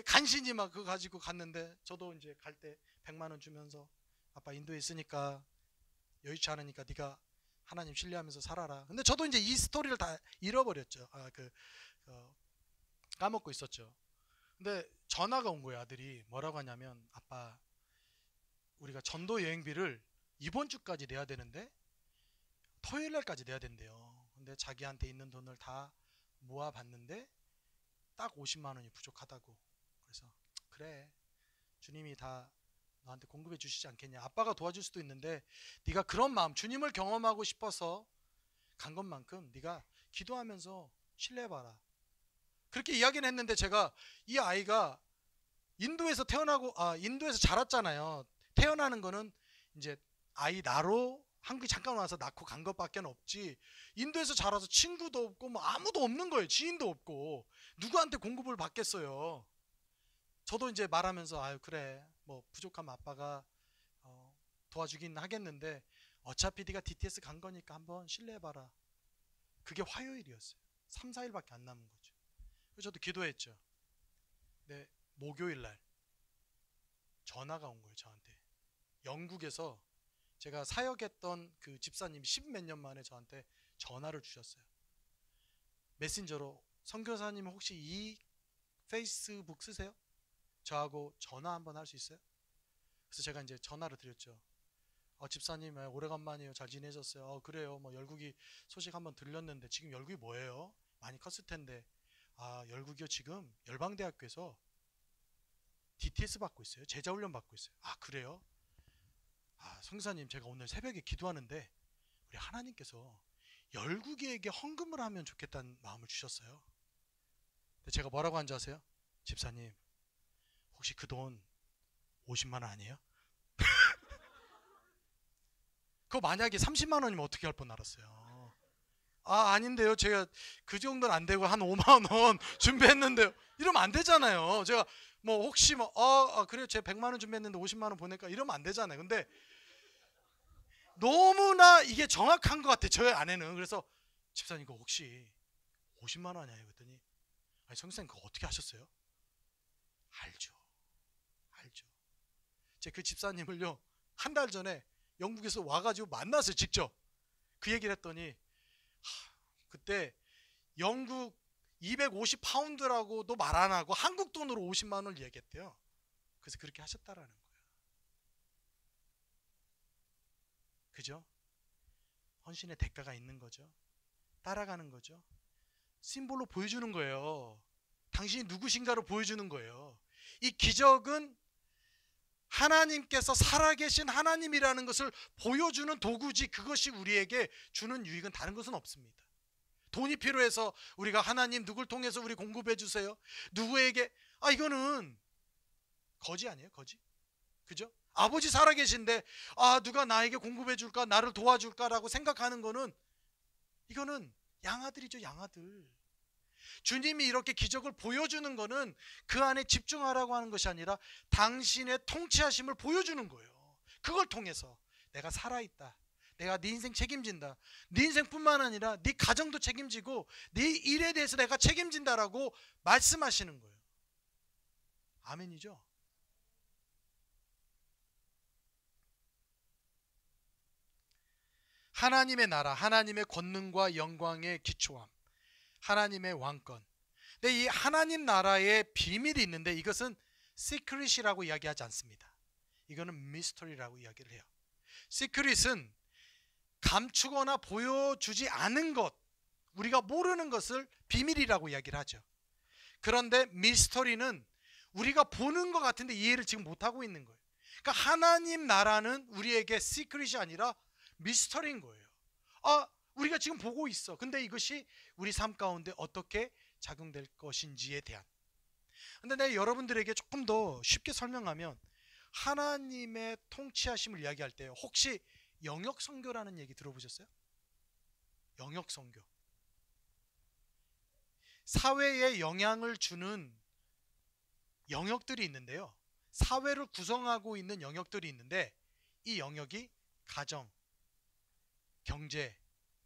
간신히 막 그거 가지고 갔는데, 저도 이제 갈 때 100만 원 주면서 아빠 인도에 있으니까 여의치 않으니까 네가 하나님 신뢰하면서 살아라. 근데 저도 이제 이 스토리를 다 잃어버렸죠. 까먹고 있었죠. 근데 전화가 온 거예요. 아들이 뭐라고 하냐면, 아빠 우리가 전도 여행비를 이번 주까지 내야 되는데 토요일 날까지 내야 된대요. 근데 자기한테 있는 돈을 다 모아봤는데 딱 50만 원이 부족하다고. 그래서 그래 주님이 다 너한테 공급해 주시지 않겠냐. 아빠가 도와줄 수도 있는데 네가 그런 마음, 주님을 경험하고 싶어서 간 것만큼 네가 기도하면서 신뢰해봐라. 그렇게 이야기는 했는데, 제가 이 아이가 인도에서 태어나고 인도에서 자랐잖아요. 태어나는 거는 이제 아이 나로 한국에 잠깐 와서 낳고 간 것밖에 없지, 인도에서 자라서 친구도 없고 뭐 아무도 없는 거예요. 지인도 없고 누구한테 공급을 받겠어요. 저도 이제 말하면서 아유 그래 뭐 부족하면 아빠가 도와주긴 하겠는데 어차피 네가 DTS 간 거니까 한번 신뢰해봐라. 그게 화요일이었어요. 3, 4일밖에 안 남은 거죠. 그래서 저도 기도했죠. 네, 목요일 날 전화가 온 거예요. 저한테 영국에서 제가 사역했던 그 집사님이 10몇 년 만에 저한테 전화를 주셨어요. 메신저로 선교사님 혹시 이 페이스북 쓰세요? 저하고 전화 한번 할 수 있어요? 그래서 제가 이제 전화를 드렸죠. 집사님 오래간만이에요. 잘 지내셨어요? 그래요. 뭐 열국이 소식 한번 들렸는데 지금 열국이 뭐예요? 많이 컸을 텐데. 열국이요 지금 열방대학교에서 DTS 받고 있어요. 제자훈련 받고 있어요. 그래요? 성사님 제가 오늘 새벽에 기도하는데 우리 하나님께서 열국이에게 헌금을 하면 좋겠다는 마음을 주셨어요. 근데 제가 뭐라고 한 줄 아세요? 집사님 혹시 그 돈 50만 원 아니에요? 그거 만약에 30만 원이면 어떻게 할 뻔 알았어요. 아닌데요. 제가 그 정도는 안 되고 한 5만 원 준비했는데요. 이러면 안 되잖아요. 제가 뭐 혹시 뭐 그래요. 제가 100만 원 준비했는데 50만 원 보낼까 이러면 안 되잖아요. 근데 너무나 이게 정확한 것 같아. 저의 아내는. 그래서 집사님 그거 혹시 50만 원 아니에요? 그랬더니 아니 성사님 그거 어떻게 하셨어요? 알죠. 제가 그 집사님을요 한 달 전에 영국에서 와가지고 만났어요. 직접 그 얘기를 했더니 그때 영국 250파운드라고도 말 안 하고 한국 돈으로 50만 원을 얘기했대요. 그래서 그렇게 하셨다라는 거예요. 그죠? 헌신의 대가가 있는 거죠. 따라가는 거죠. 심볼로 보여주는 거예요. 당신이 누구신가를 보여주는 거예요. 이 기적은 하나님께서 살아계신 하나님이라는 것을 보여주는 도구지, 그것이 우리에게 주는 유익은 다른 것은 없습니다. 돈이 필요해서 우리가 하나님 누굴 통해서 우리 공급해 주세요, 누구에게, 이거는 거지 아니에요? 거지? 그죠? 아버지 살아계신데 누가 나에게 공급해 줄까, 나를 도와줄까라고 생각하는 거는, 이거는 양아들이죠, 양아들. 주님이 이렇게 기적을 보여주는 거는 그 안에 집중하라고 하는 것이 아니라 당신의 통치하심을 보여주는 거예요. 그걸 통해서 내가 살아있다, 내가 네 인생 책임진다, 네 인생뿐만 아니라 네 가정도 책임지고 네 일에 대해서 내가 책임진다라고 말씀하시는 거예요. 아멘이죠? 하나님의 나라, 하나님의 권능과 영광의 기초함, 하나님의 왕권. 근데 이 하나님 나라의 비밀이 있는데 이것은 시크릿이라고 이야기하지 않습니다. 이거는 미스터리라고 이야기를 해요. 시크릿은 감추거나 보여주지 않은 것, 우리가 모르는 것을 비밀이라고 이야기를 하죠. 그런데 미스터리는 우리가 보는 것 같은데 이해를 지금 못하고 있는 거예요. 그러니까 하나님 나라는 우리에게 시크릿이 아니라 미스터리인 거예요. 우리가 지금 보고 있어. 근데 이것이 우리 삶 가운데 어떻게 작용될 것인지에 대한. 근데 내가 여러분들에게 조금 더 쉽게 설명하면, 하나님의 통치하심을 이야기할 때 혹시 영역선교라는 얘기 들어보셨어요? 영역선교. 사회에 영향을 주는 영역들이 있는데요, 사회를 구성하고 있는 영역들이 있는데, 이 영역이 가정, 경제,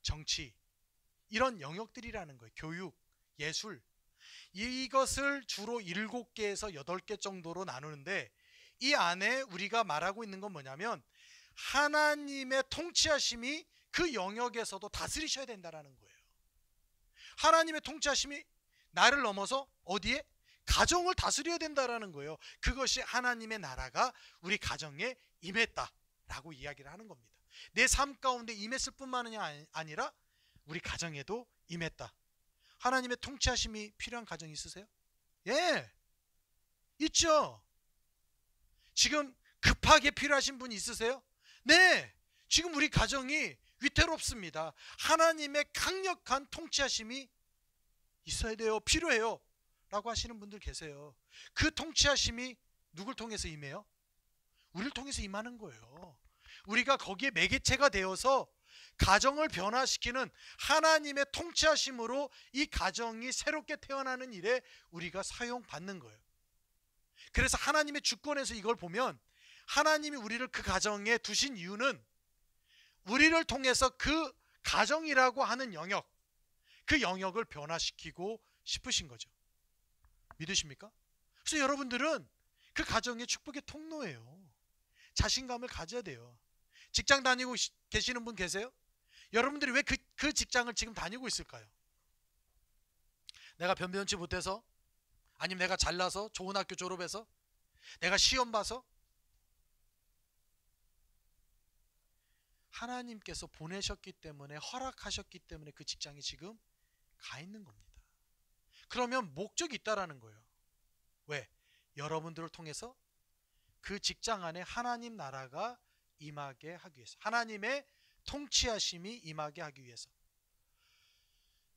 정치, 이런 영역들이라는 거예요. 교육, 예술. 이것을 주로 7개에서 8개 정도로 나누는데, 이 안에 우리가 말하고 있는 건 뭐냐면 하나님의 통치하심이 그 영역에서도 다스리셔야 된다는 거예요. 하나님의 통치하심이 나를 넘어서 어디에? 가정을 다스려야 된다는 거예요. 그것이 하나님의 나라가 우리 가정에 임했다라고 이야기를 하는 겁니다. 내 삶 가운데 임했을 뿐만 아니라 우리 가정에도 임했다. 하나님의 통치하심이 필요한 가정 있으세요? 예, 있죠. 지금 급하게 필요하신 분 있으세요? 네, 지금 우리 가정이 위태롭습니다. 하나님의 강력한 통치하심이 있어야 돼요, 필요해요 라고 하시는 분들 계세요. 그 통치하심이 누굴 통해서 임해요? 우리를 통해서 임하는 거예요. 우리가 거기에 매개체가 되어서 가정을 변화시키는 하나님의 통치하심으로 이 가정이 새롭게 태어나는 일에 우리가 사용받는 거예요. 그래서 하나님의 주권에서 이걸 보면, 하나님이 우리를 그 가정에 두신 이유는 우리를 통해서 그 가정이라고 하는 영역, 그 영역을 변화시키고 싶으신 거죠. 믿으십니까? 그래서 여러분들은 그 가정의 축복의 통로예요. 자신감을 가져야 돼요. 직장 다니고 계시는 분 계세요? 여러분들이 왜 그 직장을 지금 다니고 있을까요? 내가 변변치 못해서? 아니면 내가 잘나서? 좋은 학교 졸업해서? 내가 시험 봐서? 하나님께서 보내셨기 때문에, 허락하셨기 때문에 그 직장에 지금 가 있는 겁니다. 그러면 목적이 있다라는 거예요. 왜? 여러분들을 통해서 그 직장 안에 하나님 나라가 임하게 하기 위해서, 하나님의 통치하심이 임하게 하기 위해서.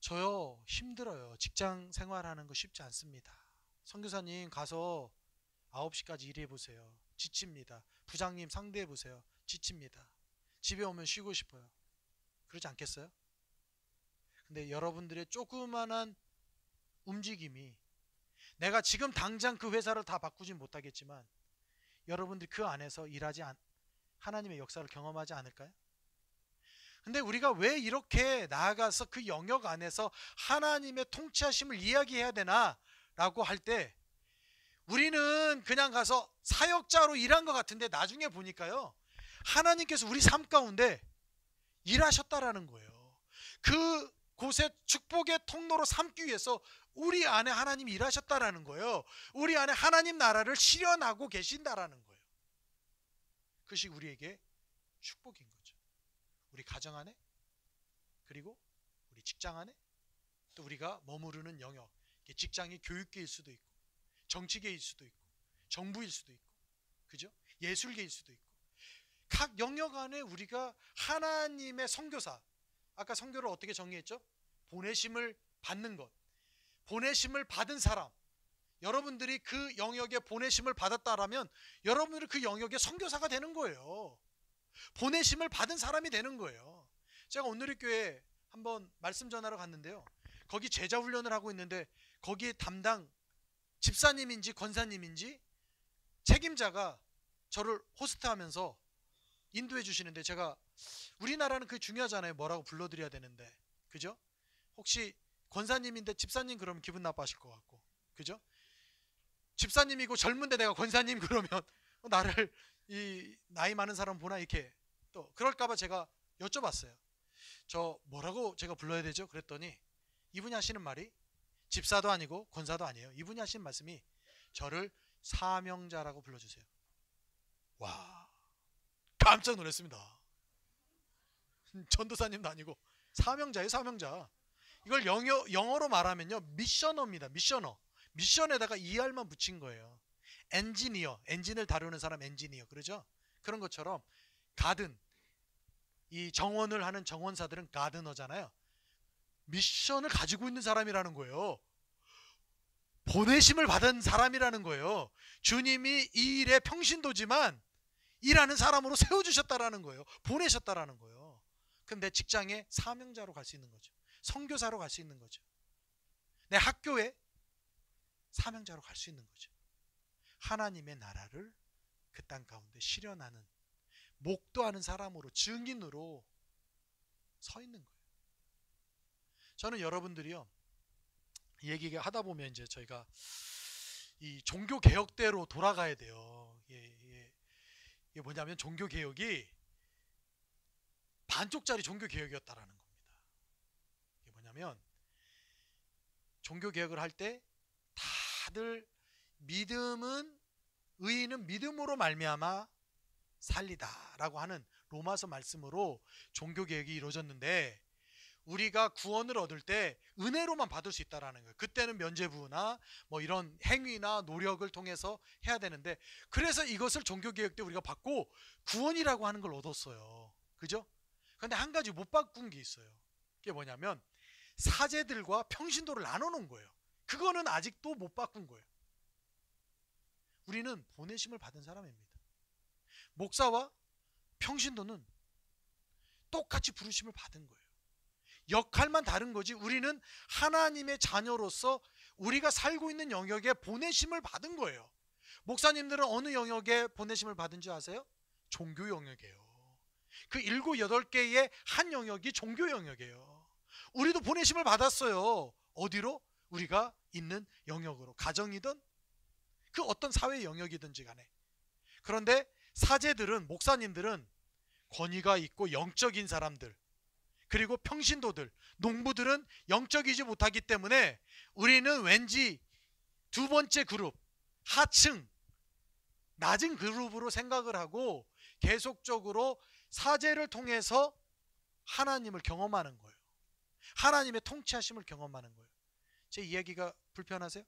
저요, 힘들어요. 직장 생활하는 거 쉽지 않습니다. 선교사님 가서 9시까지 일해 보세요. 지칩니다. 부장님 상대해 보세요. 지칩니다. 집에 오면 쉬고 싶어요. 그렇지 않겠어요? 근데 여러분들의 조그만한 움직임이, 내가 지금 당장 그 회사를 다 바꾸진 못하겠지만 여러분들이 그 안에서 하나님의 역사를 경험하지 않을까요? 근데 우리가 왜 이렇게 나아가서 그 영역 안에서 하나님의 통치하심을 이야기해야 되나 라고 할 때, 우리는 그냥 가서 사역자로 일한 것 같은데 나중에 보니까요, 하나님께서 우리 삶 가운데 일하셨다라는 거예요. 그 곳에 축복의 통로로 삼기 위해서 우리 안에 하나님이 일하셨다라는 거예요. 우리 안에 하나님 나라를 실현하고 계신다라는 거예요. 그것이 우리에게 축복인 거죠. 우리 가정 안에, 그리고 우리 직장 안에, 또 우리가 머무르는 영역, 직장이 교육계일 수도 있고, 정치계일 수도 있고, 정부일 수도 있고, 그죠? 예술계일 수도 있고, 각 영역 안에 우리가 하나님의 선교사, 아까 선교를 어떻게 정의했죠? 보내심을 받는 것, 보내심을 받은 사람, 여러분들이 그 영역에 보내심을 받았다라면 여러분들이 그 영역의 선교사가 되는 거예요. 보내심을 받은 사람이 되는 거예요. 제가 온누리교회 한번 말씀 전하러 갔는데요. 거기 제자 훈련을 하고 있는데 거기에 담당 집사님인지 권사님인지 책임자가 저를 호스트하면서 인도해 주시는데, 제가 우리나라는 그게 중요하잖아요. 뭐라고 불러드려야 되는데, 그죠? 혹시 권사님인데 집사님 그러면 기분 나빠하실 것 같고, 그죠? 집사님이고 젊은데 내가 권사님 그러면 나를 이 나이 많은 사람 보나 이렇게 또 그럴까봐 제가 여쭤봤어요. 저 뭐라고 제가 불러야 되죠? 그랬더니 이분이 하시는 말이, 집사도 아니고 권사도 아니에요. 이분이 하시는 말씀이 저를 사명자라고 불러주세요. 와, 깜짝 놀랐습니다. 전도사님도 아니고 사명자예요, 사명자. 이걸 영어로 말하면요, 미셔너입니다. 미셔너. 미션에다가 ER만 붙인 거예요. 엔지니어, 엔진을 다루는 사람 엔지니어, 그러죠? 그런 것처럼 가든, 이 정원을 하는 정원사들은 가드너잖아요. 미션을 가지고 있는 사람이라는 거예요. 보내심을 받은 사람이라는 거예요. 주님이 이 일에 평신도지만 일하는 사람으로 세워주셨다라는 거예요. 보내셨다라는 거예요. 그럼 내 직장에 사명자로 갈 수 있는 거죠. 선교사로 갈 수 있는 거죠. 내 학교에 사명자로 갈 수 있는 거죠. 하나님의 나라를 그 땅 가운데 실현하는, 목도하는 사람으로, 증인으로 서 있는 거예요. 저는 여러분들이요, 이 얘기 하다 보면 이제 저희가 이 종교 개혁대로 돌아가야 돼요. 이게 뭐냐면 종교 개혁이 반쪽짜리 종교 개혁이었다라는 겁니다. 이게 뭐냐면 종교 개혁을 할 때 다들 믿음은, 의인은 믿음으로 말미암아 살리다라고 하는 로마서 말씀으로 종교 개혁이 이루어졌는데, 우리가 구원을 얻을 때 은혜로만 받을 수 있다라는 거예요. 그때는 면죄부나 뭐 이런 행위나 노력을 통해서 해야 되는데, 그래서 이것을 종교개혁 때 우리가 받고 구원이라고 하는 걸 얻었어요. 그죠? 그런데 한 가지 못 바꾼 게 있어요. 그게 뭐냐면 사제들과 평신도를 나눠놓은 거예요. 그거는 아직도 못 바꾼 거예요. 우리는 보내심을 받은 사람입니다. 목사와 평신도는 똑같이 부르심을 받은 거예요. 역할만 다른 거지 우리는 하나님의 자녀로서 우리가 살고 있는 영역에 보내심을 받은 거예요. 목사님들은 어느 영역에 보내심을 받은 줄 아세요? 종교 영역이에요. 그 7, 8개의 한 영역이 종교 영역이에요. 우리도 보내심을 받았어요. 어디로? 우리가 있는 영역으로. 가정이든 그 어떤 사회 영역이든지 간에. 그런데 사제들은, 목사님들은 권위가 있고 영적인 사람들, 그리고 평신도들, 농부들은 영적이지 못하기 때문에 우리는 왠지 두 번째 그룹, 하층, 낮은 그룹으로 생각을 하고 계속적으로 사제를 통해서 하나님을 경험하는 거예요. 하나님의 통치하심을 경험하는 거예요. 제 이야기가 불편하세요?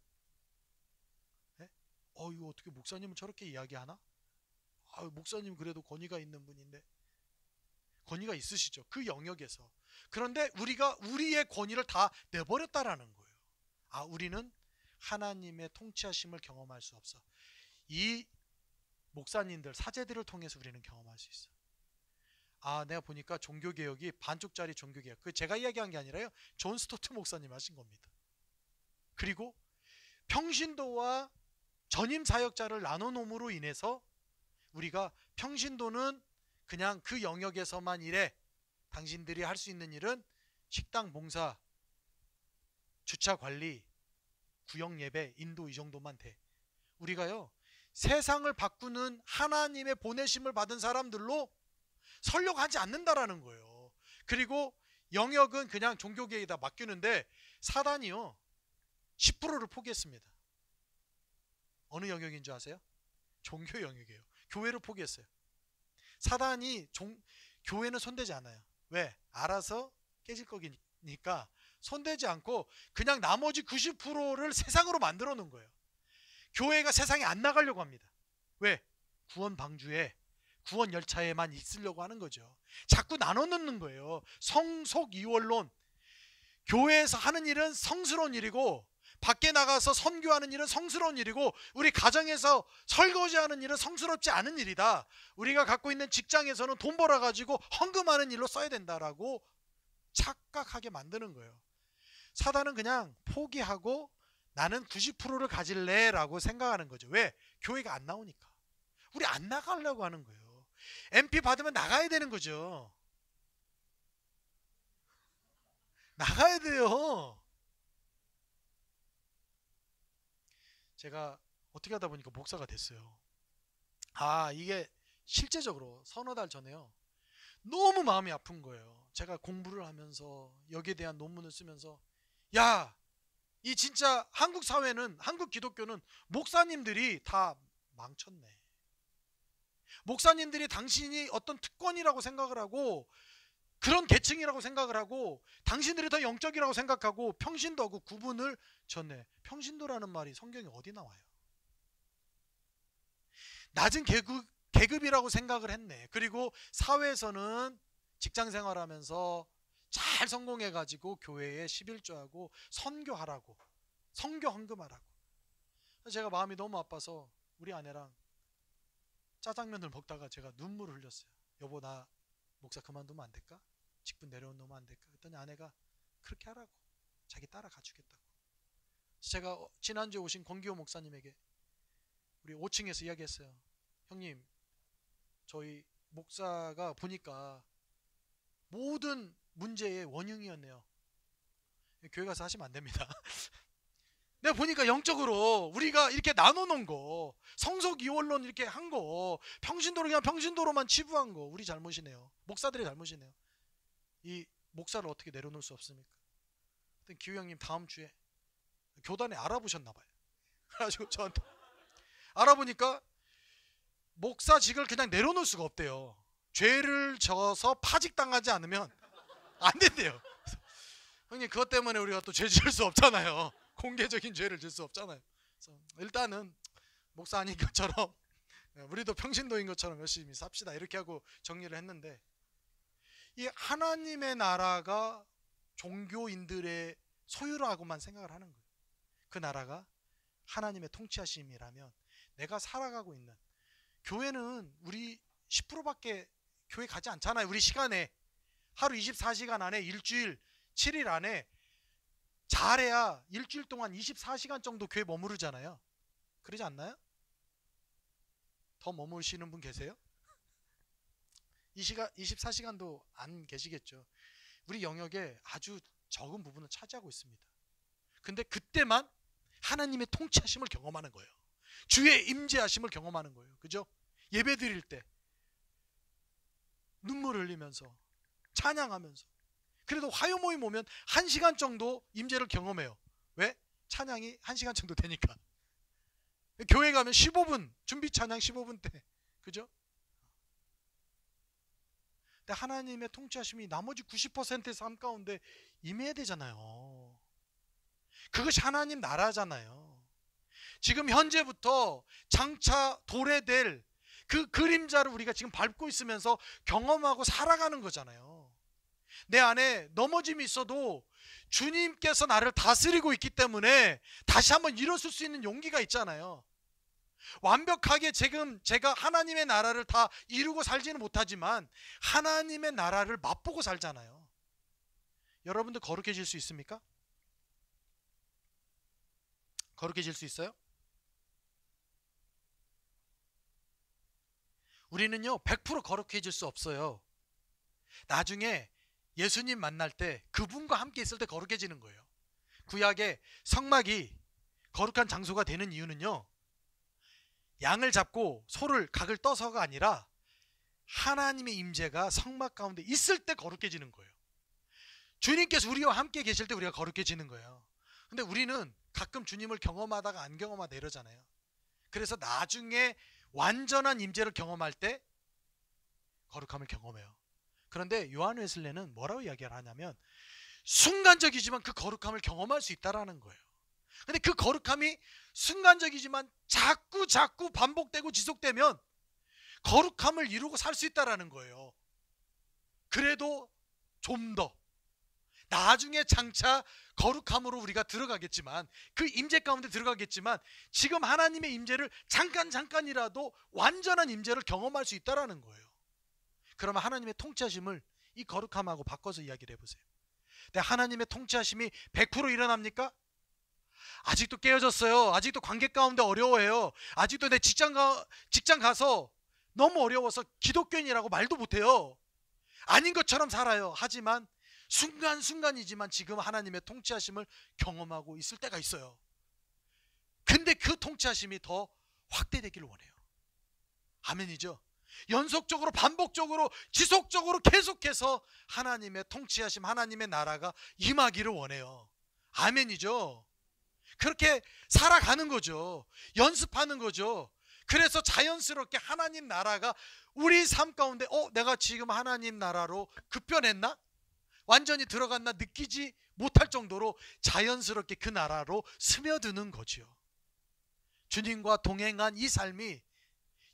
네? 이거 어떻게 목사님은 저렇게 이야기하나? 목사님 그래도 권위가 있는 분인데. 권위가 있으시죠. 그 영역에서. 그런데 우리가 우리의 권위를 다 내버렸다라는 거예요. 우리는 하나님의 통치하심을 경험할 수 없어. 이 목사님들, 사제들을 통해서 우리는 경험할 수 있어. 내가 보니까 종교개혁이 반쪽짜리 종교개혁. 그 제가 이야기한 게 아니라요, 존 스토트 목사님 하신 겁니다. 그리고 평신도와 전임 사역자를 나눠놓음으로 인해서 우리가 평신도는 그냥 그 영역에서만 일해. 당신들이 할 수 있는 일은 식당 봉사, 주차 관리, 구역 예배, 인도, 이 정도만 돼. 우리가요, 세상을 바꾸는 하나님의 보내심을 받은 사람들로 서려고 하지 않는다라는 거예요. 그리고 영역은 그냥 종교계에다 맡기는데 사단이요, 10%를 포기했습니다. 어느 영역인 줄 아세요? 종교 영역이에요. 교회를 포기했어요. 사단이 교회는 손대지 않아요. 왜? 알아서 깨질 거니까 손대지 않고 그냥 나머지 90%를 세상으로 만들어 놓은 거예요. 교회가 세상에 안 나가려고 합니다. 왜? 구원 방주에, 구원 열차에만 있으려고 하는 거죠. 자꾸 나눠 놓는 거예요. 성속 이원론. 교회에서 하는 일은 성스러운 일이고 밖에 나가서 선교하는 일은 성스러운 일이고 우리 가정에서 설거지하는 일은 성스럽지 않은 일이다. 우리가 갖고 있는 직장에서는 돈 벌어가지고 헌금하는 일로 써야 된다라고 착각하게 만드는 거예요. 사단은 그냥 포기하고 나는 90%를 가질래 라고 생각하는 거죠. 왜? 교회가 안 나오니까. 우리 안 나가려고 하는 거예요. MP 받으면 나가야 되는 거죠. 나가야 돼요. 제가 어떻게 하다 보니까 목사가 됐어요. 이게 실제적으로 서너 달 전에요. 너무 마음이 아픈 거예요. 제가 공부를 하면서 여기에 대한 논문을 쓰면서 야, 이 진짜 한국 사회는, 한국 기독교는 목사님들이 다 망쳤네. 목사님들이 당신이 어떤 특권이라고 생각을 하고 그런 계층이라고 생각을 하고 당신들이 더 영적이라고 생각하고 평신도하고 구분을 졌네. 평신도라는 말이 성경에 어디 나와요? 낮은 계급이라고 생각을 했네. 그리고 사회에서는 직장 생활하면서 잘 성공해가지고 교회에 11조하고 선교하라고, 선교 헌금하라고. 제가 마음이 너무 아파서 우리 아내랑 짜장면을 먹다가 제가 눈물을 흘렸어요. 여보, 나 목사 그만두면 안 될까? 직분 내려놓으면 안 될까? 그랬더니 아내가 그렇게 하라고, 자기 따라가 주겠다고. 제가 지난주에 오신 권기호 목사님에게 우리 5층에서 이야기했어요. 형님, 저희 목사가 보니까 모든 문제의 원흉이었네요. 교회 가서 하시면 안 됩니다. 내가 보니까 영적으로 우리가 이렇게 나눠놓은 거, 성서기원론 이렇게 한 거, 평신도로 그냥 평신도로만 치부한 거 우리 잘못이네요. 목사들의 잘못이네요. 이 목사를 어떻게 내려놓을 수 없습니까? 기호 형님 다음 주에 교단에 알아보셨나 봐요. 그래가지고 저한테 알아보니까 목사직을 그냥 내려놓을 수가 없대요. 죄를 져서 파직당하지 않으면 안 된대요. 형님, 그것 때문에 우리가 또 죄 지을 수 없잖아요. 공개적인 죄를 질 수 없잖아요. 그래서 일단은 목사님 것처럼 우리도 평신도인 것처럼 열심히 삽시다, 이렇게 하고 정리를 했는데, 이 하나님의 나라가 종교인들의 소유라고만 생각을 하는 거예요. 그 나라가 하나님의 통치하심이라면 내가 살아가고 있는, 교회는 우리 10%밖에 교회 가지 않잖아요. 우리 시간에 하루 24시간 안에 일주일 7일 안에 잘해야 일주일 동안 24시간 정도 교회 머무르잖아요. 그러지 않나요? 더 머무르시는 분 계세요? 24시간도 안 계시겠죠. 우리 영역에 아주 적은 부분을 차지하고 있습니다. 근데 그때만 하나님의 통치하심을 경험하는 거예요. 주의 임재하심을 경험하는 거예요. 그죠? 예배 드릴 때 눈물 흘리면서 찬양하면서, 그래도 화요 모임 오면 1시간 정도 임재를 경험해요. 왜? 찬양이 1시간 정도 되니까. 교회 가면 15분 준비 찬양 15분 때, 그죠? 근데 하나님의 통치하심이 나머지 90%의 삶 가운데 임해야 되잖아요. 그것이 하나님 나라잖아요. 지금 현재부터 장차 도래될 그 그림자를 우리가 지금 밟고 있으면서 경험하고 살아가는 거잖아요. 내 안에 넘어짐이 있어도 주님께서 나를 다스리고 있기 때문에 다시 한번 일어설 수 있는 용기가 있잖아요. 완벽하게 지금 제가 하나님의 나라를 다 이루고 살지는 못하지만 하나님의 나라를 맛보고 살잖아요. 여러분들 거룩해질 수 있습니까? 거룩해질 수 있어요? 우리는요 100% 거룩해질 수 없어요. 나중에 예수님 만날 때 그분과 함께 있을 때 거룩해지는 거예요. 구약의 성막이 거룩한 장소가 되는 이유는요, 양을 잡고 소를 각을 떠서가 아니라 하나님의 임재가 성막 가운데 있을 때 거룩해지는 거예요. 주님께서 우리와 함께 계실 때 우리가 거룩해지는 거예요. 근데 우리는 가끔 주님을 경험하다가 안 경험하다 이러잖아요. 그래서 나중에 완전한 임재를 경험할 때 거룩함을 경험해요. 그런데 요한 웨슬레는 뭐라고 이야기를 하냐면 순간적이지만 그 거룩함을 경험할 수 있다라는 거예요. 근데 그 거룩함이 순간적이지만 자꾸 반복되고 지속되면 거룩함을 이루고 살 수 있다라는 거예요. 그래도 좀 더 나중에 장차 거룩함으로 우리가 들어가겠지만, 그 임재 가운데 들어가겠지만, 지금 하나님의 임재를 잠깐이라도 완전한 임재를 경험할 수 있다라는 거예요. 그러면 하나님의 통치하심을 이 거룩함하고 바꿔서 이야기를 해보세요. 근데 하나님의 통치하심이 100% 일어납니까? 아직도 깨어졌어요. 아직도 관계 가운데 어려워해요. 아직도 내 직장 가서 너무 어려워서 기독교인이라고 말도 못해요. 아닌 것처럼 살아요. 하지만 순간순간이지만 지금 하나님의 통치하심을 경험하고 있을 때가 있어요. 근데 그 통치하심이 더 확대되기를 원해요. 아멘이죠? 연속적으로, 반복적으로, 지속적으로 계속해서 하나님의 통치하심, 하나님의 나라가 임하기를 원해요. 아멘이죠? 그렇게 살아가는 거죠. 연습하는 거죠. 그래서 자연스럽게 하나님 나라가 우리 삶 가운데 내가 지금 하나님 나라로 급변했나? 완전히 들어갔나? 느끼지 못할 정도로 자연스럽게 그 나라로 스며드는 거죠. 주님과 동행한 이 삶이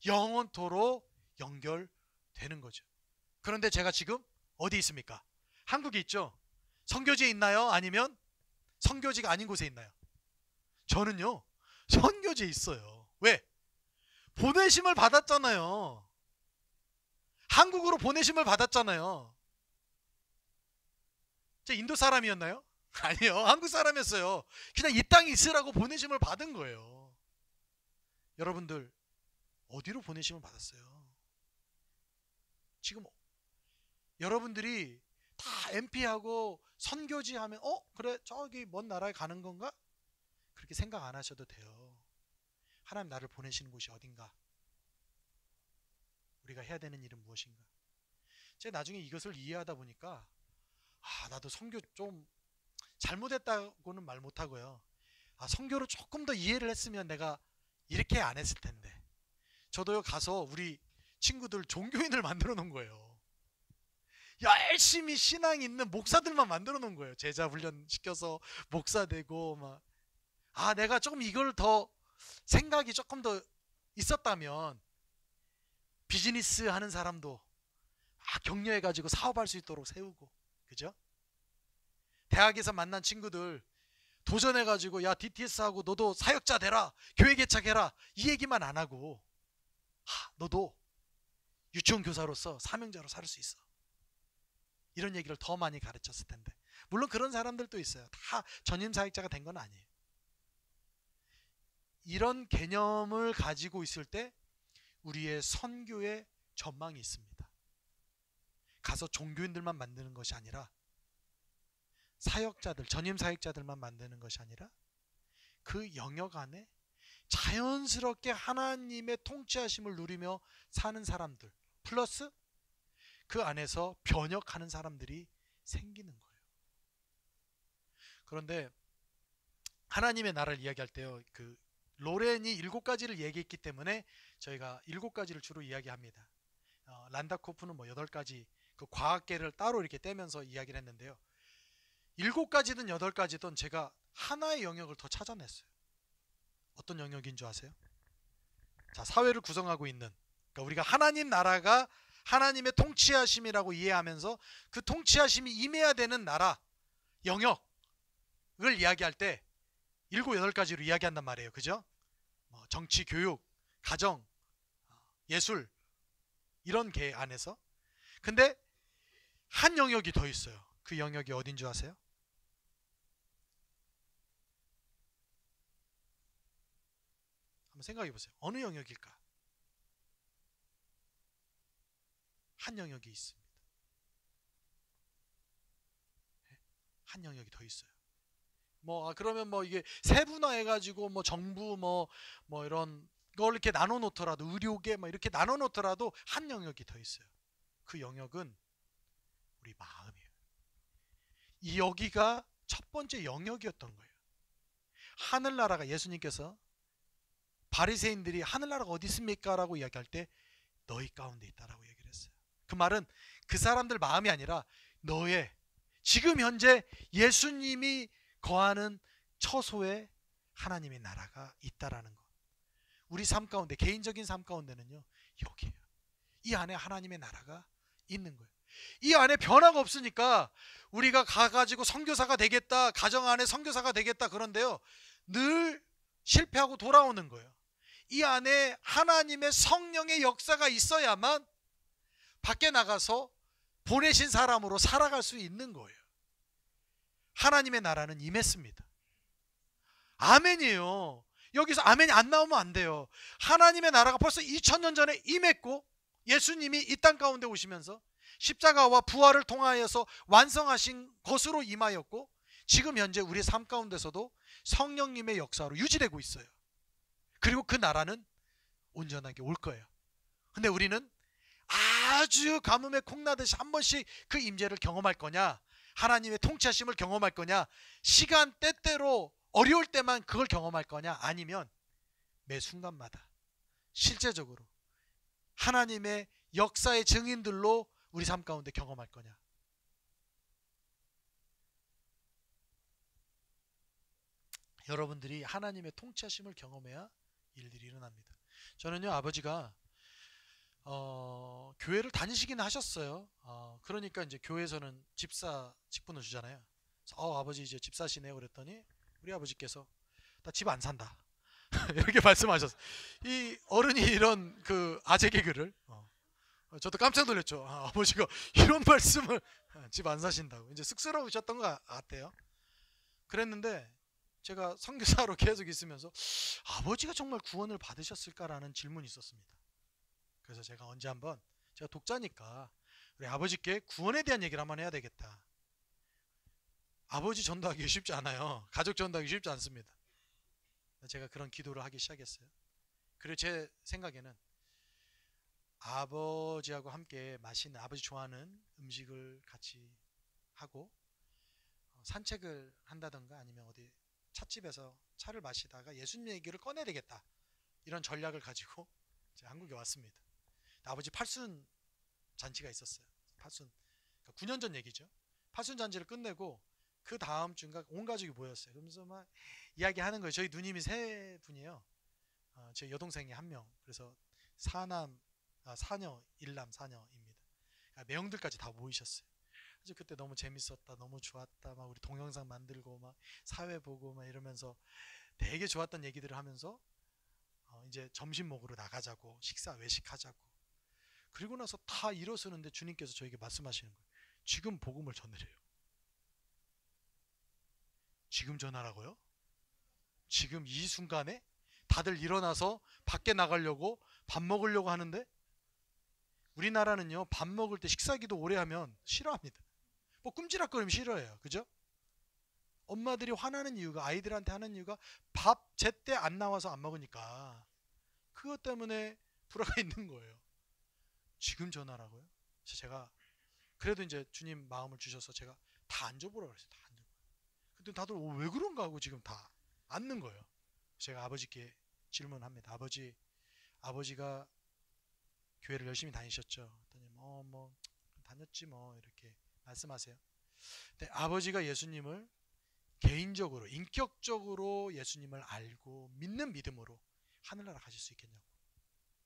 영원토록 연결되는 거죠. 그런데 제가 지금 어디 있습니까? 한국에 있죠? 선교지에 있나요? 아니면 선교지가 아닌 곳에 있나요? 저는요, 선교지에 있어요. 왜? 보내심을 받았잖아요. 한국으로 보내심을 받았잖아요. 저 인도 사람이었나요? 아니요, 한국 사람이었어요. 그냥 이 땅에 있으라고 보내심을 받은 거예요. 여러분들 어디로 보내심을 받았어요? 지금 여러분들이 다 MP하고 선교지 하면 그래 저기 먼 나라에 가는 건가? 그렇게 생각 안 하셔도 돼요. 하나님 나를 보내시는 곳이 어딘가? 우리가 해야 되는 일은 무엇인가? 제가 나중에 이것을 이해하다 보니까 나도 선교 좀 잘못했다고는 말 못하고요. 선교를 조금 더 이해를 했으면 내가 이렇게 안 했을 텐데. 저도요 가서 우리 친구들 종교인을 만들어 놓은 거예요. 열심히 신앙 있는 목사들만 만들어 놓은 거예요. 제자 훈련 시켜서 목사 되고 막. 내가 조금 이걸 더 생각이 조금 더 있었다면 비즈니스 하는 사람도 격려해가지고 사업할 수 있도록 세우고, 그죠? 대학에서 만난 친구들 도전해가지고 야 DTS하고 너도 사역자 되라, 교회 개척해라, 이 얘기만 안 하고 너도 유치원 교사로서 사명자로 살 수 있어, 이런 얘기를 더 많이 가르쳤을 텐데. 물론 그런 사람들도 있어요. 다 전임 사역자가 된 건 아니에요. 이런 개념을 가지고 있을 때 우리의 선교의 전망이 있습니다. 가서 종교인들만 만드는 것이 아니라, 사역자들, 전임 사역자들만 만드는 것이 아니라 그 영역 안에 자연스럽게 하나님의 통치하심을 누리며 사는 사람들, 플러스 그 안에서 변혁하는 사람들이 생기는 거예요. 그런데 하나님의 나라를 이야기할 때요, 로렌이 7가지를 얘기했기 때문에 저희가 7가지를 주로 이야기합니다. 란다코프는 8가지 그 과학계를 따로 이렇게 떼면서 이야기를 했는데요. 7가지든 8가지든 제가 하나의 영역을 더 찾아냈어요. 어떤 영역인 줄 아세요? 자, 사회를 구성하고 있는, 그러니까 우리가 하나님 나라가 하나님의 통치하심이라고 이해하면서 그 통치하심이 임해야 되는 나라, 영역을 이야기할 때 7, 8가지로 이야기한단 말이에요. 그죠? 정치, 교육, 가정, 예술, 이런 계 안에서. 근데 한 영역이 더 있어요. 그 영역이 어딘 줄 아세요? 한번 생각해 보세요. 어느 영역일까? 한 영역이 있습니다. 한 영역이 더 있어요. 그러면 이게 세분화해 가지고 정부 이런 걸 이렇게 나눠 놓더라도, 의료계 이렇게 나눠 놓더라도 한 영역이 더 있어요. 그 영역은 우리 마음이에요. 이 여기가 첫 번째 영역이었던 거예요. 하늘나라가, 예수님께서 바리새인들이 하늘나라가 어디 있습니까? 라고 이야기할 때 너희 가운데 있다라고 얘기를 했어요. 그 말은 그 사람들 마음이 아니라 너의 지금 현재 예수님이 거하는 처소에 하나님의 나라가 있다라는 것. 우리 삶 가운데, 개인적인 삶 가운데는요, 여기에요. 이 안에 하나님의 나라가 있는 거예요. 이 안에 변화가 없으니까 우리가 가가지고 선교사가 되겠다, 가정 안에 선교사가 되겠다 그런데요, 늘 실패하고 돌아오는 거예요. 이 안에 하나님의 성령의 역사가 있어야만 밖에 나가서 보내신 사람으로 살아갈 수 있는 거예요. 하나님의 나라는 임했습니다. 아멘이에요. 여기서 아멘이 안 나오면 안 돼요. 하나님의 나라가 벌써 2000년 전에 임했고, 예수님이 이 땅 가운데 오시면서 십자가와 부활을 통하여서 완성하신 것으로 임하였고, 지금 현재 우리 삶 가운데서도 성령님의 역사로 유지되고 있어요. 그리고 그 나라는 온전하게 올 거예요. 근데 우리는 아주 가뭄에 콩나듯이 한 번씩 그 임재를 경험할 거냐, 하나님의 통치하심을 경험할 거냐, 시간 때때로 어려울 때만 그걸 경험할 거냐, 아니면 매 순간마다 실제적으로 하나님의 역사의 증인들로 우리 삶 가운데 경험할 거냐. 여러분들이 하나님의 통치하심을 경험해야 일들이 일어납니다. 저는요, 아버지가 교회를 다니시긴 하셨어요. 그러니까 이제 교회에서는 집사 직분을 주잖아요. 그래서 아버지 이제 집사시네요 그랬더니 우리 아버지께서 나 집 안 산다 이렇게 말씀하셨어요. 이 어른이 이런 그 아재 개그를 저도 깜짝 놀랐죠. 아버지가 이런 말씀을 집 안 사신다고 이제 쑥스러우셨던 것 같아요. 그랬는데 제가 선교사로 계속 있으면서 아버지가 정말 구원을 받으셨을까라는 질문이 있었습니다. 그래서 제가 언제 한번, 제가 독자니까 우리 아버지께 구원에 대한 얘기를 한번 해야 되겠다. 아버지 전도하기 쉽지 않아요. 가족 전도하기 쉽지 않습니다. 제가 그런 기도를 하기 시작했어요. 그리고 제 생각에는 아버지하고 함께 맛있는, 아버지 좋아하는 음식을 같이 하고 산책을 한다던가 아니면 어디 찻집에서 차를 마시다가 예수님 얘기를 꺼내야 되겠다, 이런 전략을 가지고 제가 한국에 왔습니다. 아버지 팔순 잔치가 있었어요. 팔순, 그러니까 9년 전 얘기죠. 팔순 잔치를 끝내고 그 다음 주인가 온 가족이 모였어요. 그러면서 막 이야기하는 거예요. 저희 누님이 3분이에요. 제 여동생이 1명. 그래서 사녀, 일남, 사녀입니다. 그러니까 매형들까지 다 모이셨어요. 그래서 그때 너무 재밌었다, 너무 좋았다, 막 우리 동영상 만들고 막 사회 보고 막 이러면서 되게 좋았던 얘기들을 하면서 이제 점심 먹으러 나가자고, 식사 외식하자고. 그리고 나서 다 일어서는데 주님께서 저에게 말씀하시는 거예요. 지금 복음을 전해래요. 지금 전하라고요? 지금 이 순간에 다들 일어나서 밖에 나가려고 밥 먹으려고 하는데, 우리나라는요 밥 먹을 때 식사기도 오래 하면 싫어합니다. 뭐 꿈지락거리면 싫어해요. 그죠? 엄마들이 화나는 이유가, 아이들한테 하는 이유가 밥 제때 안 나와서 안 먹으니까 그것 때문에 불화가 있는 거예요. 지금 전하라고요? 제가 그래도 이제 주님 마음을 주셔서 제가 다 앉아보라고 그랬어요. 다 앉아보라고. 근데 다들 왜 그런가 하고 지금 다 앉는 거예요. 제가 아버지께 질문합니다. 아버지가 교회를 열심히 다니셨죠? 그랬더니 뭐 다녔지 뭐 이렇게 말씀하세요. 근데 아버지가 예수님을 개인적으로, 인격적으로 예수님을 알고 믿는 믿음으로 하늘나라 가실 수 있겠냐고.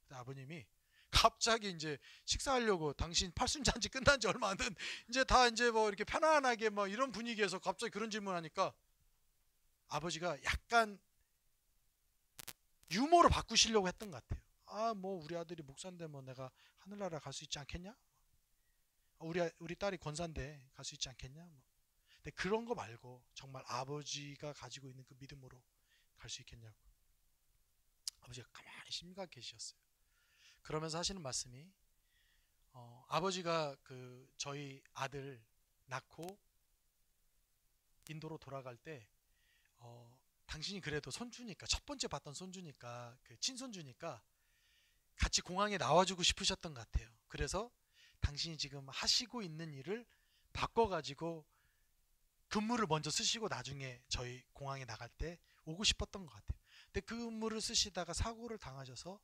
근데 아버님이 갑자기 이제 식사하려고, 당신 팔순잔치 끝난 지 얼마 안 된, 이제 다 이제 뭐 이렇게 편안하게 뭐 이런 분위기에서 갑자기 그런 질문하니까 아버지가 약간 유머로 바꾸시려고 했던 것 같아요. 뭐 우리 아들이 목사인데 뭐 내가 하늘나라 갈 수 있지 않겠냐? 우리 딸이 권사인데 갈 수 있지 않겠냐? 뭐. 근데 그런 거 말고 정말 아버지가 가지고 있는 그 믿음으로 갈 수 있겠냐고. 아버지가 가만히 심각하게 계셨어요. 그러면서 하시는 말씀이 아버지가 그 저희 아들 낳고 인도로 돌아갈 때 당신이 그래도 손주니까, 첫 번째 봤던 손주니까, 그 친손주니까 같이 공항에 나와주고 싶으셨던 것 같아요. 그래서 당신이 지금 하시고 있는 일을 바꿔가지고 근무를 먼저 쓰시고 나중에 저희 공항에 나갈 때 오고 싶었던 것 같아요. 근데 그 근무를 쓰시다가 사고를 당하셔서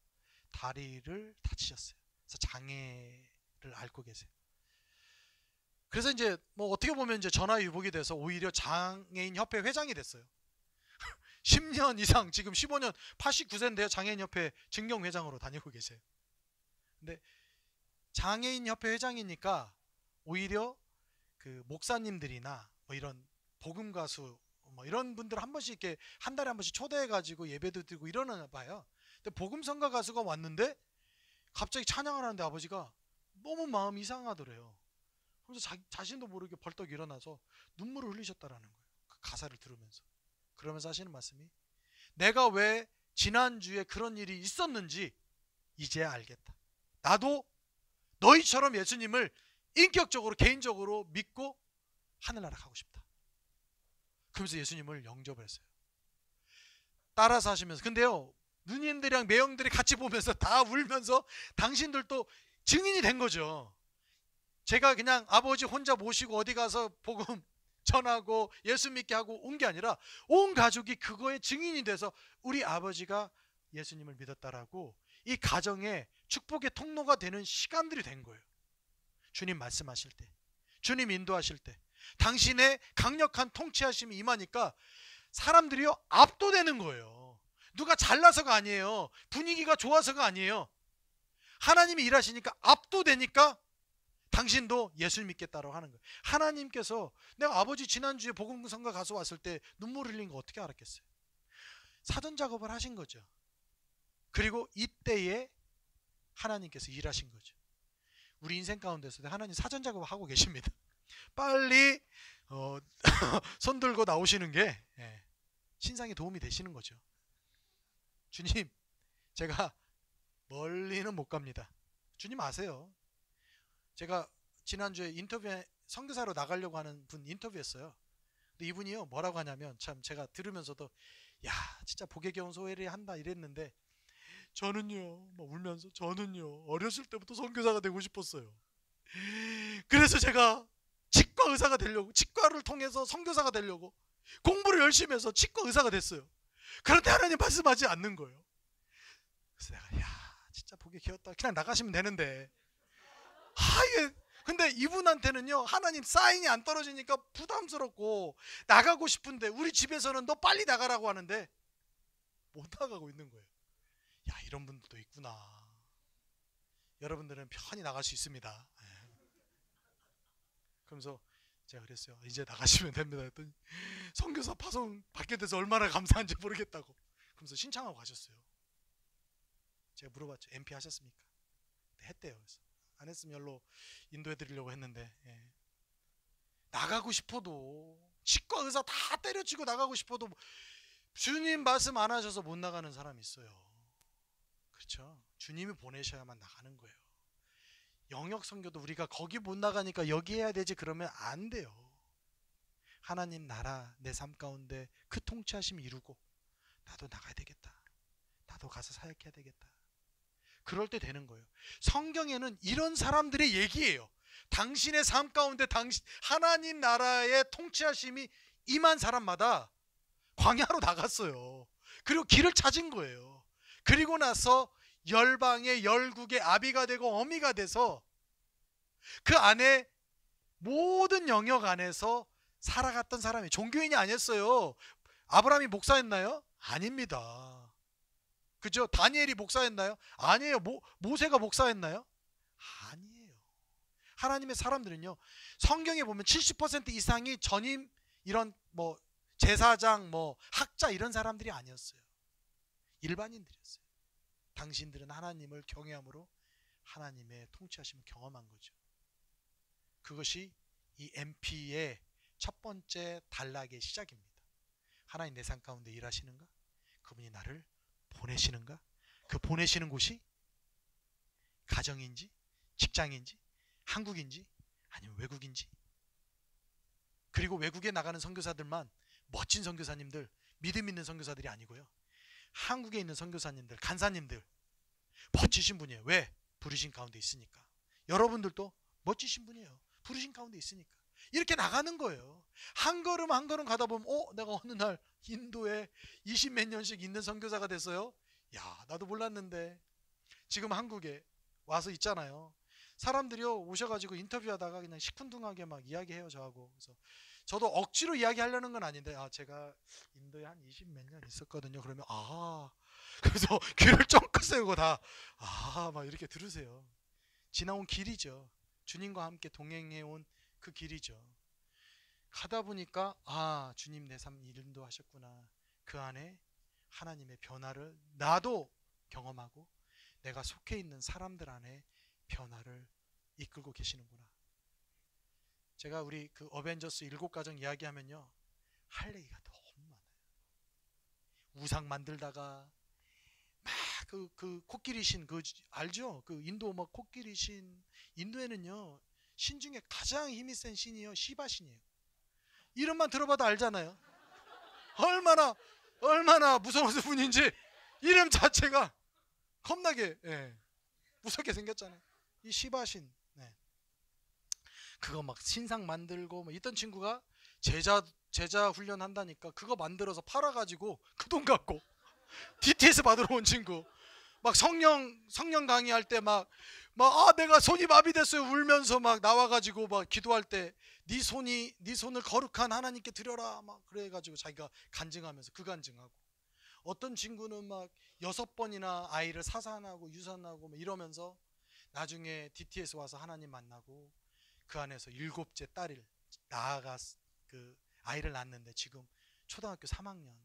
다리를 다치셨어요. 그래서 장애를 앓고 계세요. 그래서 이제 뭐 어떻게 보면 이제 전화위복이 돼서 오히려 장애인협회 회장이 됐어요. 10년 이상, 지금 15년, 89세인데요. 장애인협회 증경회장으로 다니고 계세요. 근데 장애인협회 회장이니까 오히려 그 목사님들이나 뭐 이런 복음 가수 뭐 이런 분들 한 번씩 이렇게 한 달에 한 번씩 초대해 가지고 예배도 드리고 이러나 봐요. 근데 복음 성가 가수가 왔는데 갑자기 찬양을 하는데 아버지가 너무 마음이 이상하더래요. 그래서 자신도 모르게 벌떡 일어나서 눈물을 흘리셨다라는 거예요. 그 가사를 들으면서. 그러면서 하시는 말씀이, 내가 왜 지난주에 그런 일이 있었는지 이제야 알겠다. 나도 너희처럼 예수님을 인격적으로 개인적으로 믿고 하늘나라 가고 싶다. 그러면서 예수님을 영접을 했어요. 따라서 하시면서. 근데요, 누님들이랑 매형들이 같이 보면서 다 울면서 당신들도 증인이 된 거죠. 제가 그냥 아버지 혼자 모시고 어디 가서 복음 전하고 예수 믿게 하고 온 게 아니라 온 가족이 그거에 증인이 돼서 우리 아버지가 예수님을 믿었다라고 이 가정의 축복의 통로가 되는 시간들이 된 거예요. 주님 말씀하실 때, 주님 인도하실 때, 당신의 강력한 통치하심이 임하니까 사람들이요 압도되는 거예요. 누가 잘나서가 아니에요. 분위기가 좋아서가 아니에요. 하나님이 일하시니까 압도되니까 당신도 예수 믿겠다라고 하는 거예요. 하나님께서, 내가 아버지 지난주에 복음성가 가서 왔을 때 눈물 흘린 거 어떻게 알았겠어요? 사전 작업을 하신 거죠. 그리고 이때에 하나님께서 일하신 거죠. 우리 인생 가운데서 하나님 사전 작업을 하고 계십니다. 빨리 손 들고 나오시는 게 신상에 도움이 되시는 거죠. 주님, 제가 멀리는 못 갑니다. 주님 아세요. 제가 지난주에 인터뷰에 선교사로 나가려고 하는 분 인터뷰했어요. 근데 이분이요 뭐라고 하냐면, 참 제가 들으면서도 야 진짜 복에 겨운 소회를 한다 이랬는데, 저는요 막 울면서, 저는요 어렸을 때부터 선교사가 되고 싶었어요. 그래서 제가 치과 의사가 되려고, 치과를 통해서 선교사가 되려고 공부를 열심히 해서 치과 의사가 됐어요. 그런데 하나님 말씀하지 않는 거예요. 그래서 내가 야 진짜 복이 겨웠다, 그냥 나가시면 되는데, 이게 근데 이분한테는요 하나님 사인이 안 떨어지니까 부담스럽고 나가고 싶은데, 우리 집에서는 너 빨리 나가라고 하는데 못 나가고 있는 거예요. 야, 이런 분들도 있구나. 여러분들은 편히 나갈 수 있습니다. 그러면서 제가 그랬어요. 이제 나가시면 됩니다 했더니, 선교사 파송 받게 돼서 얼마나 감사한지 모르겠다고 그러면서 신청하고 가셨어요. 제가 물어봤죠. MP 하셨습니까? 네, 했대요. 그래서 안 했으면 열로 인도해 드리려고 했는데, 나가고 싶어도, 치과 의사 다 때려치고 나가고 싶어도 주님 말씀 안 하셔서 못 나가는 사람이 있어요. 그렇죠? 주님이 보내셔야만 나가는 거예요. 영역 선교도 우리가 거기 못 나가니까 여기 해야 되지 그러면 안 돼요. 하나님 나라 내 삶 가운데 그 통치하심 이루고 나도 나가야 되겠다, 나도 가서 사역해야 되겠다, 그럴 때 되는 거예요. 성경에는 이런 사람들의 얘기예요. 당신의 삶 가운데 하나님 나라의 통치하심이 임한 사람마다 광야로 나갔어요. 그리고 길을 찾은 거예요. 그리고 나서 열방의 열국의 아비가 되고 어미가 돼서 그 안에 모든 영역 안에서 살아갔던 사람이, 종교인이 아니었어요. 아브라함이 목사였나요? 아닙니다. 그죠? 다니엘이 목사였나요? 아니에요. 모세가 목사였나요? 아니에요. 하나님의 사람들은요, 성경에 보면 70% 이상이 전임, 이런 뭐 제사장, 뭐 학자, 이런 사람들이 아니었어요. 일반인들이었어요. 당신들은 하나님을 경외함으로 하나님의 통치하심을 경험한 거죠. 그것이 이 MP의 첫 번째 단락의 시작입니다. 하나님 내 삶 가운데 일하시는가? 그분이 나를 보내시는가? 그 보내시는 곳이 가정인지 직장인지 한국인지 아니면 외국인지. 그리고 외국에 나가는 선교사들만 멋진 선교사님들, 믿음 있는 선교사들이 아니고요, 한국에 있는 선교사님들, 간사님들 멋지신 분이에요. 왜? 부르신 가운데 있으니까. 여러분들도 멋지신 분이에요. 부르신 가운데 있으니까. 이렇게 나가는 거예요. 한 걸음 한 걸음 가다 보면 내가 어느 날 인도에 20몇 년씩 있는 선교사가 됐어요. 야, 나도 몰랐는데. 지금 한국에 와서 있잖아요. 사람들이요 오셔가지고 인터뷰하다가 그냥 시큰둥하게 막 이야기해요, 저하고. 그래서 저도 억지로 이야기하려는 건 아닌데, 제가 인도에 한 20몇 년 있었거든요. 그러면 그래서 귀를 쫑긋 세우고 다 막 이렇게 들으세요. 지나온 길이죠. 주님과 함께 동행해온 그 길이죠. 가다 보니까 아, 주님 내 삶 인도하셨구나. 그 안에 하나님의 변화를 나도 경험하고 내가 속해 있는 사람들 안에 변화를 이끌고 계시는구나. 제가 우리 그 어벤져스 7가정 이야기하면요, 할 얘기가 너무 많아요. 우상 만들다가 막 그 코끼리 신 그 알죠? 그 인도 막 코끼리 신, 인도에는요 신 중에 가장 힘이 센 신이요 시바 신이에요. 이름만 들어봐도 알잖아요. 얼마나 무서운 분인지 이름 자체가 겁나게 무섭게 생겼잖아요. 이 시바신. 그거 막 신상 만들고 뭐 있던 친구가 제자 훈련한다니까 그거 만들어서 팔아가지고 그 돈 갖고 DTS 받으러 온 친구. 막 성령 강의할 때 막 내가 손이 마비됐어요 울면서 막 나와가지고 막 기도할 때 네 손을 거룩한 하나님께 드려라 막 그래가지고 자기가 간증하면서 그 간증하고, 어떤 친구는 막 6번이나 아이를 사산하고 유산하고 막 이러면서 나중에 DTS 와서 하나님 만나고 그 안에서 7째 딸을 그 아이를 낳았는데 지금 초등학교 3학년.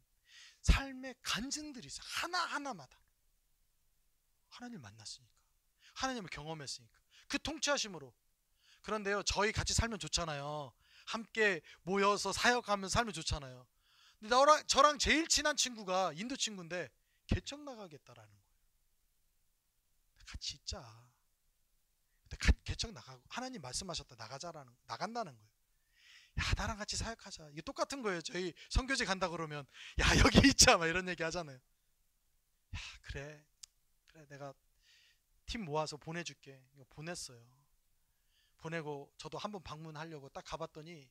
삶의 간증들이 있어. 하나하나마다 하나님을 만났으니까, 하나님을 경험했으니까, 그 통치하심으로. 그런데요, 저희 같이 살면 좋잖아요. 함께 모여서 사역하면서 살면 좋잖아요. 근데 저랑 제일 친한 친구가 인도 친구인데 개척 나가겠다라는 거예요. 같이 있자. 개척 나가고 하나님 말씀하셨다 나간다는 거예요. 야, 나랑 같이 사역하자. 이게 똑같은 거예요. 저희 선교지 간다 그러면 야, 여기 있자 막 이런 얘기 하잖아요. 야, 그래 내가 팀 모아서 보내줄게. 이거 보냈어요. 보내고 저도 한번 방문하려고 딱 가봤더니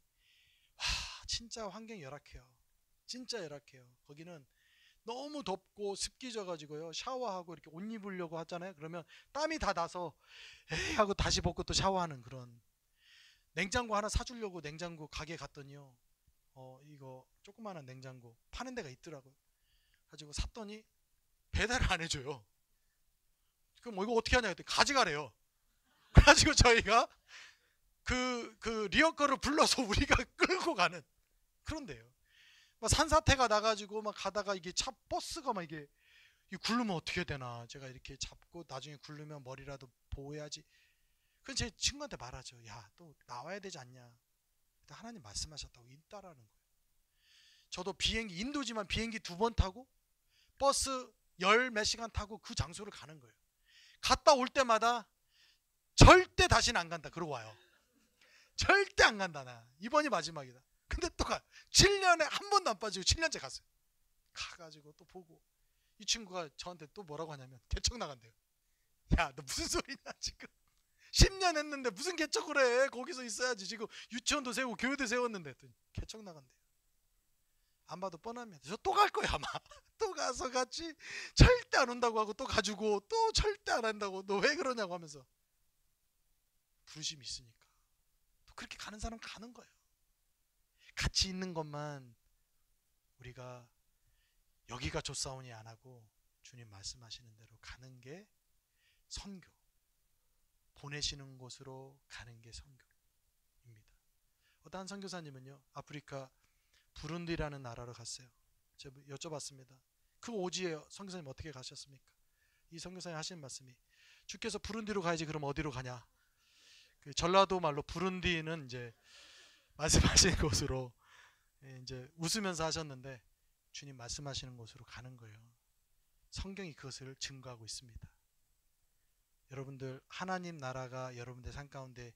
와, 진짜 환경이 열악해요. 진짜 열악해요. 거기는 너무 덥고 습기 져가지고요, 샤워하고 이렇게 옷 입으려고 하잖아요. 그러면 땀이 다 나서 에이 하고 다시 벗고 또 샤워하는 그런. 냉장고 하나 사주려고 냉장고 가게 갔더니요, 이거 조그마한 냉장고 파는 데가 있더라고요. 가지고 샀더니 배달을 안 해줘요. 그럼 이거 어떻게 하냐 했더니 가져가래요. 그래가지고 저희가 그 리어커를 불러서 우리가 끌고 가는 그런데요. 막 산사태가 나가지고 막 가다가 이게 차 버스가 막 이게 굴르면 어떻게 되나, 제가 이렇게 잡고 나중에 굴르면 머리라도 보호해야지. 그건 제 친구한테 말하죠. 야, 또 나와야 되지 않냐. 하나님 말씀하셨다고 있다라는 거예요. 저도 비행기, 인도지만 비행기 2번 타고 버스 10몇 시간 타고 그 장소를 가는 거예요. 갔다 올 때마다 절대 다시는 안 간다 그러고 와요. 절대 안 간다, 나 이번이 마지막이다. 근데 또 가. 7년에 한 번도 안 빠지고 7년째 갔어요. 가가지고 또 보고, 이 친구가 저한테 또 뭐라고 하냐면 개척 나간대요. 야, 너 무슨 소리냐, 지금 10년 했는데 무슨 개척을 해. 거기서 있어야지. 지금 유치원도 세우고 교회도 세웠는데 개척 나간대요. 안 봐도 뻔합니다. 저 또 갈 거야 아마. 또 가서 같이 절대 안 온다고 하고 또 가지고 또 절대 안 한다고, 너 왜 그러냐고 하면서. 부르심이 있으니까 또 그렇게 가는 사람 가는 거예요. 같이 있는 것만 우리가 여기가 좋사오니 안 하고 주님 말씀하시는 대로 가는 게 선교, 보내시는 곳으로 가는 게 선교입니다. 어떤 선교사님은요, 아프리카 부룬디라는 나라로 갔어요. 제가 여쭤봤습니다. 그 오지에 선교사님 어떻게 가셨습니까? 이 선교사님 하시는 말씀이, 주께서 부룬디로 가야지 그럼 어디로 가냐. 그 전라도 말로 부룬디는 이제 말씀하시는 곳으로 이제 웃으면서 하셨는데, 주님 말씀하시는 곳으로 가는 거예요. 성경이 그것을 증거하고 있습니다. 여러분들, 하나님 나라가 여러분들 삶 가운데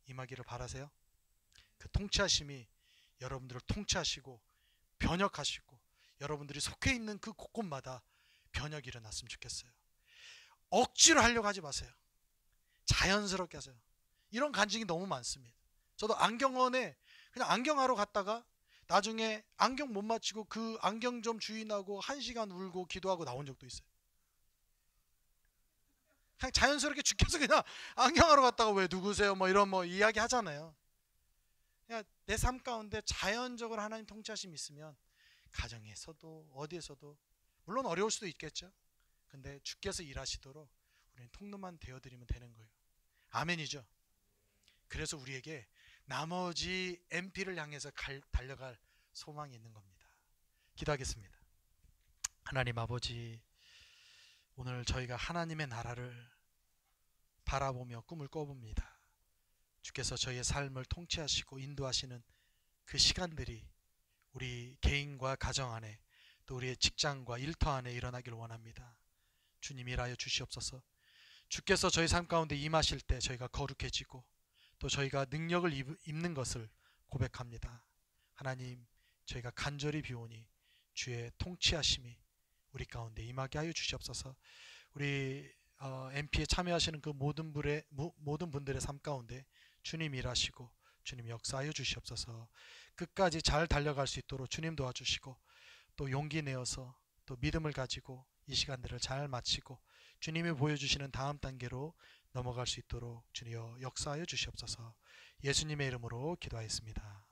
임하기를 바라세요? 그 통치하심이 여러분들을 통치하시고 변혁하시고 여러분들이 속해 있는 그 곳곳마다 변혁이 일어났으면 좋겠어요. 억지로 하려고 하지 마세요. 자연스럽게 하세요. 이런 간증이 너무 많습니다. 저도 안경원에 그냥 안경하러 갔다가 나중에 안경 못 맞추고 그 안경점 주인하고 1시간 울고 기도하고 나온 적도 있어요. 그냥 자연스럽게 죽여서 그냥 안경하러 갔다가 왜 누구세요 뭐 이런 뭐 이야기 하잖아요. 그냥 내 삶 가운데 자연적으로 하나님 통치하심이 있으면 가정에서도 어디에서도, 물론 어려울 수도 있겠죠. 근데 주께서 일하시도록 우리는 통로만 되어드리면 되는 거예요. 아멘이죠. 그래서 우리에게 나머지 MP를 향해서 달려갈 소망이 있는 겁니다. 기도하겠습니다. 하나님 아버지, 오늘 저희가 하나님의 나라를 바라보며 꿈을 꿔봅니다. 주께서 저희의 삶을 통치하시고 인도하시는 그 시간들이 우리 개인과 가정 안에, 또 우리의 직장과 일터 안에 일어나길 원합니다. 주님 일하여 주시옵소서. 주께서 저희 삶 가운데 임하실 때 저희가 거룩해지고 또 저희가 능력을 입는 것을 고백합니다. 하나님, 저희가 간절히 비오니 주의 통치하심이 우리 가운데 임하게 하여 주시옵소서. 우리 MP에 참여하시는 그 모든 분들의 삶 가운데 주님 일하시고 주님 역사하여 주시옵소서. 끝까지 잘 달려갈 수 있도록 주님 도와주시고 또 용기 내어서 또 믿음을 가지고 이 시간들을 잘 마치고 주님이 보여주시는 다음 단계로 넘어갈 수 있도록 주여 역사하여 주시옵소서. 예수님의 이름으로 기도하였습니다.